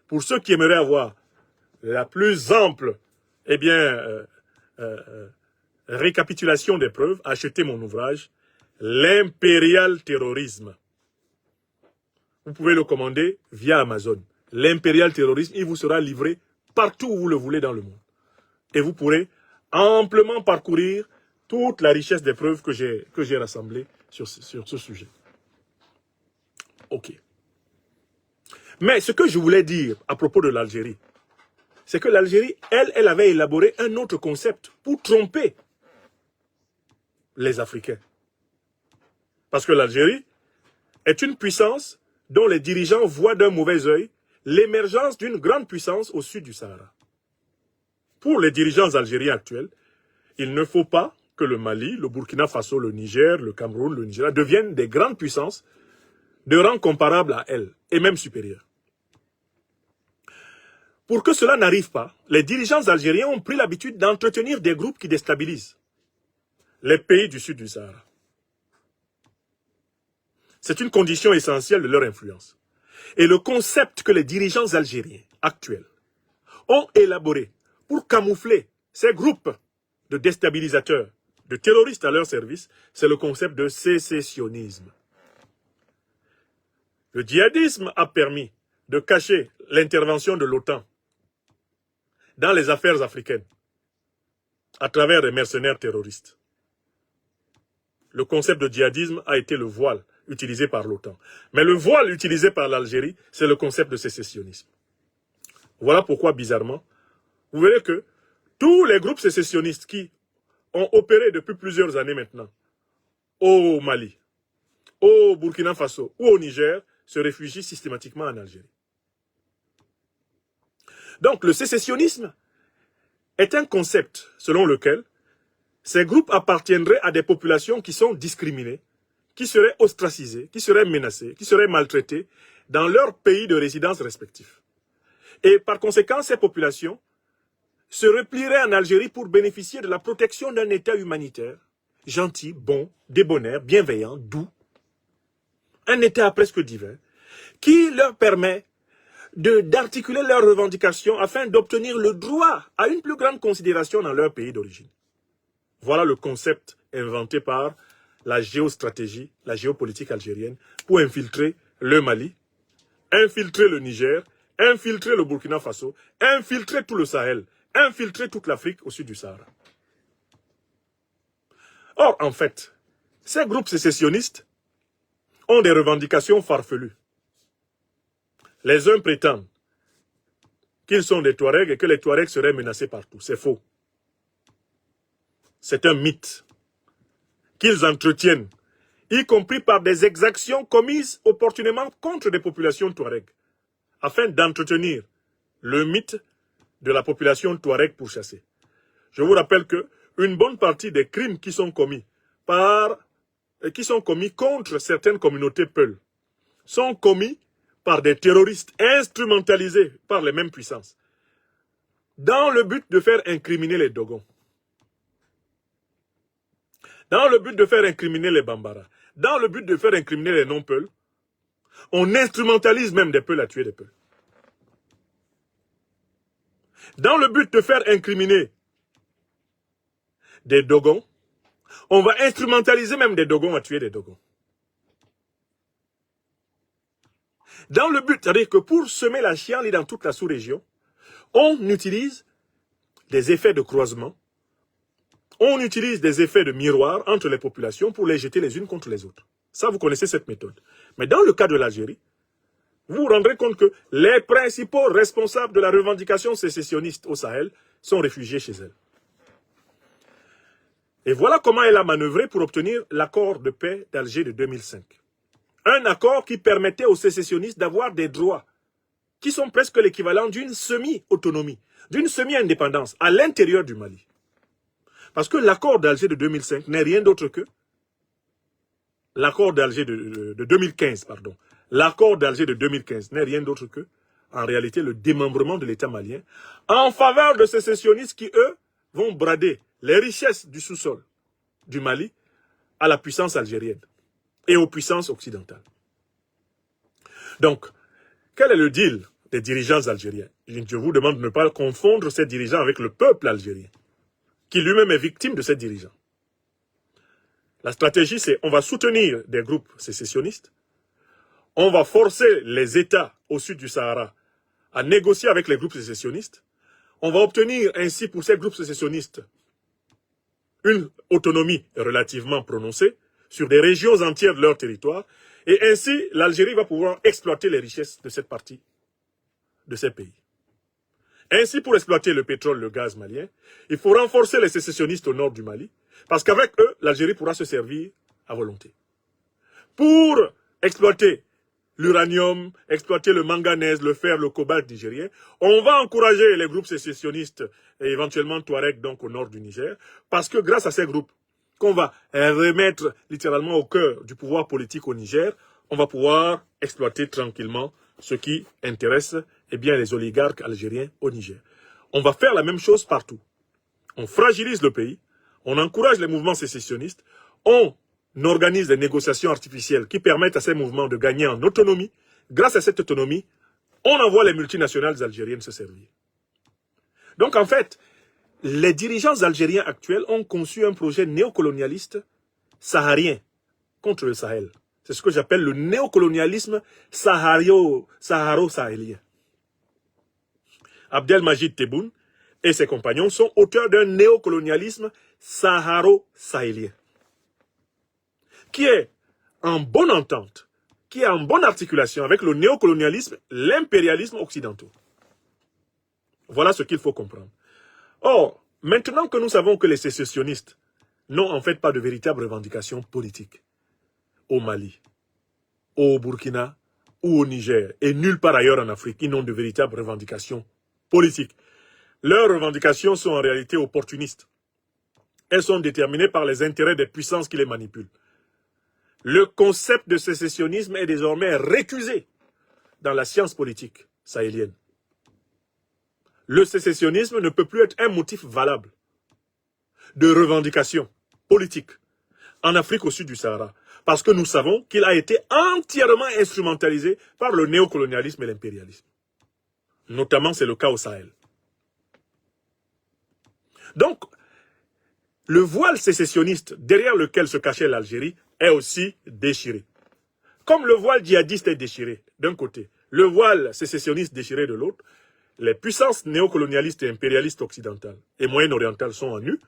Pour ceux qui aimeraient avoir la plus ample récapitulation des preuves, achetez mon ouvrage « L'impérial terrorisme ». Vous pouvez le commander via Amazon. L'impérial terrorisme, il vous sera livré partout où vous le voulez dans le monde. Et vous pourrez amplement parcourir toute la richesse des preuves que j'ai rassemblées sur ce sujet. Ok. Mais ce que je voulais dire à propos de l'Algérie, c'est que l'Algérie, elle avait élaboré un autre concept pour tromper les Africains. Parce que l'Algérie est une puissance dont les dirigeants voient d'un mauvais œil l'émergence d'une grande puissance au sud du Sahara. Pour les dirigeants algériens actuels, il ne faut pas que le Mali, le Burkina Faso, le Niger, le Cameroun, le Nigeria deviennent des grandes puissances de rang comparable à elles, et même supérieurs. Pour que cela n'arrive pas, les dirigeants algériens ont pris l'habitude d'entretenir des groupes qui déstabilisent les pays du sud du Sahara. C'est une condition essentielle de leur influence. Et le concept que les dirigeants algériens actuels ont élaboré pour camoufler ces groupes de déstabilisateurs, de terroristes à leur service, c'est le concept de sécessionnisme. Le djihadisme a permis de cacher l'intervention de l'OTAN dans les affaires africaines à travers des mercenaires terroristes. Le concept de djihadisme a été le voile utilisé par l'OTAN. Mais le voile utilisé par l'Algérie, c'est le concept de sécessionnisme. Voilà pourquoi, bizarrement, vous verrez que tous les groupes sécessionnistes qui ont opéré depuis plusieurs années maintenant au Mali, au Burkina Faso ou au Niger se réfugient systématiquement en Algérie. Donc le sécessionnisme est un concept selon lequel ces groupes appartiendraient à des populations qui sont discriminées, qui seraient ostracisées, qui seraient menacées, qui seraient maltraitées dans leur pays de résidence respectifs. Et par conséquent, ces populations se replieraient en Algérie pour bénéficier de la protection d'un État humanitaire, gentil, bon, débonnaire, bienveillant, doux, un État presque divin, qui leur permet d'articuler leurs revendications afin d'obtenir le droit à une plus grande considération dans leur pays d'origine. Voilà le concept inventé par la géostratégie, la géopolitique algérienne pour infiltrer le Mali, infiltrer le Niger, infiltrer le Burkina Faso, infiltrer tout le Sahel, infiltrer toute l'Afrique au sud du Sahara. Or, en fait, ces groupes sécessionnistes ont des revendications farfelues. Les uns prétendent qu'ils sont des Touaregs et que les Touaregs seraient menacés partout. C'est faux. C'est un mythe qu'ils entretiennent, y compris par des exactions commises opportunément contre des populations Touaregs, afin d'entretenir le mythe de la population Touareg pourchassée. Je vous rappelle que une bonne partie des crimes qui sont commis contre certaines communautés Peuls sont commis par des terroristes instrumentalisés par les mêmes puissances, dans le but de faire incriminer les Dogons, dans le but de faire incriminer les Bambara, dans le but de faire incriminer les non-Peuls. On instrumentalise même des Peuls à tuer des Peuls. Dans le but de faire incriminer des Dogons, on va instrumentaliser même des Dogons à tuer des Dogons. Dans le but, c'est-à-dire que pour semer la chienlit dans toute la sous-région, on utilise des effets de croisement, on utilise des effets de miroir entre les populations pour les jeter les unes contre les autres. Ça, vous connaissez cette méthode. Mais dans le cas de l'Algérie, vous vous rendrez compte que les principaux responsables de la revendication sécessionniste au Sahel sont réfugiés chez elle. Et voilà comment elle a manœuvré pour obtenir l'accord de paix d'Alger de 2005. Un accord qui permettait aux sécessionnistes d'avoir des droits qui sont presque l'équivalent d'une semi-autonomie, d'une semi-indépendance à l'intérieur du Mali. Parce que l'accord d'Alger de 2005 n'est rien d'autre que l'accord d'Alger de 2015, pardon. L'accord d'Alger de 2015 n'est rien d'autre que, en réalité, le démembrement de l'État malien en faveur de sécessionnistes qui, eux, vont brader les richesses du sous-sol du Mali à la puissance algérienne et aux puissances occidentales. Donc, quel est le deal des dirigeants algériens? Je vous demande de ne pas confondre ces dirigeants avec le peuple algérien, qui lui-même est victime de ces dirigeants. La stratégie, c'est on va soutenir des groupes sécessionnistes, on va forcer les États au sud du Sahara à négocier avec les groupes sécessionnistes, on va obtenir ainsi pour ces groupes sécessionnistes une autonomie relativement prononcée sur des régions entières de leur territoire, et ainsi l'Algérie va pouvoir exploiter les richesses de cette partie de ces pays. Ainsi, pour exploiter le pétrole, le gaz malien, il faut renforcer les sécessionnistes au nord du Mali, parce qu'avec eux, l'Algérie pourra se servir à volonté. Pour exploiter l'uranium, exploiter le manganèse, le fer, le cobalt nigérien, on va encourager les groupes sécessionnistes et éventuellement Touareg, donc au nord du Niger, parce que grâce à ces groupes, qu'on va remettre littéralement au cœur du pouvoir politique au Niger, on va pouvoir exploiter tranquillement ce qui intéresse les oligarques algériens au Niger. On va faire la même chose partout. On fragilise le pays, on encourage les mouvements sécessionnistes, on organise des négociations artificielles qui permettent à ces mouvements de gagner en autonomie. Grâce à cette autonomie, on envoie les multinationales algériennes se servir. Donc en fait, les dirigeants algériens actuels ont conçu un projet néocolonialiste saharien contre le Sahel. C'est ce que j'appelle le néocolonialisme saharo-sahélien. Abdelmajid Tebboune et ses compagnons sont auteurs d'un néocolonialisme saharo-sahélien qui est en bonne entente, qui est en bonne articulation avec le néocolonialisme, l'impérialisme occidentaux. Voilà ce qu'il faut comprendre. Or, maintenant que nous savons que les sécessionnistes n'ont en fait pas de véritable revendication politique au Mali, au Burkina ou au Niger, et nulle part ailleurs en Afrique, ils n'ont de véritables revendications politiques. Leurs revendications sont en réalité opportunistes. Elles sont déterminées par les intérêts des puissances qui les manipulent. Le concept de sécessionnisme est désormais récusé dans la science politique sahélienne. Le sécessionnisme ne peut plus être un motif valable de revendication politique en Afrique au sud du Sahara, parce que nous savons qu'il a été entièrement instrumentalisé par le néocolonialisme et l'impérialisme. Notamment, c'est le cas au Sahel. Donc, le voile sécessionniste derrière lequel se cachait l'Algérie est aussi déchiré. Comme le voile djihadiste est déchiré d'un côté, le voile sécessionniste déchiré de l'autre, les puissances néocolonialistes et impérialistes occidentales et moyen-orientales sont en nu,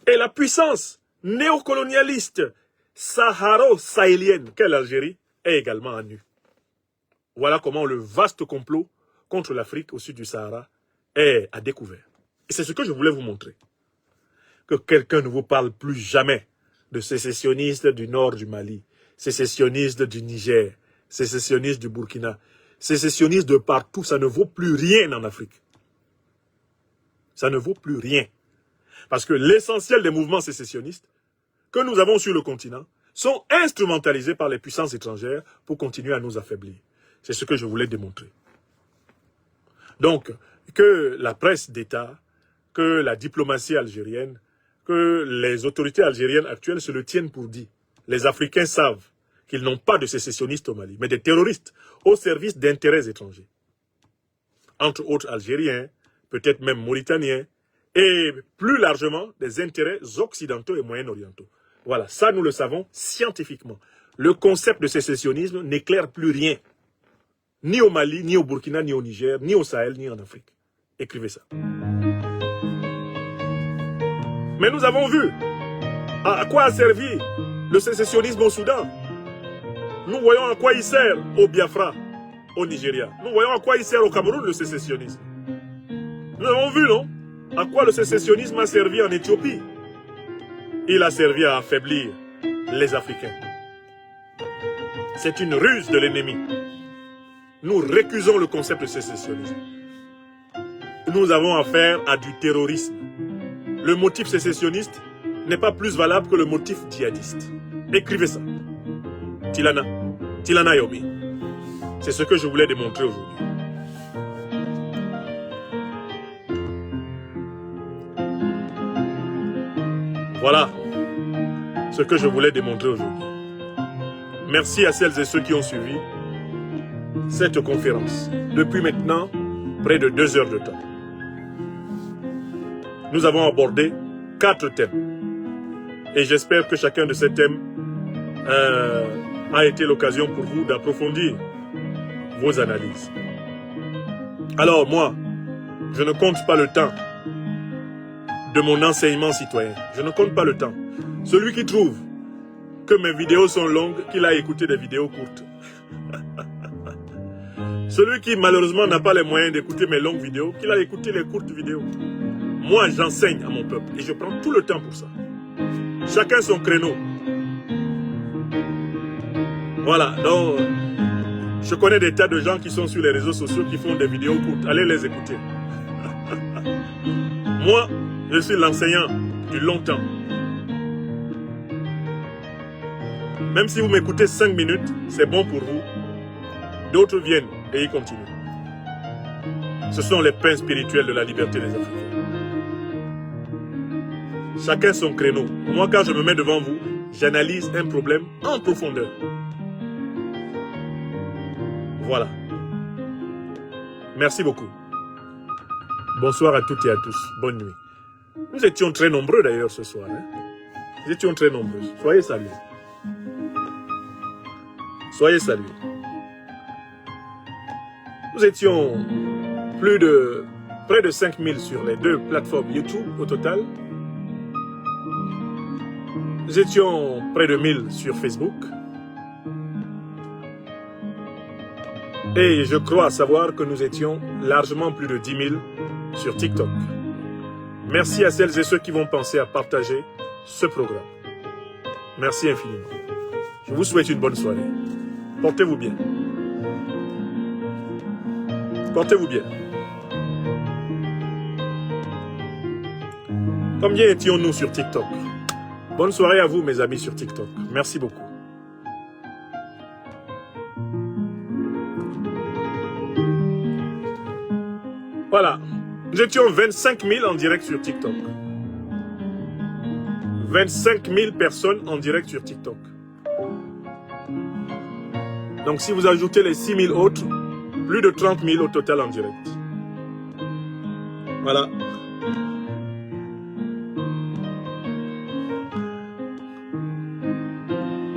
et la puissance néocolonialiste saharo-sahélienne qu'est l'Algérie est également en nu. Voilà comment le vaste complot contre l'Afrique au sud du Sahara est à découvert. Et c'est ce que je voulais vous montrer. Que quelqu'un ne vous parle plus jamais de sécessionnistes du nord du Mali, sécessionnistes du Niger, sécessionnistes du Burkina, sécessionnistes de partout, ça ne vaut plus rien en Afrique. Ça ne vaut plus rien. Parce que l'essentiel des mouvements sécessionnistes que nous avons sur le continent sont instrumentalisés par les puissances étrangères pour continuer à nous affaiblir. C'est ce que je voulais démontrer. Donc, que la presse d'État, que la diplomatie algérienne, que les autorités algériennes actuelles se le tiennent pour dit. Les Africains savent qu'ils n'ont pas de sécessionnistes au Mali, mais des terroristes au service d'intérêts étrangers. Entre autres Algériens, peut-être même Mauritaniens, et plus largement des intérêts occidentaux et moyen-orientaux. Voilà, ça nous le savons scientifiquement. Le concept de sécessionnisme n'éclaire plus rien. Ni au Mali, ni au Burkina, ni au Niger, ni au Sahel, ni en Afrique. Écrivez ça. Mais nous avons vu à quoi a servi le sécessionnisme au Soudan. Nous voyons à quoi il sert au Biafra, au Nigeria. Nous voyons à quoi il sert au Cameroun, le sécessionnisme. Nous avons vu, non? À quoi le sécessionnisme a servi en Éthiopie. Il a servi à affaiblir les Africains. C'est une ruse de l'ennemi. Nous récusons le concept de sécessionnisme. Nous avons affaire à du terrorisme. Le motif sécessionniste n'est pas plus valable que le motif djihadiste. Écrivez ça. Tilana Yomi. C'est ce que je voulais démontrer aujourd'hui. Voilà ce que je voulais démontrer aujourd'hui. Merci à celles et ceux qui ont suivi cette conférence. Depuis maintenant, près de 2 heures de temps. Nous avons abordé 4 thèmes. Et j'espère que chacun de ces thèmes a été l'occasion pour vous d'approfondir vos analyses. Alors moi, je ne compte pas le temps de mon enseignement citoyen. Je ne compte pas le temps. Celui qui trouve que mes vidéos sont longues, qu'il a écouté des vidéos courtes. Celui qui malheureusement n'a pas les moyens d'écouter mes longues vidéos, qu'il a écouté les courtes vidéos. Moi, j'enseigne à mon peuple et je prends tout le temps pour ça. Chacun son créneau. Voilà, donc je connais des tas de gens qui sont sur les réseaux sociaux qui font des vidéos courtes. Allez les écouter. Moi, je suis l'enseignant du long temps. Même si vous m'écoutez 5 minutes, c'est bon pour vous. D'autres viennent et ils continuent. Ce sont les pains spirituels de la liberté des Africains. Chacun son créneau. Moi, quand je me mets devant vous, j'analyse un problème en profondeur. Voilà. Merci beaucoup. Bonsoir à toutes et à tous. Bonne nuit. Nous étions très nombreux d'ailleurs ce soir. Nous étions très nombreux. Soyez salués. Soyez salués. Nous étions près de 5000 sur les 2 plateformes YouTube au total. Nous étions près de 1000 sur Facebook. Et je crois savoir que nous étions largement plus de 10 000 sur TikTok. Merci à celles et ceux qui vont penser à partager ce programme. Merci infiniment. Je vous souhaite une bonne soirée. Portez-vous bien. Portez-vous bien. Combien étions-nous sur TikTok? Bonne soirée à vous, mes amis, sur TikTok. Merci beaucoup. Voilà. Nous étions 25 000 en direct sur TikTok. 25 000 personnes en direct sur TikTok. Donc si vous ajoutez les 6 000 autres, plus de 30 000 au total en direct. Voilà.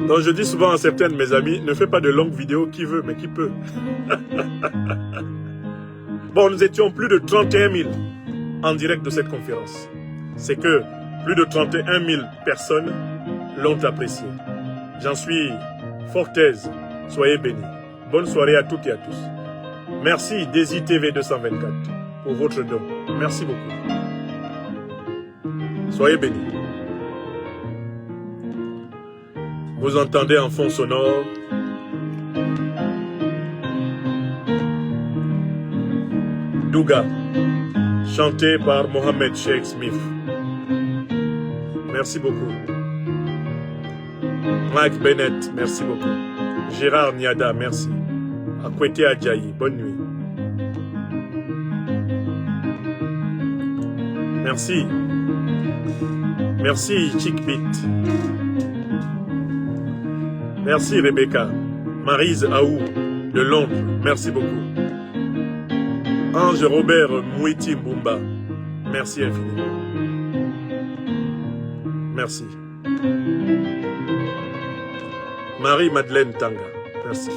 Donc je dis souvent à certains de mes amis, ne fais pas de longues vidéos, qui veut, mais qui peut. Bon, nous étions plus de 31 000 en direct de cette conférence. C'est que plus de 31 000 personnes l'ont apprécié. J'en suis fort aise. Soyez bénis. Bonne soirée à toutes et à tous. Merci Desi TV 224 pour votre don. Merci beaucoup. Soyez bénis. Vous entendez en fond sonore Douga, chanté par Mohamed Sheikh Smith. Merci beaucoup. Mike Bennett, merci beaucoup. Gérard Niada, merci. Akwete Adjayi, bonne nuit. Merci. Merci Chickbit. Merci Rebecca. Maryse Aou de Londres, merci beaucoup. Ange Robert Mouiti Mbumba, merci infiniment. Merci. Marie-Madeleine Tanga, merci.